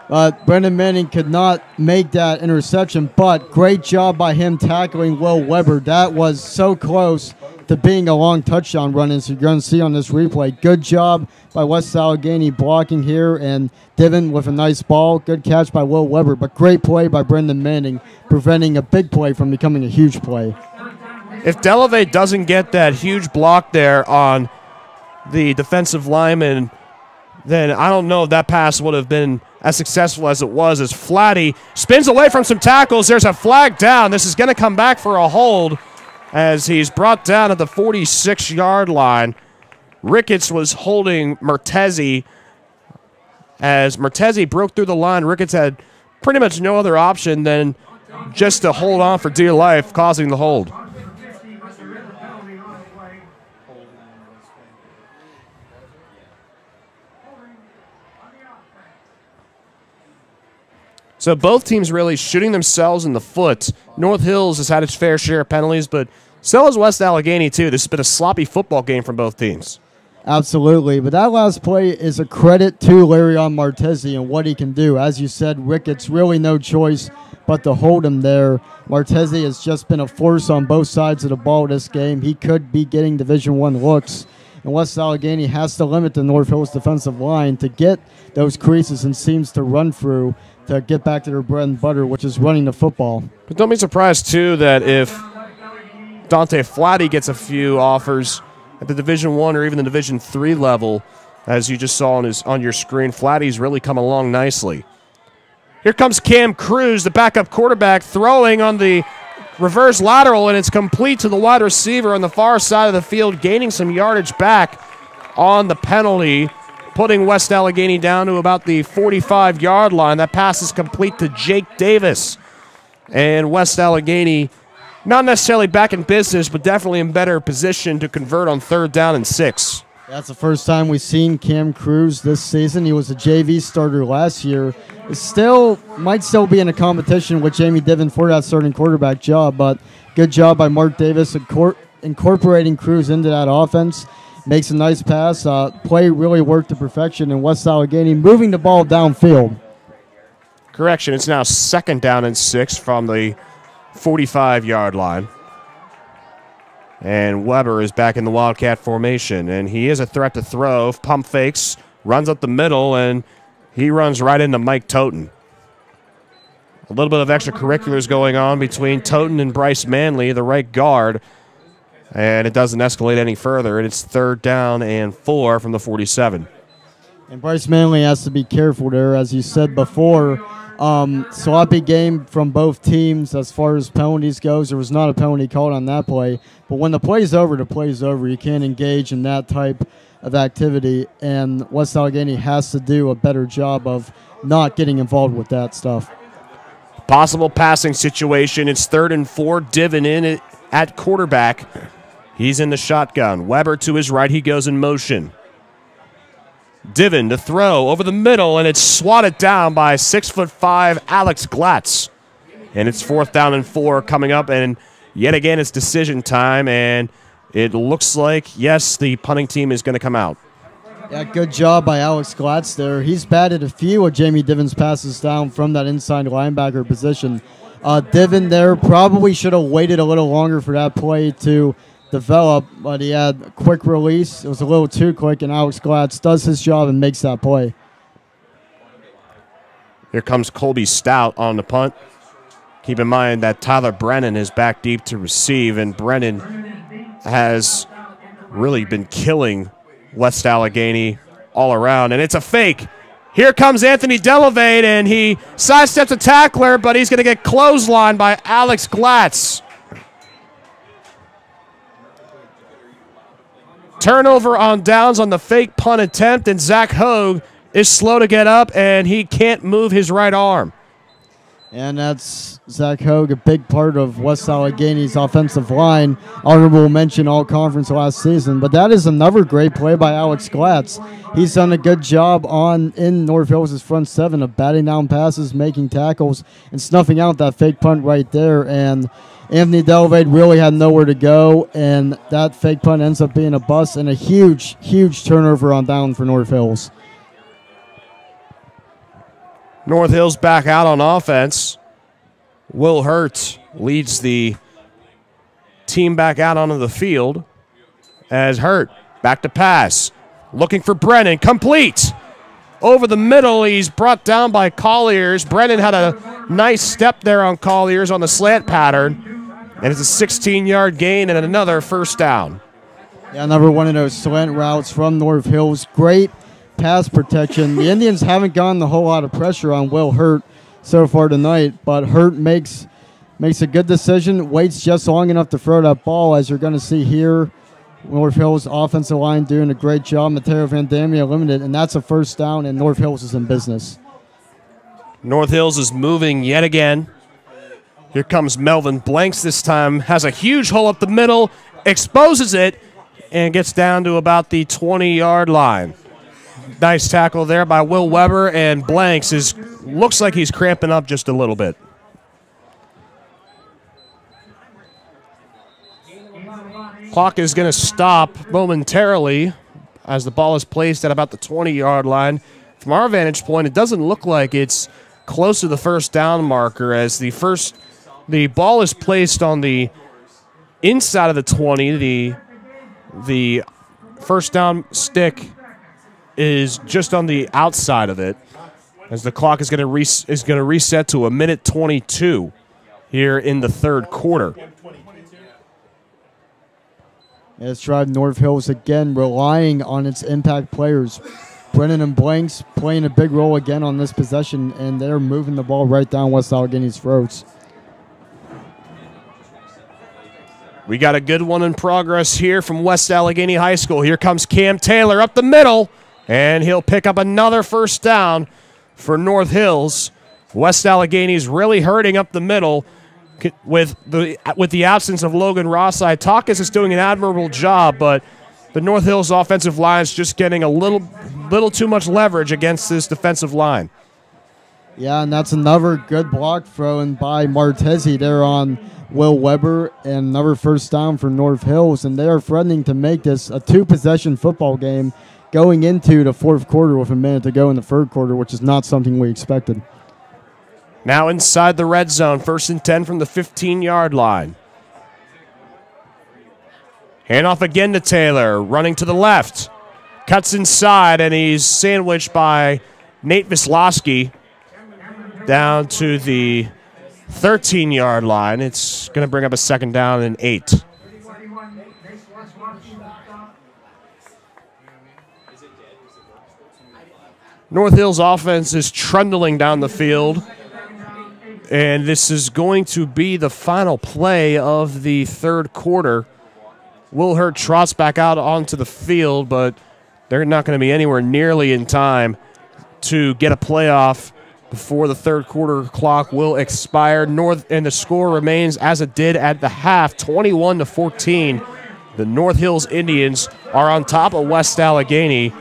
Brendan Manning could not make that interception, but great job by him tackling Will Weber. That was so close to being a long touchdown run, as you're going to see on this replay. Good job by West Allegheny blocking here, and Divin with a nice ball. Good catch by Will Weber, but great play by Brendan Manning, preventing a big play from becoming a huge play. If Delave doesn't get that huge block there on the defensive lineman, then I don't know if that pass would have been as successful as it was, as Flatty spins away from some tackles. There's a flag down. This is going to come back for a hold as he's brought down at the 46-yard line. Ricketts was holding Mertezi. As Mertezi broke through the line, Ricketts had pretty much no other option than just to hold on for dear life, causing the hold. So both teams really shooting themselves in the foot. North Hills has had its fair share of penalties, but so has West Allegheny too. This has been a sloppy football game from both teams. Absolutely, but that last play is a credit to Larion Martezi and what he can do. As you said, Ricketts really no choice but to hold him there. Martezi has just been a force on both sides of the ball this game. He could be getting Division I looks, and West Allegheny has to limit the North Hills defensive line to get those creases and seams to run through to get back to their bread and butter, which is running the football. But don't be surprised, too, that if Dante Flatty gets a few offers at the Division I or even the Division III level, as you just saw on your screen, Flatty's really come along nicely. Here comes Cam Cruz, the backup quarterback, throwing on the reverse lateral, and it's complete to the wide receiver on the far side of the field, gaining some yardage back on the penalty, putting West Allegheny down to about the 45-yard line. That pass is complete to Jake Davis. And West Allegheny, not necessarily back in business, but definitely in better position to convert on 3rd down and 6. That's the first time we've seen Cam Cruz this season. He was a JV starter last year. Might still be in a competition with Jamie Divin for that starting quarterback job, but good job by Mark Davis incorporating Cruz into that offense. Makes a nice pass. Play really worked to perfection, and West Allegheny moving the ball downfield. Correction, it's now 2nd down and 6 from the 45-yard line. And Weber is back in the Wildcat formation, and he is a threat to throw. Pump fakes, runs up the middle, and he runs right into Mike Toten. A little bit of extracurriculars going on between Toten and Bryce Manley, the right guard. And it doesn't escalate any further. It's 3rd down and 4 from the 47. And Bryce Manley has to be careful there. As you said before, sloppy game from both teams as far as penalties goes. There was not a penalty called on that play. But when the play's over, the play's over. You can't engage in that type of activity. And West Allegheny has to do a better job of not getting involved with that stuff. Possible passing situation. It's 3rd and 4. Divin in at quarterback. He's in the shotgun. Weber to his right. He goes in motion. Divin to throw over the middle, and it's swatted down by 6'5" Alex Glatz. And it's 4th down and 4 coming up, and yet again it's decision time, and it looks like, yes, the punting team is going to come out. Yeah, good job by Alex Glatz there. He's batted a few of Jamie Divin's passes down from that inside linebacker position. Divin there probably should have waited a little longer for that play to develop, but he had a quick release. It was a little too quick, and Alex Glatz does his job and makes that play. Here comes Colby Stout on the punt. Keep in mind that Tyler Brennan is back deep to receive, and Brennan has really been killing West Allegheny all around, and it's a fake. Here comes Anthony Delevade, and he sidesteps a tackler, but he's going to get clotheslined by Alex Glatz. Turnover on downs on the fake punt attempt, and Zach Hogue is slow to get up, and he can't move his right arm. And that's Zach Hogue, a big part of West Allegheny's offensive line. Honorable mention all conference last season. But that is another great play by Alex Glatz. He's done a good job in North Hills' front seven of batting down passes, making tackles, and snuffing out that fake punt right there. And Anthony Delvade really had nowhere to go, and that fake punt ends up being a bust and a huge, huge turnover on down for North Hills. North Hills back out on offense. Will Hurt leads the team back out onto the field as Hurt back to pass. Looking for Brennan. Complete. Over the middle, he's brought down by Colliers. Brennan had a nice step there on Colliers on the slant pattern. And it's a 16-yard gain and another first down. Yeah, another one of those slant routes from North Hills. Great pass protection. The Indians haven't gotten a whole lot of pressure on Will Hurt so far tonight, but Hurt makes a good decision, waits just long enough to throw that ball, as you're going to see here. North Hills offensive line doing a great job. Mateo Van Damia limited, and that's a first down, and North Hills is in business. North Hills is moving yet again. Here comes Melvin Blanks this time. Has a huge hole up the middle, exposes it, and gets down to about the 20-yard line. Nice tackle there by Will Weber, and Blanks looks like he's cramping up just a little bit. Clock is going to stop momentarily as the ball is placed at about the 20-yard line. From our vantage point, it doesn't look like it's close to the first down marker, as the ball is placed on the inside of the 20. The first down stick is just on the outside of it, as the clock is going to reset to 1:22 here in the third quarter. It's tried North Hills again, relying on its impact players. Brennan and Blanks playing a big role again on this possession, and they're moving the ball right down West Allegheny's throats. We got a good one in progress here from West Allegheny High School. Here comes Cam Taylor up the middle, and he'll pick up another first down for North Hills. West Allegheny's really hurting up the middle with the absence of Logan Rossai. Takas is doing an admirable job, but the North Hills offensive line is just getting a little too much leverage against this defensive line. Yeah, and that's another good block thrown by Martezi there on Will Weber, and another first down for North Hills, and they are threatening to make this a two-possession football game going into the fourth quarter with a minute to go in the third quarter, which is not something we expected. Now inside the red zone, 1st and 10 from the 15-yard line. Handoff again to Taylor, running to the left. Cuts inside, and he's sandwiched by Nate Vislowski down to the 13-yard line. It's going to bring up a 2nd down and 8. North Hills offense is trundling down the field, and this is going to be the final play of the 3rd quarter. Will Hurt trots back out onto the field, but they're not going to be anywhere nearly in time to get a playoff before the 3rd quarter clock will expire. And the score remains as it did at the half, 21-14. The North Hills Indians are on top of West Allegheny.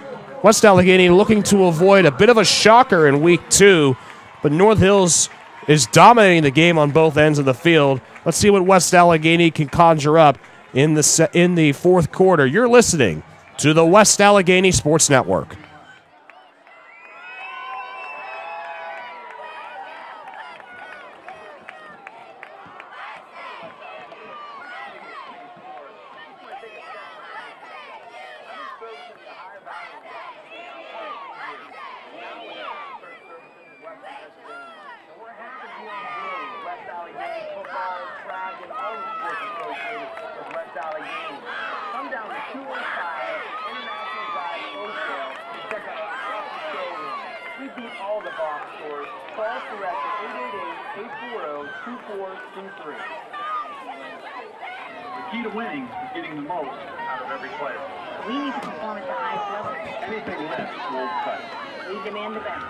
West Allegheny looking to avoid a bit of a shocker in week 2, but North Hills is dominating the game on both ends of the field. Let's see what West Allegheny can conjure up in the 4th quarter. You're listening to the West Allegheny Sports Network. The key to winning is getting the most out of every player. We need to perform at the highest level. Anything less will cut. We demand the best.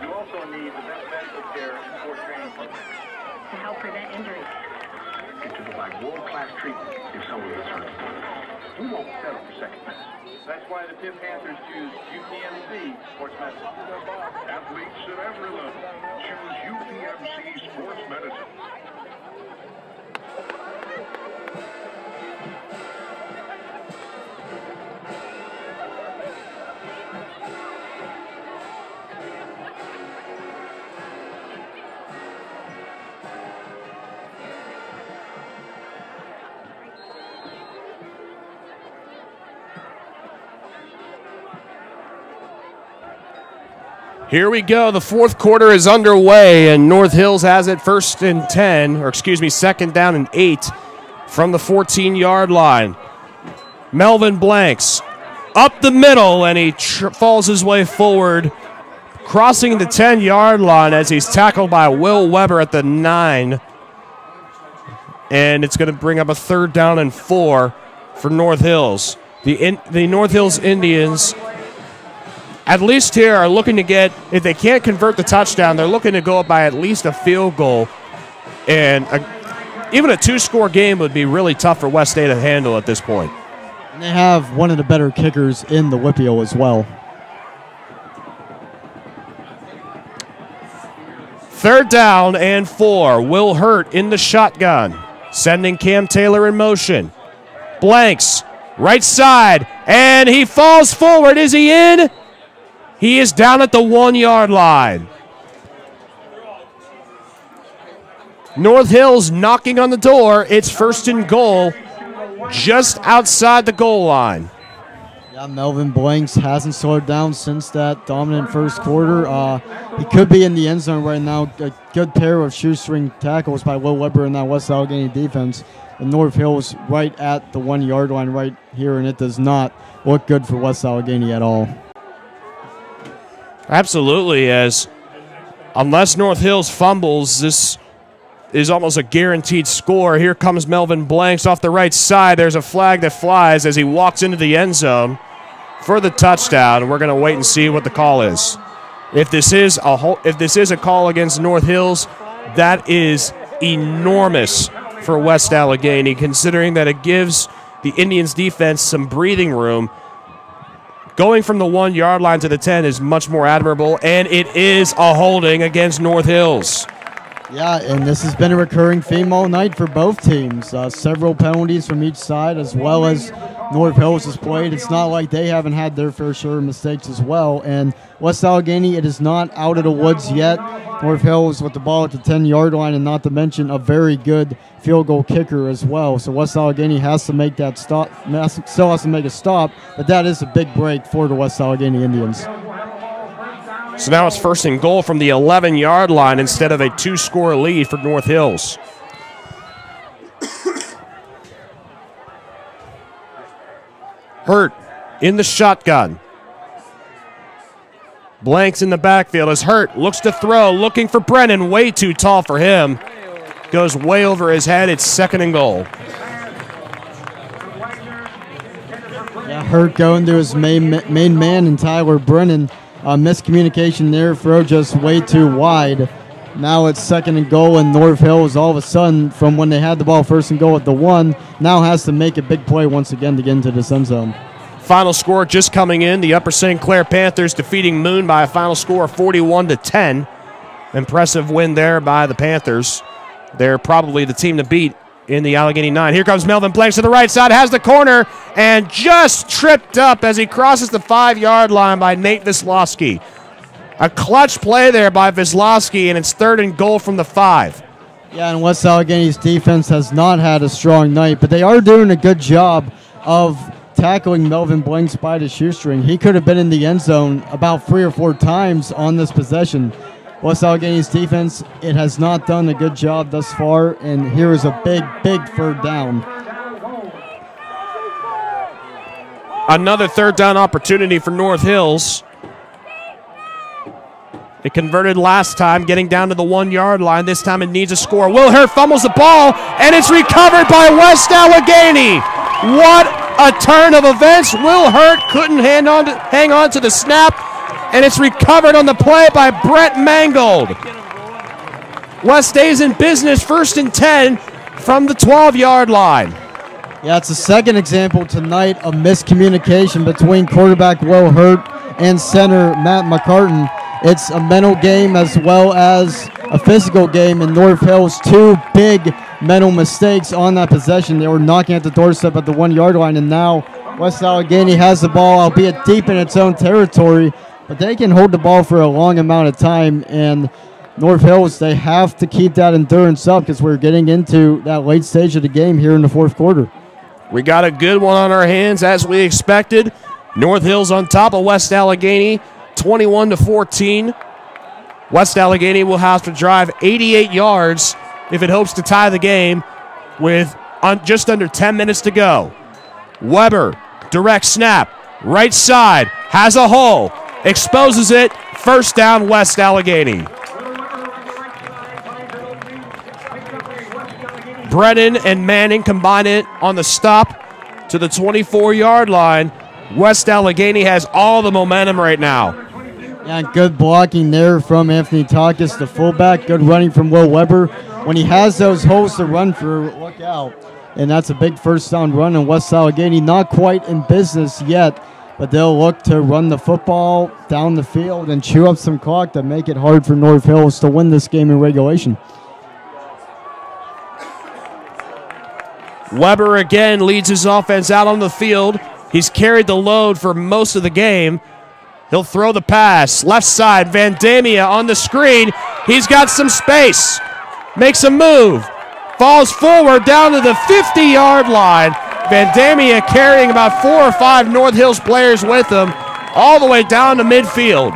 You also need the best medical care and sports training programs to help prevent injuries. and to provide world-class treatment if someone gets hurt. We won't settle for second best. That's why the Pitt Panthers choose UPMC Sports Medicine. Athletes at every level choose UPMC Sports Medicine. Here we go. The 4th quarter is underway, and North Hills has it 1st and 10, or excuse me, 2nd down and 8 from the 14-yard line. Melvin Blanks up the middle, and he falls his way forward, crossing the 10-yard line as he's tackled by Will Weber at the 9. And it's going to bring up a 3rd down and 4 for North Hills. The North Hills Indians, at least here, are looking to get, if they can't convert the touchdown, they're looking to go up by at least a field goal. And even a 2-score game would be really tough for West State to handle at this point. And they have one of the better kickers in the Whippio as well. 3rd down and 4. Will Hurt in the shotgun, sending Cam Taylor in motion. Blanks, right side, and he falls forward. Is he in? He is down at the 1-yard line. North Hills knocking on the door. It's 1st and goal, just outside the goal line. Yeah, Melvin Blanks hasn't slowed down since that dominant 1st quarter. He could be in the end zone right now. A good pair of shoestring tackles by Will Weber in that West Allegheny defense. And North Hills right at the 1-yard line right here, and it does not look good for West Allegheny at all. Absolutely, as unless North Hills fumbles, this is almost a guaranteed score. Here comes Melvin Blanks off the right side. There's a flag that flies as he walks into the end zone for the touchdown. We're going to wait and see what the call is. If this is a call against North Hills, that is enormous for West Allegheny, considering that it gives the Indians defense some breathing room. Going from the 1-yard line to the 10 is much more admirable, and it is a holding against North Hills. Yeah, and this has been a recurring theme all night for both teams. Several penalties from each side, as well as North Hills has played. It's not like they haven't had their fair share of mistakes as well. And West Allegheny, it is not out of the woods yet. North Hills with the ball at the 10-yard line, and not to mention a very good field goal kicker as well. So West Allegheny has to make that stop, still has to make a stop, but that is a big break for the West Allegheny Indians. So now it's 1st and goal from the 11-yard line instead of a 2-score lead for North Hills. Hurt in the shotgun. Blanks in the backfield as Hurt looks to throw, looking for Brennan. Way too tall for him. Goes way over his head. It's 2nd and goal. Yeah, Hurt going to his main man and Tyler Brennan. Miscommunication there, throw just way too wide. Now it's 2nd and goal, and North Hills all of a sudden, from when they had the ball 1st and goal at the 1, now has to make a big play once again to get into the end zone. Final score just coming in. The Upper St. Clair Panthers defeating Moon by a final score of 41-10. Impressive win there by the Panthers. They're probably the team to beat in the Allegheny 9. Here comes Melvin Blanks to the right side, has the corner, and just tripped up as he crosses the 5-yard line by Nate Vislowski. A clutch play there by Vislowski, and it's 3rd and goal from the 5. Yeah, and West Allegheny's defense has not had a strong night, but they are doing a good job of tackling Melvin Blanks by the shoestring. He could have been in the end zone about 3 or 4 times on this possession. West Allegheny's defense, it has not done a good job thus far, and here is a big 3rd down. Another 3rd down opportunity for North Hills. It converted last time, getting down to the 1-yard line. This time it needs a score. Will Hurt fumbles the ball, and it's recovered by West Allegheny. What a turn of events. Will Hurt couldn't hang on to the snap, and it's recovered on the play by Brett Mangold. West stays in business, 1st and 10 from the 12-yard line. Yeah, it's the 2nd example tonight of miscommunication between quarterback Will Hurt and center Matt McCartan. It's a mental game as well as a physical game, and North Hills 2 big mental mistakes on that possession. They were knocking at the doorstep at the 1-yard line, and now West Allegheny has the ball, albeit deep in its own territory, but they can hold the ball for a long amount of time, and North Hills, they have to keep that endurance up because we're getting into that late stage of the game here in the 4th quarter. We got a good one on our hands as we expected. North Hills on top of West Allegheny, 21-14. West Allegheny will have to drive 88 yards if it hopes to tie the game with just under 10 minutes to go. Weber, direct snap, right side, has a hole, exposes it, 1st down West Allegheny. Brennan and Manning combine it on the stop to the 24-yard line. West Allegheny has all the momentum right now. Yeah, good blocking there from Anthony Takis, the fullback. Good running from Will Weber. When he has those holes to run through, look out. And that's a big 1st down run, and West Allegheny not quite in business yet, but they'll look to run the football down the field and chew up some clock to make it hard for North Hills to win this game in regulation. Weber again leads his offense out on the field. He's carried the load for most of the game. He'll throw the pass. Left side, Vandamia on the screen. He's got some space. Makes a move. Falls forward down to the 50-yard line. Vandamia carrying about 4 or 5 North Hills players with him all the way down to midfield.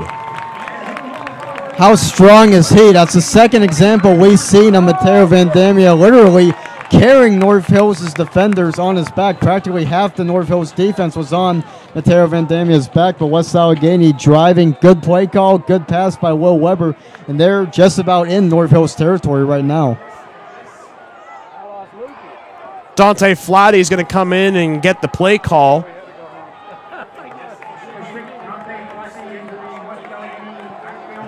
How strong is he? That's the 2nd example we've seen of Mateo Vandamia literally carrying North Hills' defenders on his back. Practically half the North Hills defense was on Mateo Vandamia's back, but West Allegheny driving. Good play call, good pass by Will Weber, and they're just about in North Hills territory right now. Dante Flatty is going to come in and get the play call.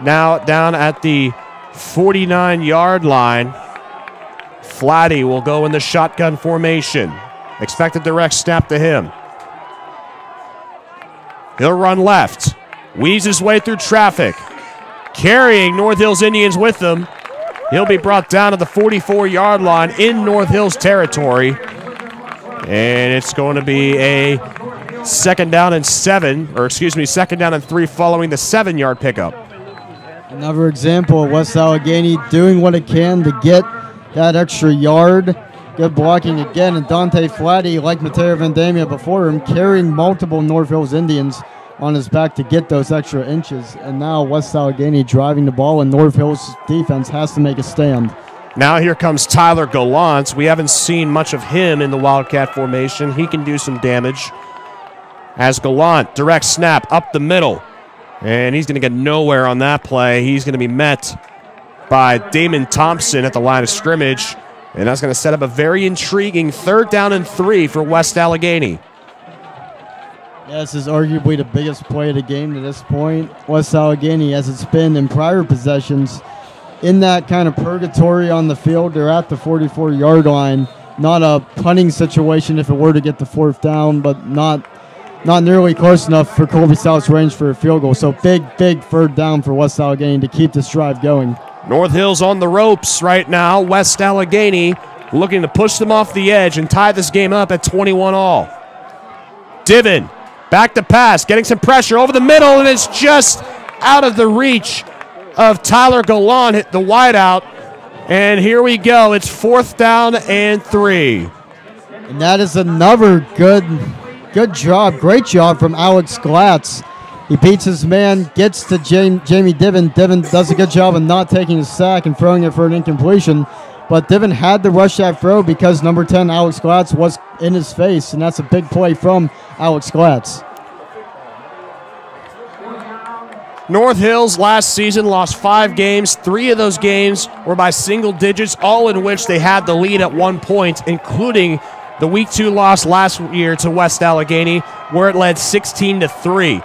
Now down at the 49-yard line. Flatty will go in the shotgun formation. Expect a direct snap to him. He'll run left. Weaves his way through traffic. Carrying North Hills Indians with him. He'll be brought down to the 44-yard line in North Hills territory. And it's going to be a 2nd down and 2nd down and 3 following the 7-yard pickup. Another example of West Allegheny doing what it can to get that extra yard. Good blocking again, and Dante Flatty, like Mateo Vandamia before him, carrying multiple North Hills Indians on his back to get those extra inches. And now West Allegheny driving the ball, and North Hills defense has to make a stand. Now here comes Tyler Gallant. We haven't seen much of him in the Wildcat formation. He can do some damage. As Gallant, direct snap up the middle. And he's going to get nowhere on that play. He's going to be met by Damon Thompson at the line of scrimmage. And that's going to set up a very intriguing 3rd down and 3 for West Allegheny. Yeah, this is arguably the biggest play of the game to this point. West Allegheny, as it's been in prior possessions, in that kind of purgatory on the field. They're at the 44-yard line. Not a punting situation if it were to get the 4th down, but not nearly close enough for Colby South's range for a field goal. So big 3rd down for West Allegheny to keep this drive going. North Hills on the ropes right now. West Allegheny looking to push them off the edge and tie this game up at 21 all. Divin, back to pass, getting some pressure over the middle, and it's just out of the reach of Tyler Gallant, hit the wideout. And here we go. It's 4th down and 3. And that is another good job, great job from Alex Glatz. He beats his man, gets to Jamie Divin. Divin does a good job of not taking a sack and throwing it for an incompletion. But Divin had to rush that throw because number 10, Alex Glatz, was in his face. And that's a big play from Alex Glatz. North Hills last season lost 5 games. 3 of those games were by single digits, all in which they had the lead at one point, including the Week 2 loss last year to West Allegheny, where it led 16-3.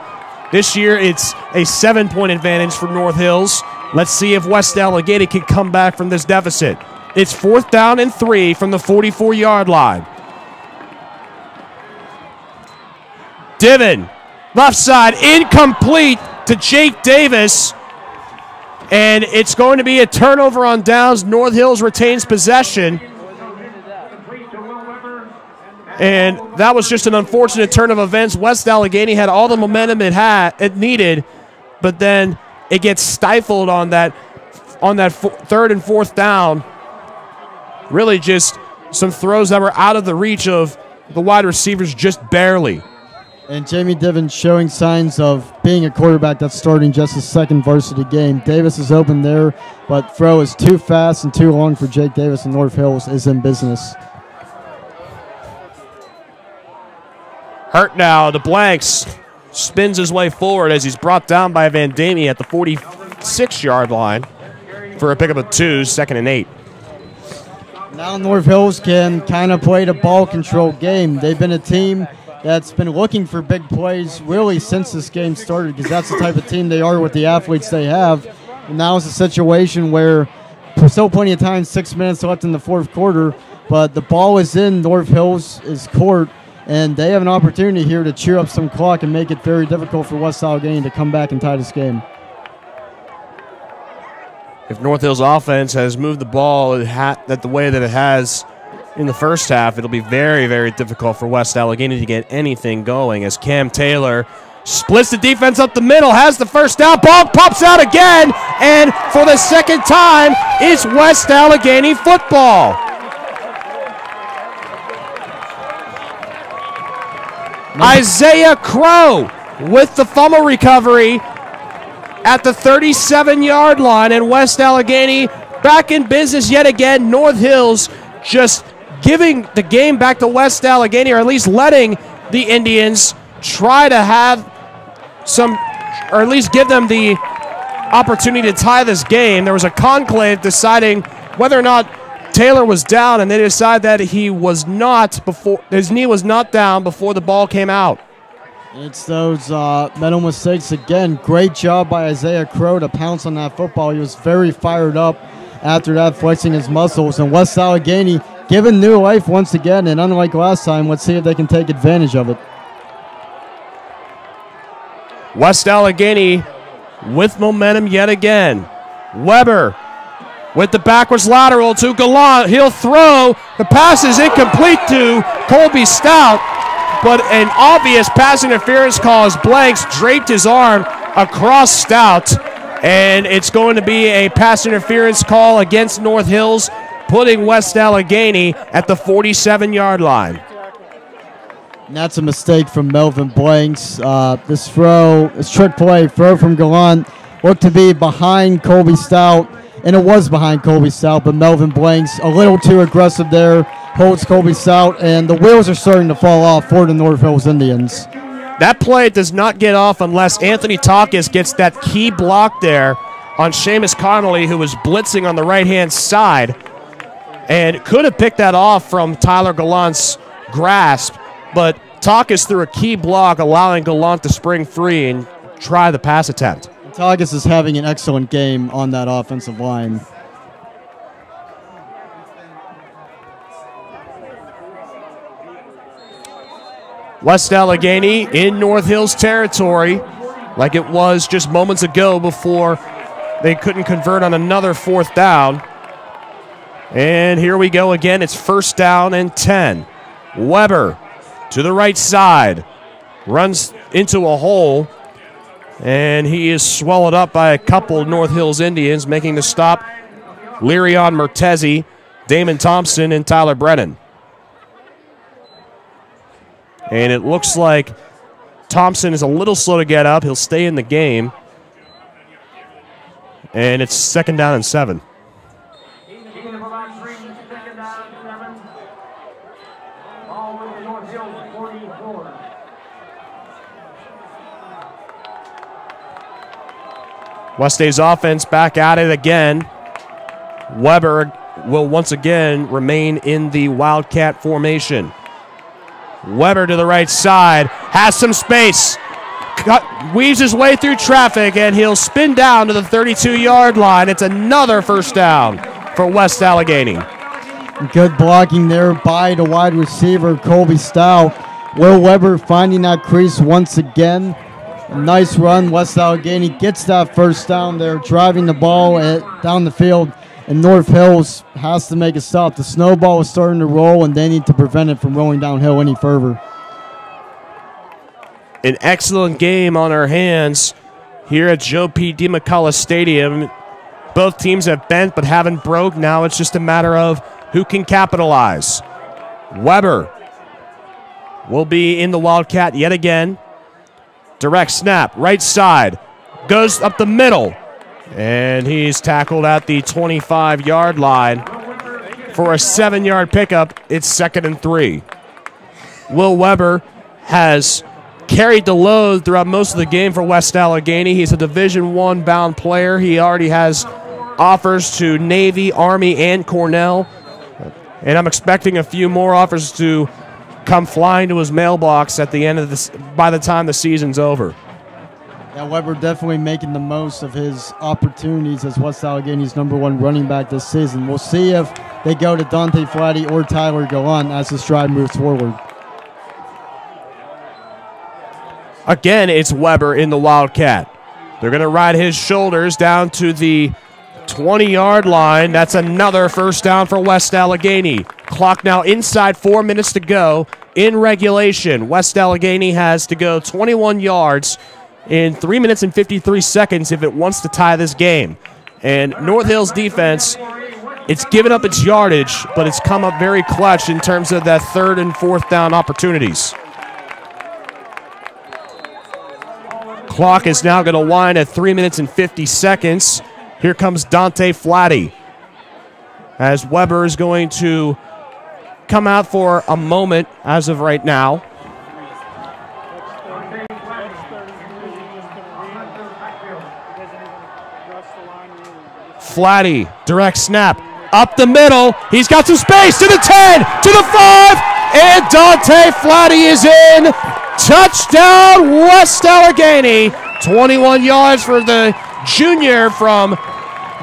This year, it's a 7-point advantage for North Hills. Let's see if West Allegheny can come back from this deficit. It's 4th down and 3 from the 44-yard line. Divin, left side, incomplete to Jake Davis. And it's going to be a turnover on downs. North Hills retains possession. And that was just an unfortunate turn of events. West Allegheny had all the momentum it needed, but then it gets stifled on that 3rd and 4th down. Really just some throws that were out of the reach of the wide receivers just barely. And Jamie Divin showing signs of being a quarterback that's starting just his 2nd varsity game. Davis is open there, but throw is too fast and too long for Jake Davis, and North Hills is in business. Hurt now, the blanks spins his way forward as he's brought down by Van Damie at the 46-yard line for a pickup of 2, 2nd and 8. Now North Hills can kind of play the ball control game. They've been a team that's been looking for big plays really since this game started, because that's the type of team they are with the athletes they have. And now it's a situation where still plenty of time, 6 minutes left in the 4th quarter, but the ball is in North Hills' court, and they have an opportunity here to cheer up some clock and make it very difficult for West Allegheny to come back and tie this game. If North Hills offense has moved the ball the way that it has in the first half, it'll be very, very difficult for West Allegheny to get anything going as Cam Taylor splits the defense up the middle, has the 1st down, ball pops out again, and for the 2nd time, it's West Allegheny football. Isaiah Crow with the fumble recovery at the 37-yard line, and West Allegheny back in business yet again. North Hills just giving the game back to West Allegheny, or at least letting the Indians try to have some, or at least give them the opportunity to tie this game. There was a conclave deciding whether or not Taylor was down, and they decided that he was not before his knee was not down before the ball came out. It's those mental mistakes again. Great job by Isaiah Crow to pounce on that football. He was very fired up after that, flexing his muscles. And West Allegheny given new life once again, and unlike last time, let's see if they can take advantage of it. West Allegheny with momentum yet again. Weber with the backwards lateral to Gallant. He'll throw. The pass is incomplete to Colby Stout, but an obvious pass interference call as Blanks draped his arm across Stout, and it's going to be a pass interference call against North Hills, putting West Allegheny at the 47-yard line. And that's a mistake from Melvin Blanks. This trick play, throw from Gallant, looked to be behind Colby Stout, and it was behind Colby Stout, but Melvin Blanks a little too aggressive there, holds Colby Stout, and the wheels are starting to fall off for the North Hills Indians. That play does not get off unless Anthony Takis gets that key block there on Seamus Connolly, who was blitzing on the right-hand side, and could have picked that off from Tyler Gallant's grasp, but Takis threw a key block, allowing Gallant to spring free and try the pass attempt. Takis is having an excellent game on that offensive line. West Allegheny in North Hills territory, like it was just moments ago before they couldn't convert on another 4th down. And here we go again. It's 1st down and 10. Weber to the right side, runs into a hole, and he is swallowed up by a couple North Hills Indians, making the stop Lirion Mertezi, Damon Thompson, and Tyler Brennan. And it looks like Thompson is a little slow to get up. He'll stay in the game. And it's 2nd down and 7. West Day's offense back at it again. Weber will once again remain in the Wildcat formation. Weber to the right side, has some space, weaves his way through traffic, and he'll spin down to the 32-yard line. It's another 1st down for West Allegheny. Good blocking there by the wide receiver, Colby Stout. Will Weber finding that crease once again. A nice run. West Allegheny gets that 1st down there, driving the ball down the field. And North Hills has to make a stop. The snowball is starting to roll, and they need to prevent it from rolling downhill any further. An excellent game on our hands here at Joe P. DeMcCullough Stadium. Both teams have bent but haven't broke. Now it's just a matter of who can capitalize. Weber will be in the Wildcat yet again. Direct snap, right side, goes up the middle. And he's tackled at the 25-yard line for a 7-yard pickup. It's 2nd and 3. Will Weber has carried the load throughout most of the game for West Allegheny. He's a Division I bound player. He already has offers to Navy, Army, and Cornell. And I'm expecting a few more offers to come flying to his mailbox at the end of this by the time the season's over. Yeah, Weber definitely making the most of his opportunities as West Allegheny's #1 running back this season. We'll see if they go to Dante Flatty or Tyler Gallant as the stride moves forward. Again, it's Weber in the Wildcat. They're going to ride his shoulders down to the 20-yard line. That's another 1st down for West Allegheny. Clock now inside 4 minutes to go in regulation. West Allegheny has to go 21 yards in 3 minutes and 53 seconds if it wants to tie this game. And North Hills defense, it's given up its yardage, but it's come up very clutch in terms of that 3rd and 4th down opportunities. Clock is now going to wind at 3 minutes and 50 seconds. Here comes Dante Flatty as Weber is going to come out for a moment as of right now. Flatty, direct snap, up the middle. He's got some space to the 10, to the 5, and Dante Flatty is in. Touchdown, West Allegheny. 21 yards for the junior from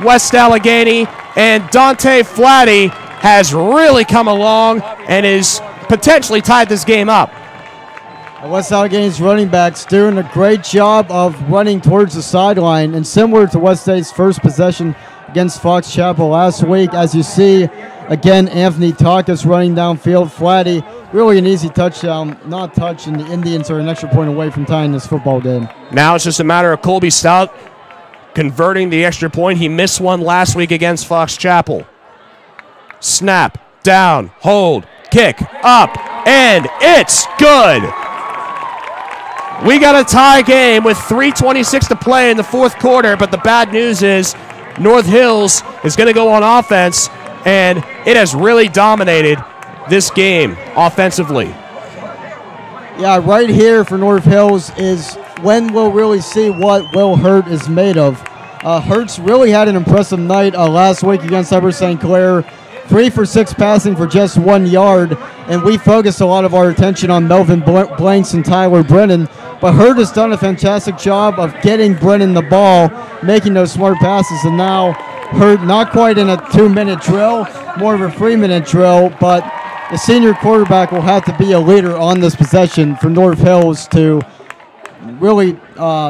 West Allegheny, and Dante Flatty has really come along and is potentially tied this game up. West Allegheny's running backs doing a great job of running towards the sideline, and similar to West State's first possession against Fox Chapel last week, as you see, again, Anthony Takis running downfield. Flatty, really an easy touchdown, not touch, and the Indians are an extra point away from tying this football game. Now it's just a matter of Colby Stout converting the extra point. He missed one last week against Fox Chapel. Snap, down, hold, kick, up, And it's good. We got a tie game with 3:26 to play in the fourth quarter, but the bad news is North Hills is going to go on offense, and it has really dominated this game offensively. Yeah, right here for North Hills is when we'll really see what Will Hurt is made of. Hurt's really had an impressive night last week against Upper St. Clair. 3 for 6 passing for just 1 yard, and we focused a lot of our attention on Melvin Blanks and Tyler Brennan, but Hurt has done a fantastic job of getting Brennan the ball, making those smart passes, and now Hurt not quite in a 2-minute drill, more of a 3-minute drill, but the senior quarterback will have to be a leader on this possession for North Hills to really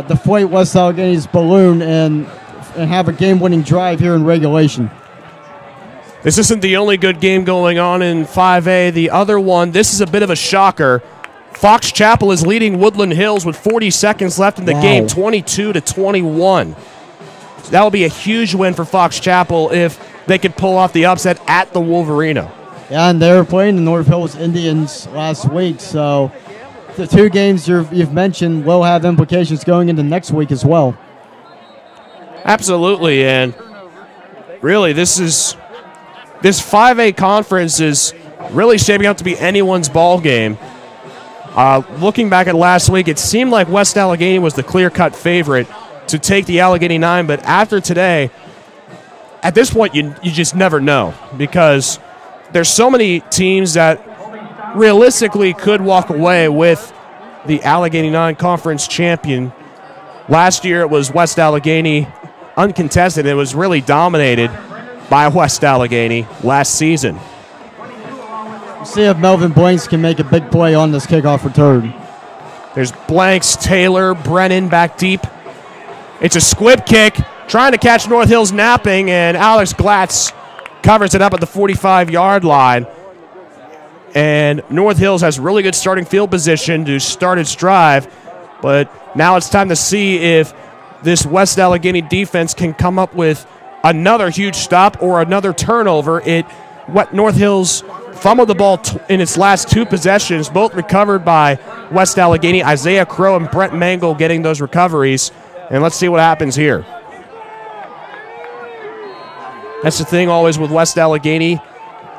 deflate West Allegheny's balloon and have a game-winning drive here in regulation. This isn't the only good game going on in 5A. The other one, this is a bit of a shocker. Fox Chapel is leading Woodland Hills with 40 seconds left in the game, 22-21. So that will be a huge win for Fox Chapel if they could pull off the upset at the Wolverino. Yeah, and they were playing the North Hills Indians last week, so the 2 games you've mentioned will have implications going into next week as well. Absolutely, and really this 5A conference is really shaping up to be anyone's ball game. Looking back at last week, it seemed like West Allegheny was the clear-cut favorite to take the Allegheny 9, but after today, at this point, you just never know because there's so many teams that realistically could walk away with the Allegheny 9 conference champion. Last year, it was West Allegheny uncontested. It was really dominated by West Allegheny last season. We'll see if Melvin Blanks can make a big play on this kickoff return. There's Blanks, Taylor, Brennan back deep. It's a squib kick, trying to catch North Hills napping, and Alex Glatz covers it up at the 45-yard line. And North Hills has really good starting field position to start its drive, but now it's time to see if this West Allegheny defense can come up with another huge stop or another turnover. North Hills fumbled the ball in its last 2 possessions, both recovered by West Allegheny. Isaiah Crow and Brett Mangle getting those recoveries. And let's see what happens here. That's the thing always with West Allegheny.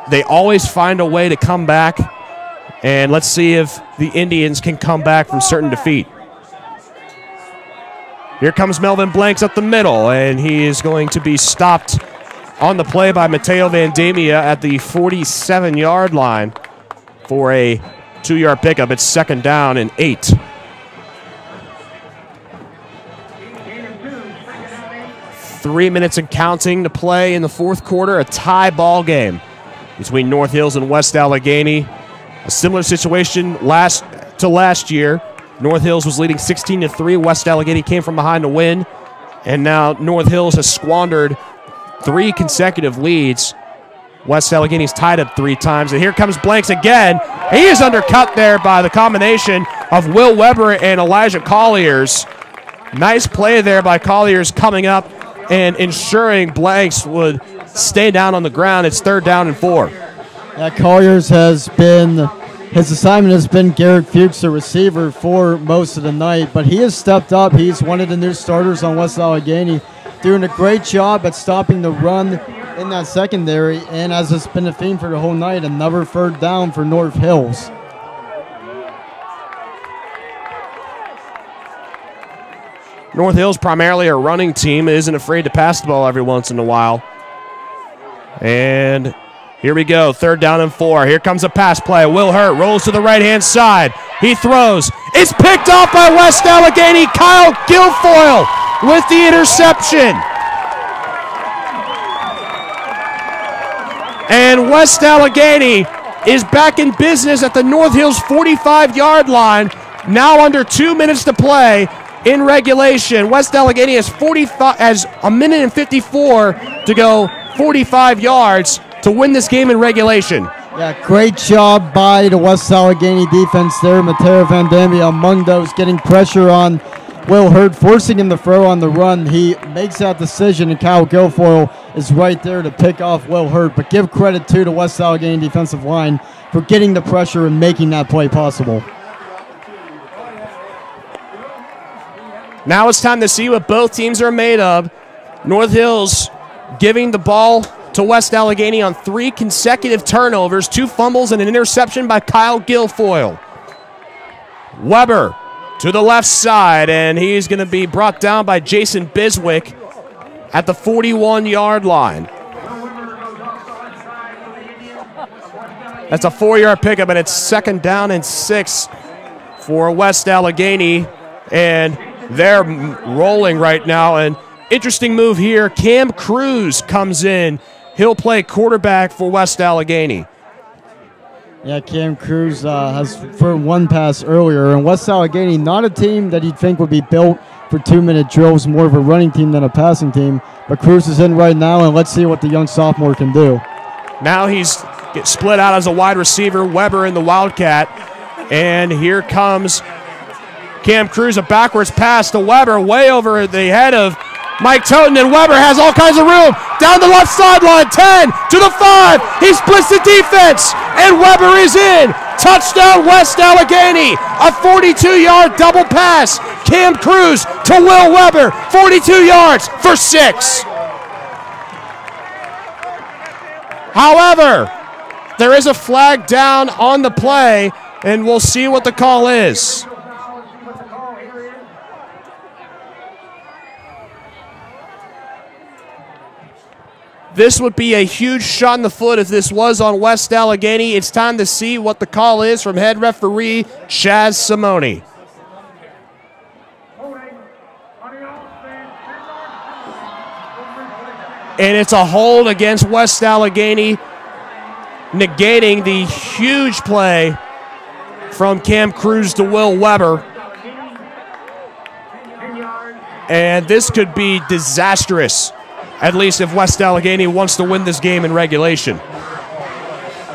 They always find a way to come back. And let's see if the Indians can come back from certain defeat. Here comes Melvin Blanks up the middle, and he is going to be stopped on the play by Mateo Vandamia at the 47-yard line for a 2-yard pickup. It's 2nd down and 8. Three minutes and counting to play in the fourth quarter. A tie ball game between North Hills and West Allegheny. A similar situation last year. North Hills was leading 16-3. West Allegheny came from behind to win. And now North Hills has squandered 3 consecutive leads. West Allegheny's tied up 3 times. And here comes Blanks again. He is undercut there by the combination of Will Weber and Elijah Colliers. Nice play there by Colliers coming up and ensuring Blanks would stay down on the ground. It's 3rd down and 4. Yeah, Colliers his assignment has been Garrett Fuchs, the receiver, for most of the night, but he has stepped up. He's one of the new starters on West Allegheny, doing a great job at stopping the run in that secondary, and as it's been a theme for the whole night, another 3rd down for North Hills. North Hills primarily a running team, isn't afraid to pass the ball every once in a while. And here we go, 3rd down and 4. Here comes a pass play. Will Hurt rolls to the right-hand side. He throws. It's picked off by West Allegheny. Kyle Guilfoyle with the interception. And West Allegheny is back in business at the North Hills 45-yard line. Now under 2 minutes to play in regulation. West Allegheny has 1 minute and 54 to go, 45 yards to win this game in regulation. Yeah, great job by the West Allegheny defense there. Mateo Vandamia among those, getting pressure on Will Hurd, forcing him to throw on the run. He makes that decision, and Kyle Guilfoyle is right there to pick off Will Hurd. But give credit to the West Allegheny defensive line for getting the pressure and making that play possible. Now it's time to see what both teams are made of. North Hills giving the ball to West Allegheny on 3 consecutive turnovers, 2 fumbles, and an interception by Kyle Guilfoyle. Weber to the left side, and he's going to be brought down by Jason Biswick at the 41-yard line. That's a 4-yard pickup, and it's 2nd down and 6 for West Allegheny, and they're rolling right now. And interesting move here. Cam Cruz comes in. He'll play quarterback for West Allegheny. Yeah, Cam Cruz has thrown 1 pass earlier. And West Allegheny, not a team that you'd think would be built for 2-minute drills, more of a running team than a passing team. But Cruz is in right now, and let's see what the young sophomore can do. Now he's split out as a wide receiver. Weber in the Wildcat. And here comes Cam Cruz, a backwards pass to Weber, way over the head of Mike Toten, and Weber has all kinds of room. Down the left sideline, 10 to the 5. He splits the defense, and Weber is in. Touchdown, West Allegheny. A 42-yard double pass. Cam Cruz to Will Weber, 42 yards for 6. However, there is a flag down on the play, and we'll see what the call is. This would be a huge shot in the foot if this was on West Allegheny. It's time to see what the call is from head referee Chaz Simone. And it's a hold against West Allegheny, negating the huge play from Cam Cruz to Will Weber. And this could be disastrous, at least if West Allegheny wants to win this game in regulation.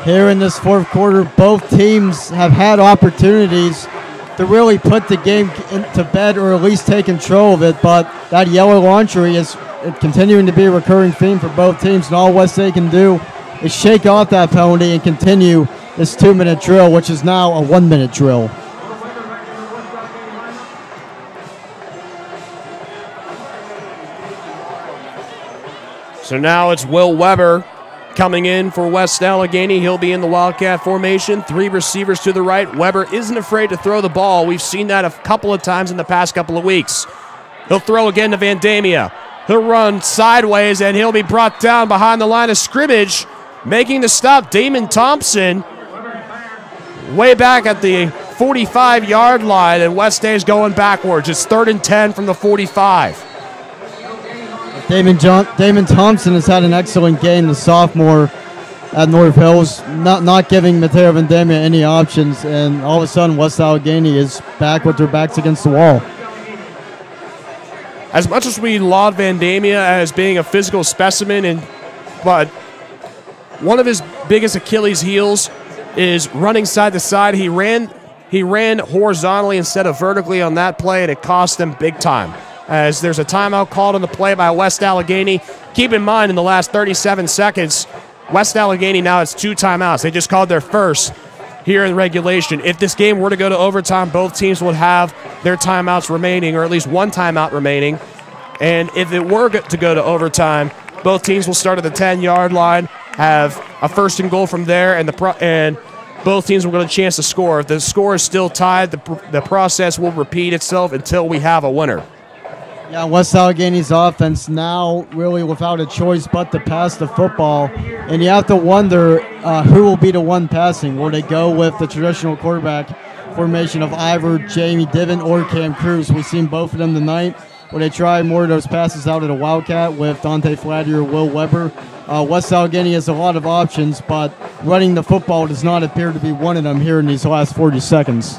Here in this 4th quarter, both teams have had opportunities to really put the game to bed or at least take control of it, but that yellow laundry is continuing to be a recurring theme for both teams, and all West State can do is shake off that penalty and continue this 2-minute drill, which is now a 1-minute drill. So now it's Will Weber coming in for West Allegheny. He'll be in the Wildcat formation. 3 receivers to the right. Weber isn't afraid to throw the ball. We've seen that a couple of times in the past couple of weeks. He'll throw again to Vandamia. He'll run sideways, and he'll be brought down behind the line of scrimmage. Making the stop, Damon Thompson, way back at the 45-yard line, and West State is going backwards. It's 3rd and 10 from the 45. Damon Thompson has had an excellent game, the sophomore at North Hills, not giving Mateo Vandamia any options, and all of a sudden West Allegheny is back with their backs against the wall. As much as we laud Vandamia as being a physical specimen, but one of his biggest Achilles heels is running side to side. He ran horizontally instead of vertically on that play, and it cost them big time. As there's a timeout called on the play by West Allegheny. Keep in mind, in the last 37 seconds, West Allegheny now has 2 timeouts. They just called their first here in regulation. If this game were to go to overtime, both teams would have their timeouts remaining, or at least 1 timeout remaining. And if it were to go to overtime, both teams will start at the 10-yard line, have a 1st and goal from there, and both teams will get a chance to score. If the score is still tied, the process will repeat itself until we have a winner. Yeah, West Allegheny's offense now really without a choice but to pass the football. And you have to wonder who will be the one passing. Will they go with the traditional quarterback formation of Ivor, Jamie Diven, or Cam Cruz? We've seen both of them tonight. Will they try more of those passes out of the Wildcat with Dante Flatty or Will Weber? West Allegheny has a lot of options, but running the football does not appear to be one of them here in these last 40 seconds.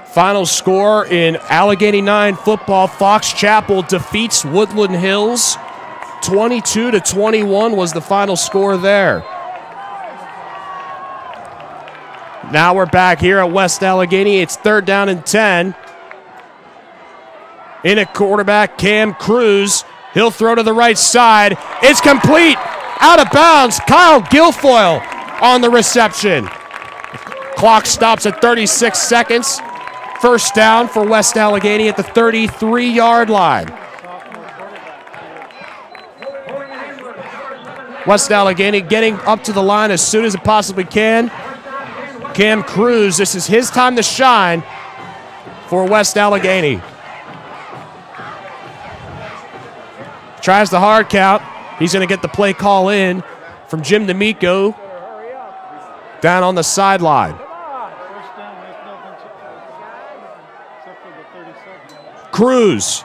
Final score in Allegheny 9 football, Fox Chapel defeats Woodland Hills. 22-21 was the final score there. Now we're back here at West Allegheny. It's 3rd down and 10. In at quarterback, Cam Cruz. He'll throw to the right side. It's complete. Out of bounds. Kyle Guilfoyle on the reception. Clock stops at 36 seconds. First down for West Allegheny at the 33-yard line. West Allegheny getting up to the line as soon as it possibly can. Cam Cruz, this is his time to shine for West Allegheny. Tries the hard count. He's going to get the play call in from Jim D'Amico down on the sideline. Cruz,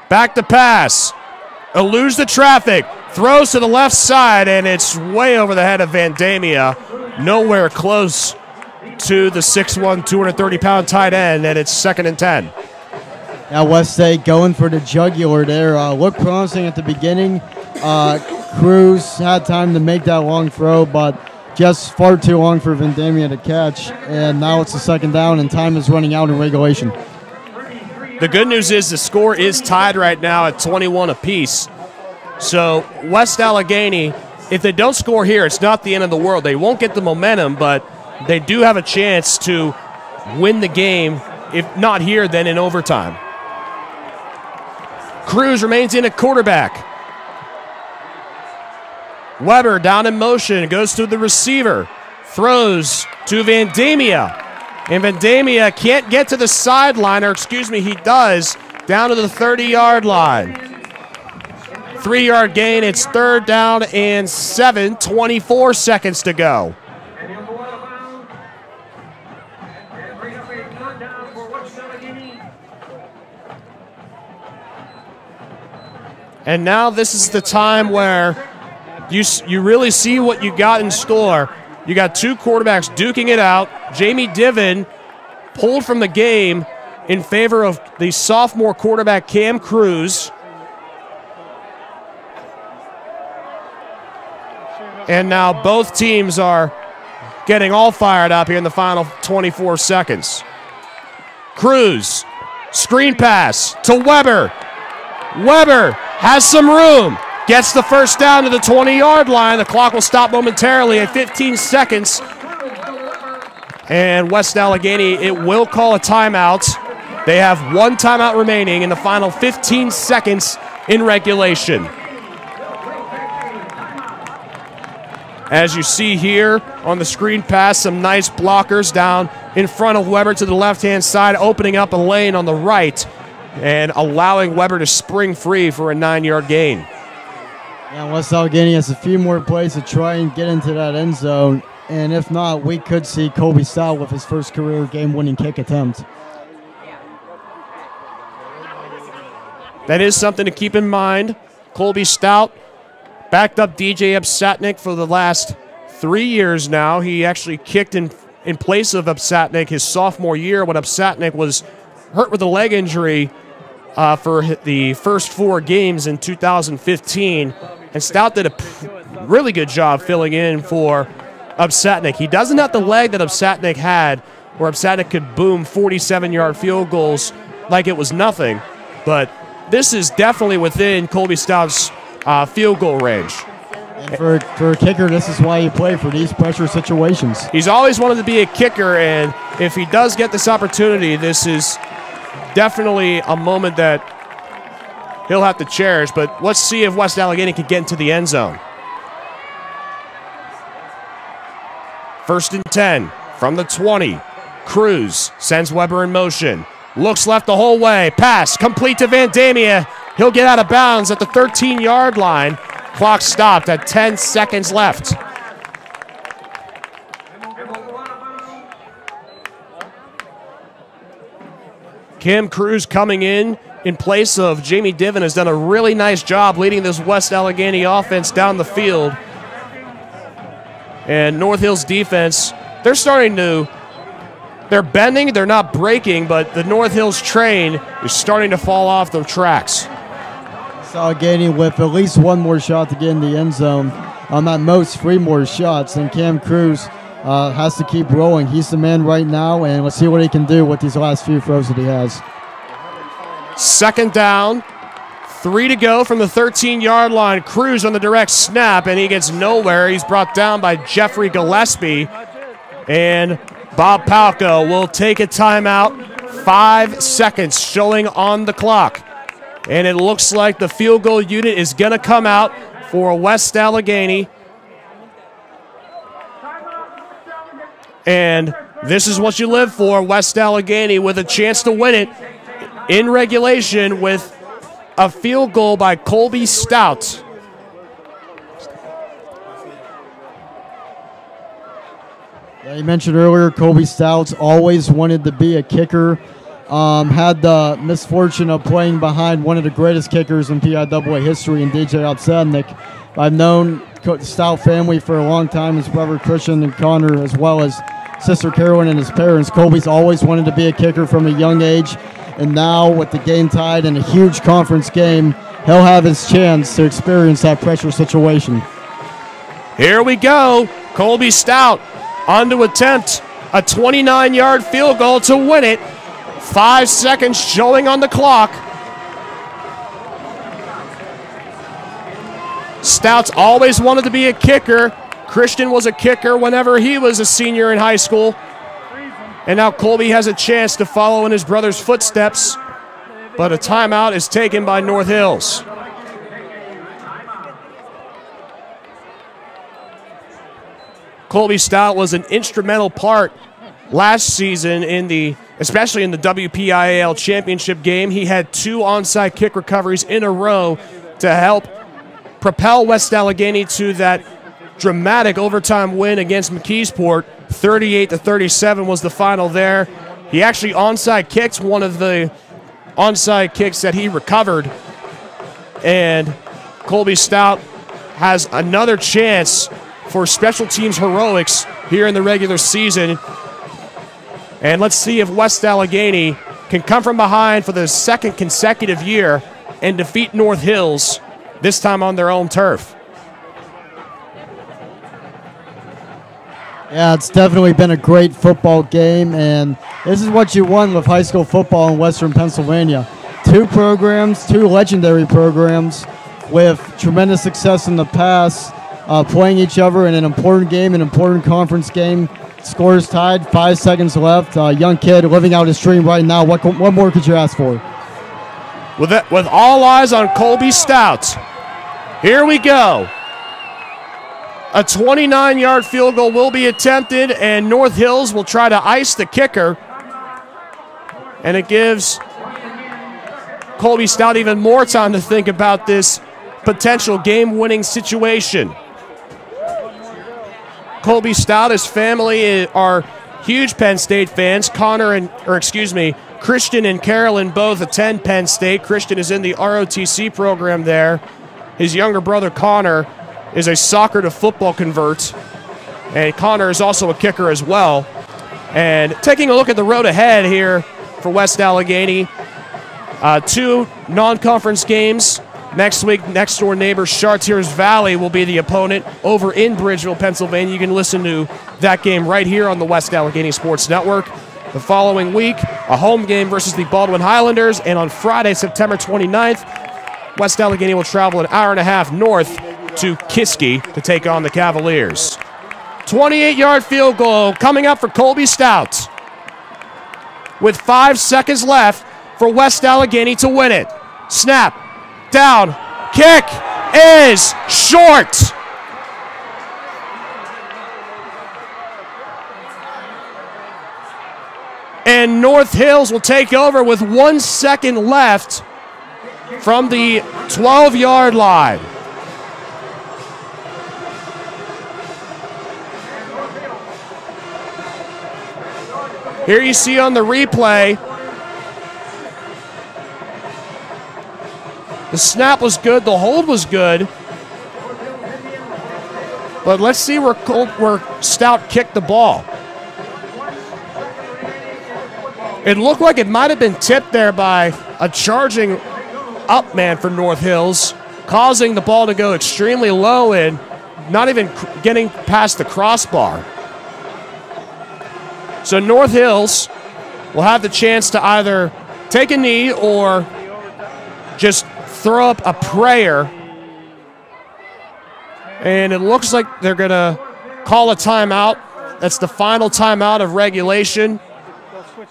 back to pass. Eludes the traffic. Throws to the left side, and it's way over the head of Vandamia. Nowhere close to the 6'1", 230-pound tight end, and it's 2nd and 10. Now West State going for the jugular there. Looked promising at the beginning. Cruz had time to make that long throw, but just far too long for Vandamia to catch. And now it's a 2nd down, and time is running out in regulation. The good news is the score is tied right now at 21 apiece. So West Allegheny, if they don't score here, it's not the end of the world. They won't get the momentum, but they do have a chance to win the game, if not here, then in overtime. Cruz remains in at quarterback. Weber down in motion, goes to the receiver, throws to Vandamia. And Vandamia can't get to the sideline, or excuse me, he does, down to the 30-yard line. 3-yard gain, it's 3rd down and 7, 24 seconds to go. And now this is the time where you really see what you got in store. You got two quarterbacks duking it out. Jamie Diven pulled from the game in favor of the sophomore quarterback Cam Cruz. And now both teams are getting all fired up here in the final 24 seconds. Cruz, screen pass to Weber. Weber has some room. Gets the first down to the 20-yard line. The clock will stop momentarily at 15 seconds. And West Allegheny, it will call a timeout. They have one timeout remaining in the final 15 seconds in regulation. As you see here on the screen pass, some nice blockers down in front of Weber to the left-hand side, opening up a lane on the right and allowing Weber to spring free for a 9-yard gain. Yeah, West Allegheny has a few more plays to try and get into that end zone. And if not, we could see Colby Stout with his first career game-winning kick attempt. That is something to keep in mind. Colby Stout backed up DJ Upsatnik for the last 3 years now. He actually kicked in place of Upsatnik his sophomore year when Upsatnik was hurt with a leg injury for the first 4 games in 2015. And Stout did a really good job filling in for Upsatnik. He doesn't have the leg that Upsatnik had, where Upsatnik could boom 47-yard field goals like it was nothing. But this is definitely within Colby Stout's field goal range. And for a kicker, this is why you play for these pressure situations. He's always wanted to be a kicker, and if he does get this opportunity, this is definitely a moment that he'll have to cherish. But let's see if West Allegheny can get into the end zone. 1st and 10 from the 20. Cruz sends Weber in motion. Looks left the whole way. Pass complete to Vandamia. He'll get out of bounds at the 13-yard line. Clock stopped at 10 seconds left. Cam Cruz coming in place of Jamie Diven has done a really nice job leading this West Allegheny offense down the field. And North Hill's defense, they're bending, they're not breaking, but the North Hills train is starting to fall off the tracks. Allegheny with at least one more shot to get in the end zone. At most 3 more shots, and Cam Cruz has to keep rolling. He's the man right now, and let's see what he can do with these last few throws that he has. Second down, 3 to go from the 13-yard line. Cruz on the direct snap, and he gets nowhere. He's brought down by Jeffrey Gillespie, and Bob Palco will take a timeout. 5 seconds showing on the clock, and it looks like the field goal unit is going to come out for West Allegheny. And this is what you live for, West Allegheny with a chance to win it in regulation with a field goal by Colby Stout. Yeah, you mentioned earlier, Colby Stouts always wanted to be a kicker. Had the misfortune of playing behind one of the greatest kickers in PIAA history in DJ Obsadnik. I've known the Stout family for a long time, his brother Christian and Connor, as well as sister Carolyn and his parents. Colby's always wanted to be a kicker from a young age, and now with the game tied in a huge conference game, he'll have his chance to experience that pressure situation. Here we go. Colby Stout on to attempt a 29-yard field goal to win it. 5 seconds showing on the clock. Stout's always wanted to be a kicker. Christian was a kicker whenever he was a senior in high school. And now Colby has a chance to follow in his brother's footsteps. But a timeout is taken by North Hills. Colby Stout was an instrumental part last season especially in the WPIAL championship game. He had 2 onside kick recoveries in a row to help propel West Allegheny to that dramatic overtime win against McKeesport. 38-37 was the final there. He actually onside kicked one of the onside kicks that he recovered. And Colby Stout has another chance for special teams heroics here in the regular season. And let's see if West Allegheny can come from behind for the second consecutive year and defeat North Hills, this time on their own turf. Yeah, it's definitely been a great football game, and this is what you won with high school football in Western Pennsylvania. 2 programs, 2 legendary programs with tremendous success in the past, playing each other in an important game, an important conference game. Scores tied, 5 seconds left. Young kid living out his dream right now. What more could you ask for? With all eyes on Colby Stout, here we go. A 29-yard field goal will be attempted, and North Hills will try to ice the kicker. And it gives Colby Stout even more time to think about this potential game-winning situation. Colby Stout, his family are huge Penn State fans. Christian and Carolyn both attend Penn State. Christian is in the ROTC program there. His younger brother Connor is a soccer to football convert, and Connor is also a kicker as well. And taking a look at the road ahead here for West Allegheny, 2 non-conference games. Next week, next-door neighbor Chartiers Valley will be the opponent over in Bridgeville, Pennsylvania. You can listen to that game right here on the West Allegheny Sports Network. The following week, a home game versus the Baldwin Highlanders. And on Friday, September 29th, West Allegheny will travel an hour and a half north to Kiski to take on the Cavaliers. 28-yard field goal coming up for Colby Stout, with 5 seconds left for West Allegheny to win it. Snap. Down, kick is short. And North Hills will take over with 1 second left from the 12-yard line. Here you see on the replay, the snap was good, the hold was good. But let's see where Stout kicked the ball. It looked like it might have been tipped there by a charging up man for North Hills, causing the ball to go extremely low and not even getting past the crossbar. So North Hills will have the chance to either take a knee or just throw up a prayer. And it looks like they're going to call a timeout. That's the final timeout of regulation.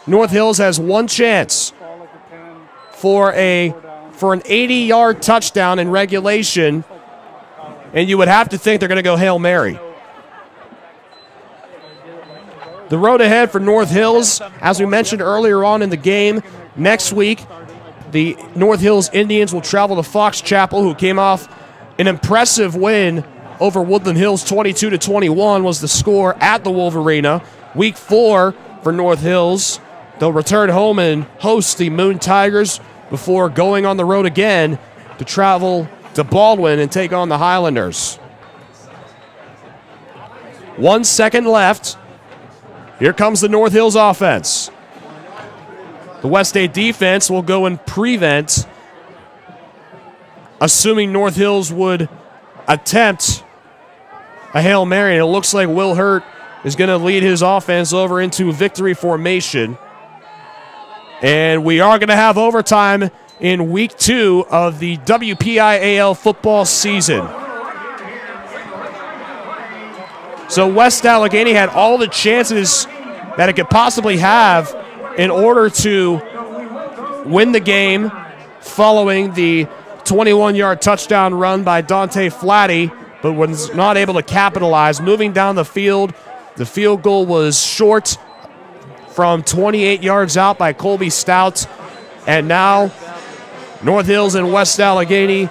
North Hills has one chance for an 80-yard touchdown in regulation, and you would have to think they're going to go Hail Mary. The road ahead for North Hills, as we mentioned earlier on in the game, next week, the North Hills Indians will travel to Fox Chapel, who came off an impressive win over Woodland Hills. 22-21 was the score at the Wolverina. Week 4 for North Hills. They'll return home and host the Moon Tigers before going on the road again to travel to Baldwin and take on the Highlanders. 1 second left. Here comes the North Hills offense. The West State defense will go and prevent, assuming North Hills would attempt a Hail Mary. And it looks like Will Hurt is going to lead his offense over into victory formation. And we are going to have overtime in week 2 of the WPIAL football season. So West Allegheny had all the chances that it could possibly have in order to win the game following the 21-yard touchdown run by Dante Flatty, but was not able to capitalize. Moving down the field goal was short from 28 yards out by Colby Stout. And now North Hills and West Allegheny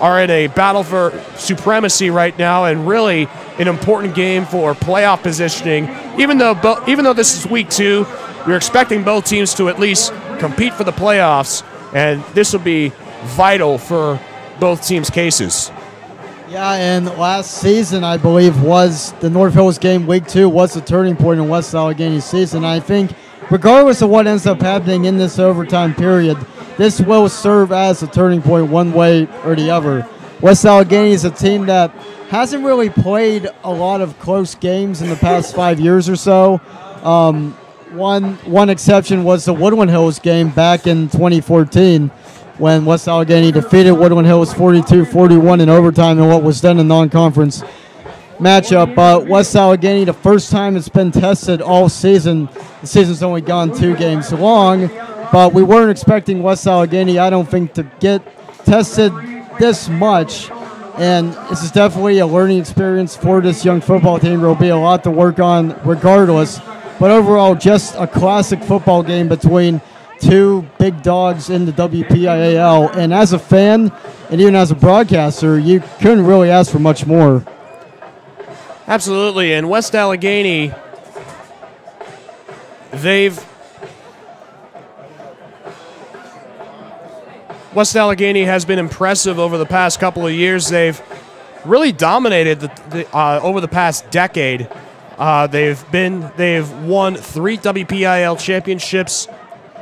are in a battle for supremacy right now, and really an important game for playoff positioning. Even though this is week 2, we're expecting both teams to at least compete for the playoffs, and this will be vital for both teams' cases. Yeah, and last season, I believe, was the North Hills game. Week 2 was the turning point in West Allegheny's season. I think regardless of what ends up happening in this overtime period, this will serve as a turning point one way or the other. West Allegheny is a team that hasn't really played a lot of close games in the past 5 years or so. One exception was the Woodland Hills game back in 2014 when West Allegheny defeated Woodland Hills 42-41 in overtime in what was then a non-conference matchup. But West Allegheny, the first time it's been tested all season, the season's only gone 2 games long, but we weren't expecting West Allegheny, I don't think, to get tested this much. And this is definitely a learning experience for this young football team. There will be a lot to work on regardless. But overall, just a classic football game between 2 big dogs in the WPIAL. And as a fan, and even as a broadcaster, you couldn't really ask for much more. Absolutely. And West Allegheny, West Allegheny has been impressive over the past couple of years. They've really dominated over the past decade. They've won 3 WPIAL championships.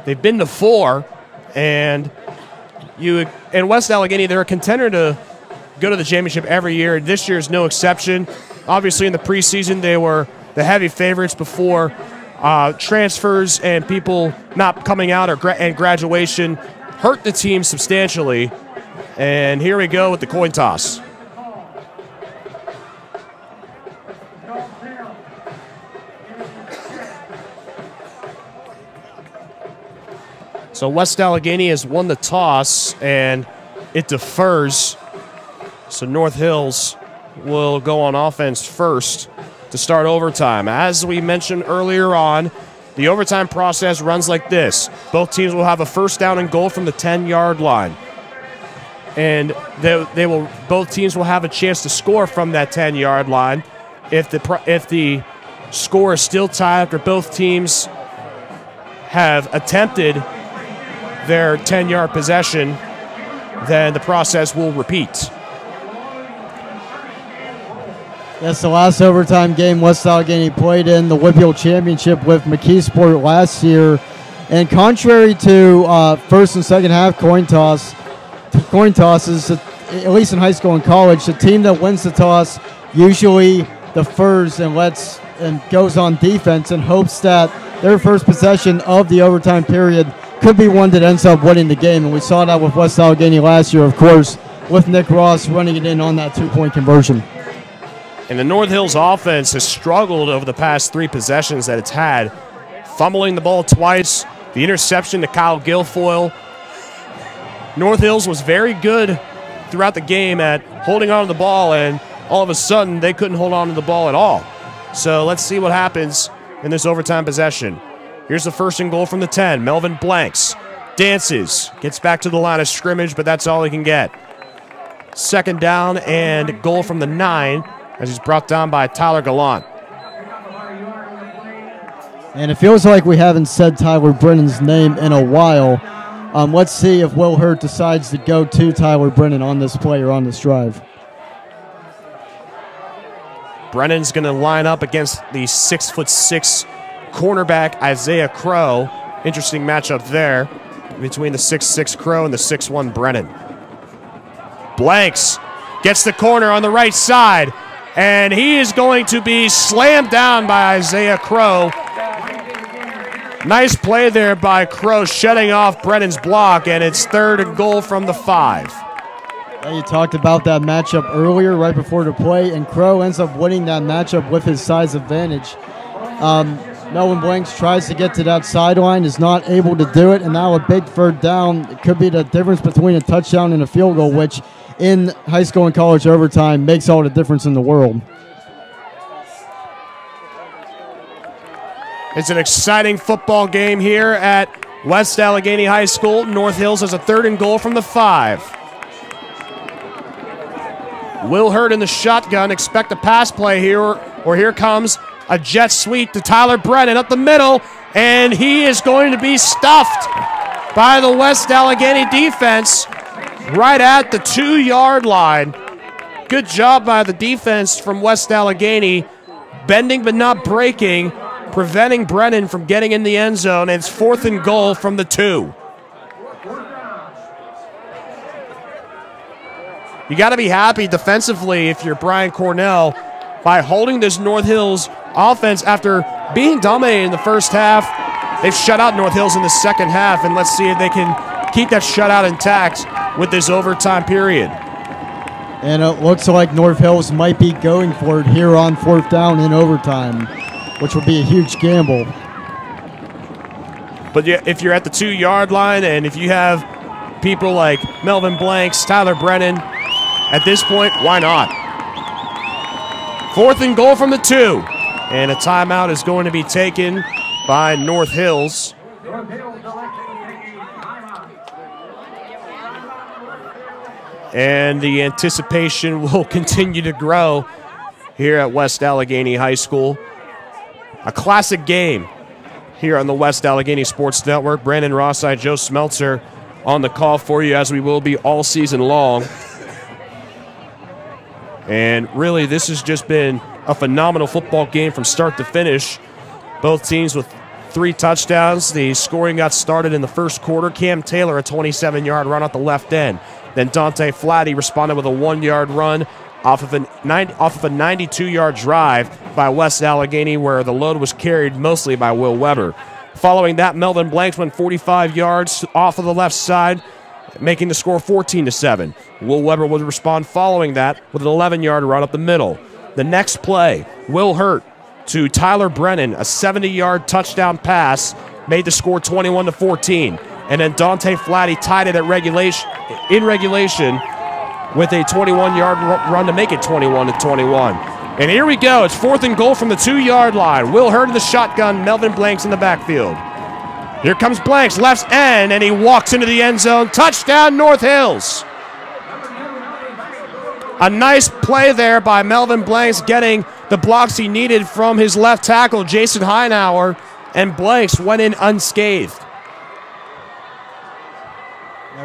They've been to 4, and West Allegheny, they're a contender to go to the championship every year. This year is no exception. Obviously, in the preseason, they were the heavy favorites before transfers and people not coming out and graduation hurt the team substantially. And here we go with the coin toss. So West Allegheny has won the toss, and it defers. So North Hills will go on offense first to start overtime. As we mentioned earlier on, the overtime process runs like this. Both teams will have a first down and goal from the 10-yard line. And both teams will have a chance to score from that 10-yard line. If the score is still tied after both teams have attempted their 10-yard possession, then the process will repeat. That's the last overtime game West Allegheny played in the Whitfield Championship with McKeesport last year. And contrary to first and second half coin tosses, at least in high school and college, the team that wins the toss usually defers and lets and goes on defense and hopes that their first possession of the overtime period could be one that ends up winning the game. And we saw that with West Allegheny last year, of course, with Nick Ross running it in on that two-point conversion. And the North Hills offense has struggled over the past 3 possessions that it's had, fumbling the ball twice, the interception to Kyle Guilfoyle. North Hills was very good throughout the game at holding on to the ball, and all of a sudden they couldn't hold on to the ball at all. So let's see what happens in this overtime possession. Here's the first and goal from the 10. Melvin Blanks dances, gets back to the line of scrimmage, but that's all he can get. Second down and goal from the 9 as he's brought down by Tyler Gallant. And it feels like we haven't said Tyler Brennan's name in a while. Let's see if Will Hurt decides to go to Tyler Brennan on this play or on this drive. Brennan's going to line up against the 6'6" cornerback Isaiah Crow. Interesting matchup there between the 6'6" Crow and the 6'1" Brennan. Blanks gets the corner on the right side, and he is going to be slammed down by Isaiah Crow. Nice play there by Crow, shutting off Brennan's block, and it's third and goal from the 5. You talked about that matchup earlier, right before the play, and Crow ends up winning that matchup with his size advantage. Melvin Blanks tries to get to that sideline, is not able to do it, and now a big third down. It could be the difference between a touchdown and a field goal, which in high school and college overtime makes all the difference in the world. It's an exciting football game here at West Allegheny High School. North Hills has a third and goal from the 5. Will Hurt in the shotgun. Expect a pass play here, or here comes a jet sweep to Tyler Brennan up the middle, and he is going to be stuffed by the West Allegheny defense right at the 2-yard line. Good job by the defense from West Allegheny, bending but not breaking, preventing Brennan from getting in the end zone. It's fourth and goal from the 2. You got to be happy defensively if you're Brian Cornell by holding this North Hills offense after being dominated in the first half. They've shut out North Hills in the second half, and let's see if they can keep that shutout intact with this overtime period. And it looks like North Hills might be going for it here on 4th down in overtime, which will be a huge gamble. But if you're at the 2-yard line, and if you have people like Melvin Blanks, Tyler Brennan, at this point, why not? Fourth and goal from the 2. And a timeout is going to be taken by North Hills. And the anticipation will continue to grow here at West Allegheny High School. A classic game here on the West Allegheny Sports Network. Brandon Rosside, Joe Smeltzer on the call for you, as we will be all season long. And really, this has just been a phenomenal football game from start to finish. Both teams with 3 touchdowns. The scoring got started in the first quarter. Cam Taylor, a 27-yard run at the left end. Then Dante Flatty responded with a 1-yard run off of a 92-yard drive by West Allegheny, where the load was carried mostly by Will Weber. Following that, Melvin Blanks went 45 yards off of the left side, making the score 14-7. Will Weber would respond following that with an 11-yard run up the middle. The next play, Will Hurt to Tyler Brennan, a 70-yard touchdown pass, made the score 21-14. And then Dante Flatty tied it in regulation with a 21-yard run to make it 21-21. And here we go. It's 4th and goal from the 2-yard line. Will Hurt in the shotgun, Melvin Blanks in the backfield. Here comes Blanks, left end, and he walks into the end zone. Touchdown, North Hills. A nice play there by Melvin Blanks, getting the blocks he needed from his left tackle, Jason Heinauer, and Blanks went in unscathed.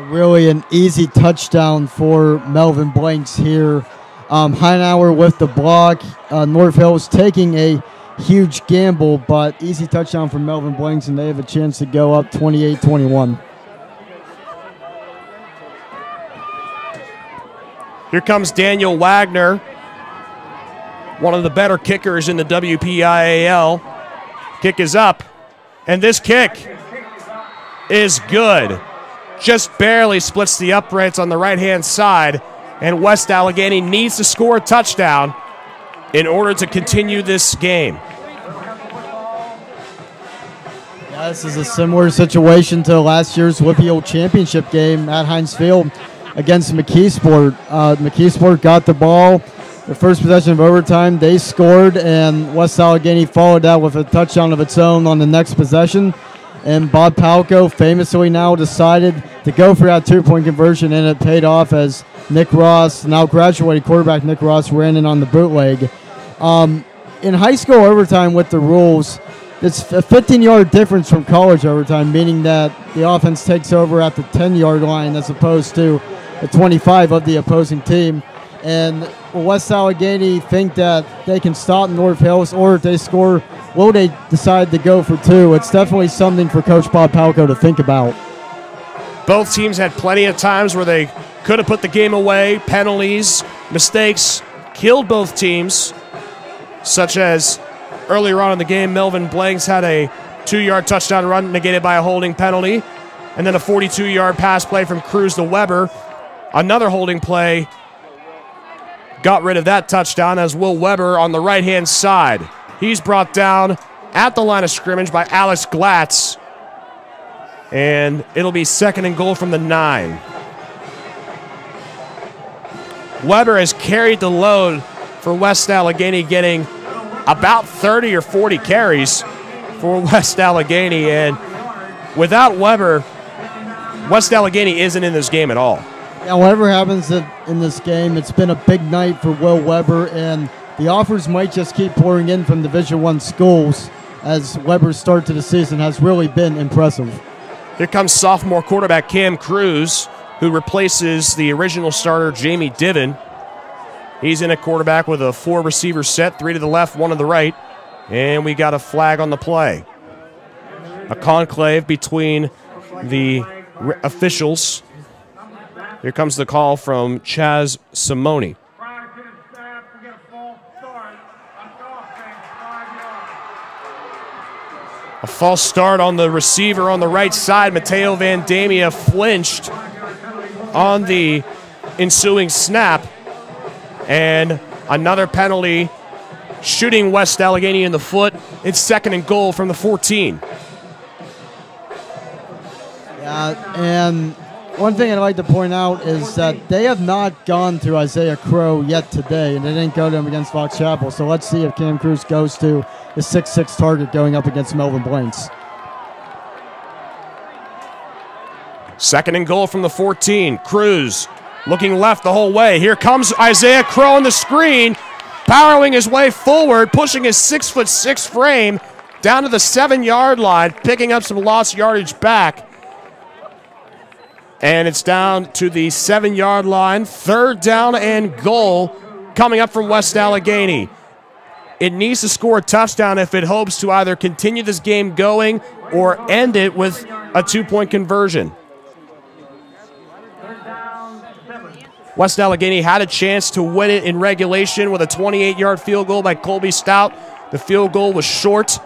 Really an easy touchdown for Melvin Blanks here. Heinauer with the block. North Hills taking a huge gamble, but easy touchdown for Melvin Blanks, and they have a chance to go up 28-21. Here comes Daniel Wagner one of the better kickers in the WPIAL. Kick is up, and this kick is good. Just barely splits the uprights on the right-hand side, and West Allegheny needs to score a touchdown in order to continue this game. Yeah, this is a similar situation to last year's Whippeal Championship game at Heinz Field against McKeesport. McKeesport got the ball. The first possession of overtime, they scored, and West Allegheny followed that with a touchdown of its own on the next possession. And Bob Palco famously now decided to go for that two-point conversion, and it paid off as Nick Ross, now graduated quarterback Nick Ross, ran in on the bootleg. In high school overtime with the rules, it's a 15-yard difference from college overtime, meaning that the offense takes over at the 10-yard line as opposed to the 25 of the opposing team. And will West Allegheny think that they can stop North Hills, or if they score, will they decide to go for two? It's definitely something for Coach Bob Palco to think about. Both teams had plenty of times where they could have put the game away. Penalties, mistakes killed both teams, such as earlier on in the game, Melvin Blanks had a 2-yard touchdown run negated by a holding penalty, and then a 42-yard pass play from Cruz to Weber. Another holding play got rid of that touchdown as Will Weber on the right-hand side. He's brought down at the line of scrimmage by Alex Glatz, and it'll be 2nd and goal from the 9. Weber has carried the load for West Allegheny, getting about 30 or 40 carries for West Allegheny, and without Weber, West Allegheny isn't in this game at all. Yeah, whatever happens in this game, it's been a big night for Will Weber, and the offers might just keep pouring in from Division I schools as Weber's start to the season has really been impressive. Here comes sophomore quarterback Cam Cruz, who replaces the original starter Jamie Diven. He's in a quarterback with a 4-receiver set, 3 to the left, 1 to the right, and we got a flag on the play. A conclave between the officials. Here comes the call from Chaz Simone. A false start on the receiver on the right side. Mateo Van Damia flinched on the ensuing snap. And another penalty, shooting West Allegheny in the foot. It's 2nd and goal from the 14. Yeah, and one thing I'd like to point out is that they have not gone to Isaiah Crow yet today, and they didn't go to him against Fox Chapel. So let's see if Cam Cruz goes to the 6'6" target going up against Melvin Blanks. 2nd and goal from the 14. Cruz looking left the whole way. Here comes Isaiah Crow on the screen, barreling his way forward, pushing his 6'6" frame down to the 7-yard line, picking up some lost yardage back. And it's down to the 7-yard line. 3rd down and goal coming up from West Allegheny. It needs to score a touchdown if it hopes to either continue this game going or end it with a 2-point conversion. West Allegheny had a chance to win it in regulation with a 28-yard field goal by Colby Stout. The field goal was short,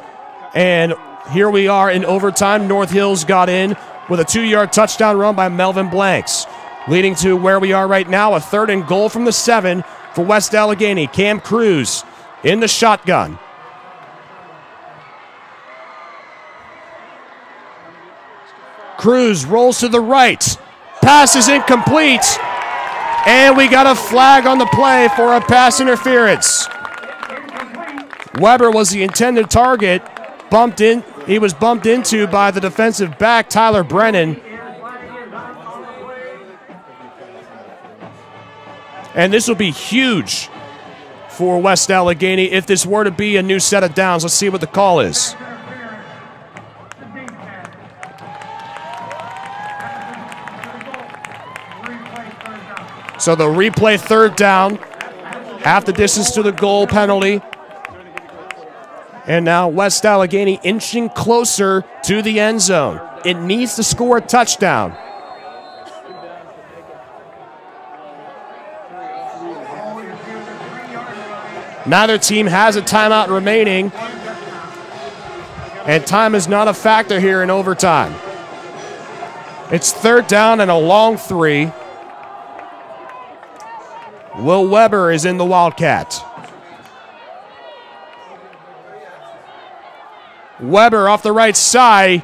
and here we are in overtime. North Hills got in with a 2-yard touchdown run by Melvin Blanks, leading to where we are right now, a 3rd and goal from the 7 for West Allegheny. Cam Cruz in the shotgun. Cruz rolls to the right. Pass is incomplete. And we got a flag on the play for a pass interference. Weber was the intended target. He was bumped into by the defensive back, Tyler Brennan. And this will be huge for West Allegheny if this were to be a new set of downs. Let's see what the call is. So the replay 3rd down, half the distance to the goal penalty. And now West Allegheny inching closer to the end zone. It needs to score a touchdown. Neither team has a timeout remaining, and time is not a factor here in overtime. It's 3rd down and a long 3. Will Weber is in the Wildcat. Weber off the right side.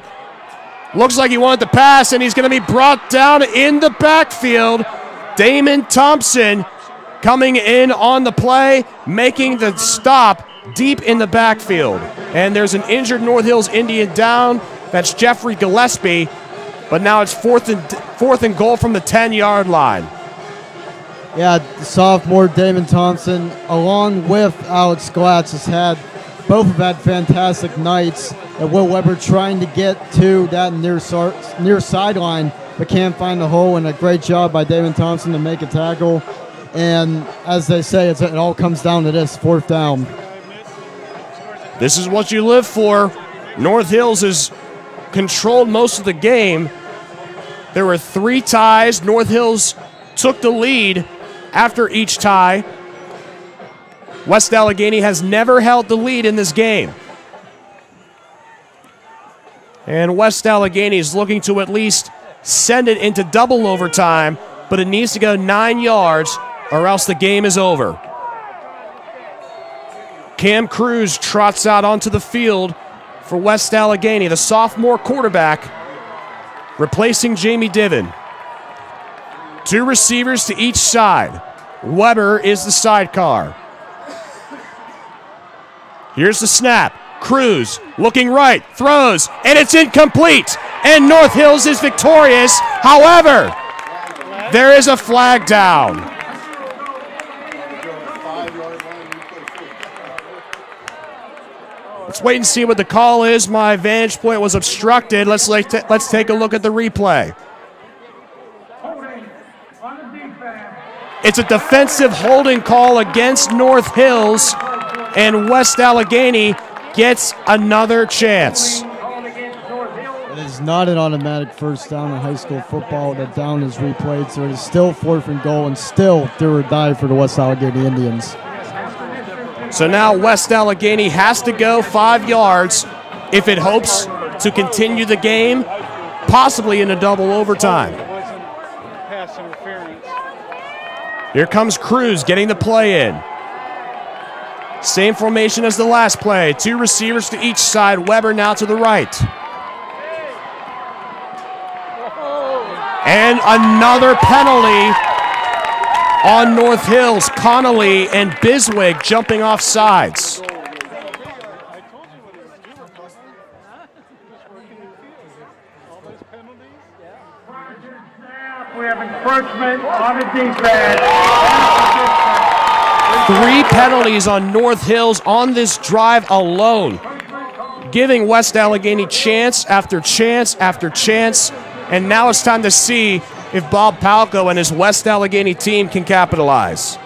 Looks like he wanted to pass, and he's going to be brought down in the backfield. Damon Thompson coming in on the play, making the stop deep in the backfield. And there's an injured North Hills Indian down. That's Jeffrey Gillespie. But now it's fourth and goal from the 10-yard line. Yeah, the sophomore Damon Thompson, along with Alex Glatz, both have had fantastic nights. And Will Weber trying to get to that near sideline, but can't find the hole. And a great job by Damon Thompson to make a tackle. And as they say, it all comes down to this, 4th down. This is what you live for. North Hills has controlled most of the game. There were 3 ties. North Hills took the lead after each tie. West Allegheny has never held the lead in this game. And West Allegheny is looking to at least send it into double overtime, but it needs to go 9 yards or else the game is over. Cam Cruz trots out onto the field for West Allegheny, the sophomore quarterback, replacing Jamie Diven. 2 receivers to each side. Weber is the sidecar. Here's the snap. Cruz looking right, throws, and it's incomplete. And North Hills is victorious. However, there is a flag down. Let's wait and see what the call is. My vantage point was obstructed. Let's take a look at the replay. It's a defensive holding call against North Hills, and West Allegheny gets another chance. It is not an automatic first down in high school football. The down is replayed, so it is still 4th and goal and still do or die for the West Allegheny Indians. So now West Allegheny has to go 5 yards if it hopes to continue the game, possibly in a double overtime. Here comes Cruz getting the play in. Same formation as the last play. 2 receivers to each side. Weber now to the right. And another penalty on North Hills. Connolly and Biswig jumping off sides. We have encroachment on the defense. 3 penalties on North Hills on this drive alone, giving West Allegheny chance after chance after chance. And now it's time to see if Bob Palco and his West Allegheny team can capitalize.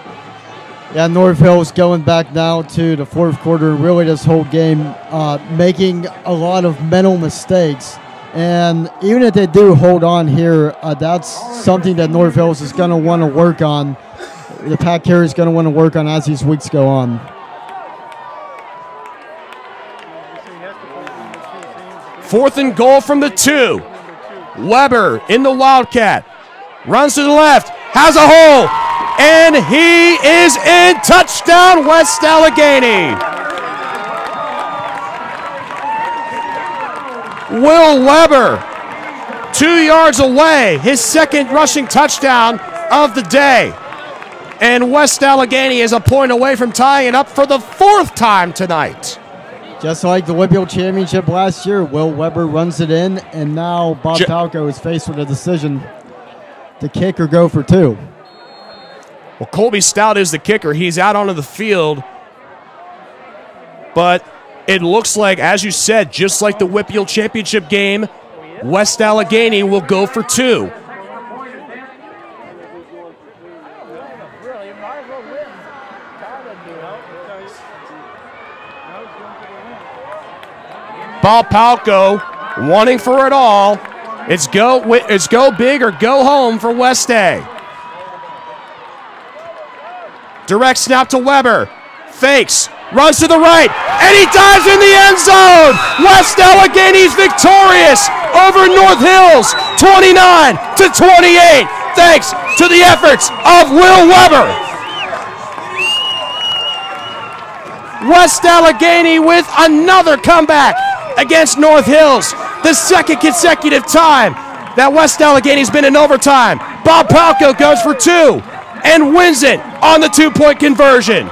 Yeah, North Hills going back now to the 4th quarter, really this whole game, making a lot of mental mistakes. And even if they do hold on here, that's something that North Hills is going to want to work on. The Pat Carey is going to want to work on as these weeks go on. Fourth and goal from the 2. Weber in the Wildcat. Runs to the left. Has a hole. And he is in. Touchdown, West Allegheny. Will Weber, 2 yards away. His 2nd rushing touchdown of the day. And West Allegheny is a point away from tying it up for the 4th time tonight. Just like the Whitfield Championship last year, Will Weber runs it in, and now Bob Palco is faced with a decision to kick or go for 2. Well, Colby Stout is the kicker. He's out onto the field. But it looks like, as you said, just like the Whitfield Championship game, West Allegheny will go for 2. Bob Palco wanting for it all. It's go big or go home for West A. Direct snap to Weber. fakes, runs to the right, and he dives in the end zone. West Allegheny's victorious over North Hills, 29-28, thanks to the efforts of Will Weber. West Allegheny with another comeback against North Hills, the second consecutive time that West Allegheny's been in overtime. Bob Palco goes for 2 and wins it on the 2-point conversion.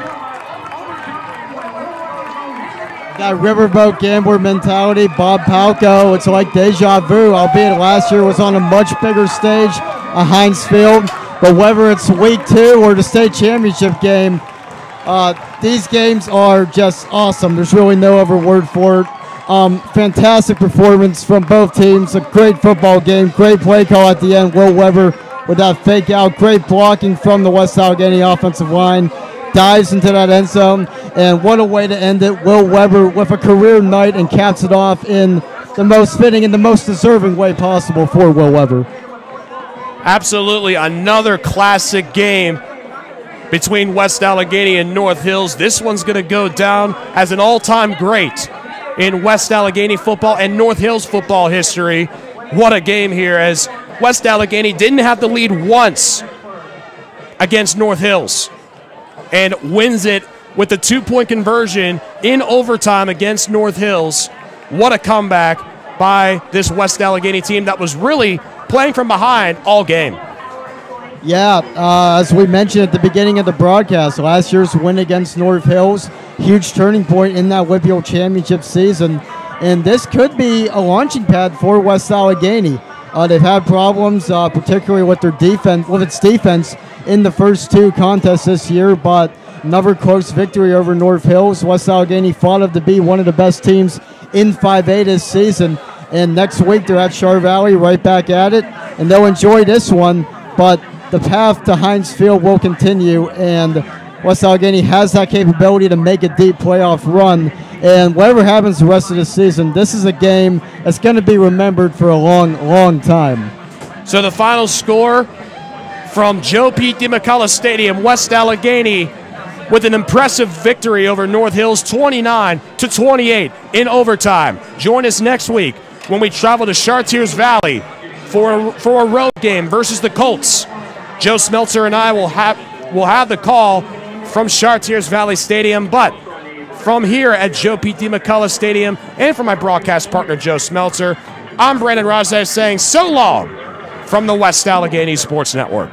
That riverboat gambler mentality, Bob Palco, it's like deja vu, albeit last year was on a much bigger stage, a Heinz Field, but whether it's week 2 or the state championship game, these games are just awesome. There's really no other word for it. Fantastic performance from both teams, a great football game, great play call at the end. Will Weber with that fake out, great blocking from the West Allegheny offensive line, dives into that end zone, and what a way to end it. Will Weber with a career night and caps it off in the most fitting and the most deserving way possible for Will Weber. Absolutely, another classic game between West Allegheny and North Hills. This one's going to go down as an all-time great in West Allegheny football and North Hills football history. What a game here, as West Allegheny didn't have the lead once against North Hills and wins it with the 2-point conversion in overtime against North Hills. What a comeback by this West Allegheny team that was really playing from behind all game. Yeah, as we mentioned at the beginning of the broadcast, last year's win against North Hills, huge turning point in that WPIAL championship season, and this could be a launching pad for West Allegheny. They've had problems, particularly with their defense, with its defense in the first 2 contests this year, but another close victory over North Hills. West Allegheny thought of to be one of the best teams in 5A this season, and next week they're at Char Valley, right back at it, and they'll enjoy this one, but the path to Heinz Field will continue, and West Allegheny has that capability to make a deep playoff run. And whatever happens the rest of the season, this is a game that's going to be remembered for a long, long time. So the final score from Joe P. DeMcCullough Stadium, West Allegheny with an impressive victory over North Hills, 29-28 in overtime. Join us next week when we travel to Chartiers Valley for a road game versus the Colts. Joe Smeltzer and I will have the call from Chartiers Valley Stadium, but from here at Joe P. DeMcCullough Stadium and from my broadcast partner Joe Smeltzer, I'm Brandon Rosas saying so long from the West Allegheny Sports Network.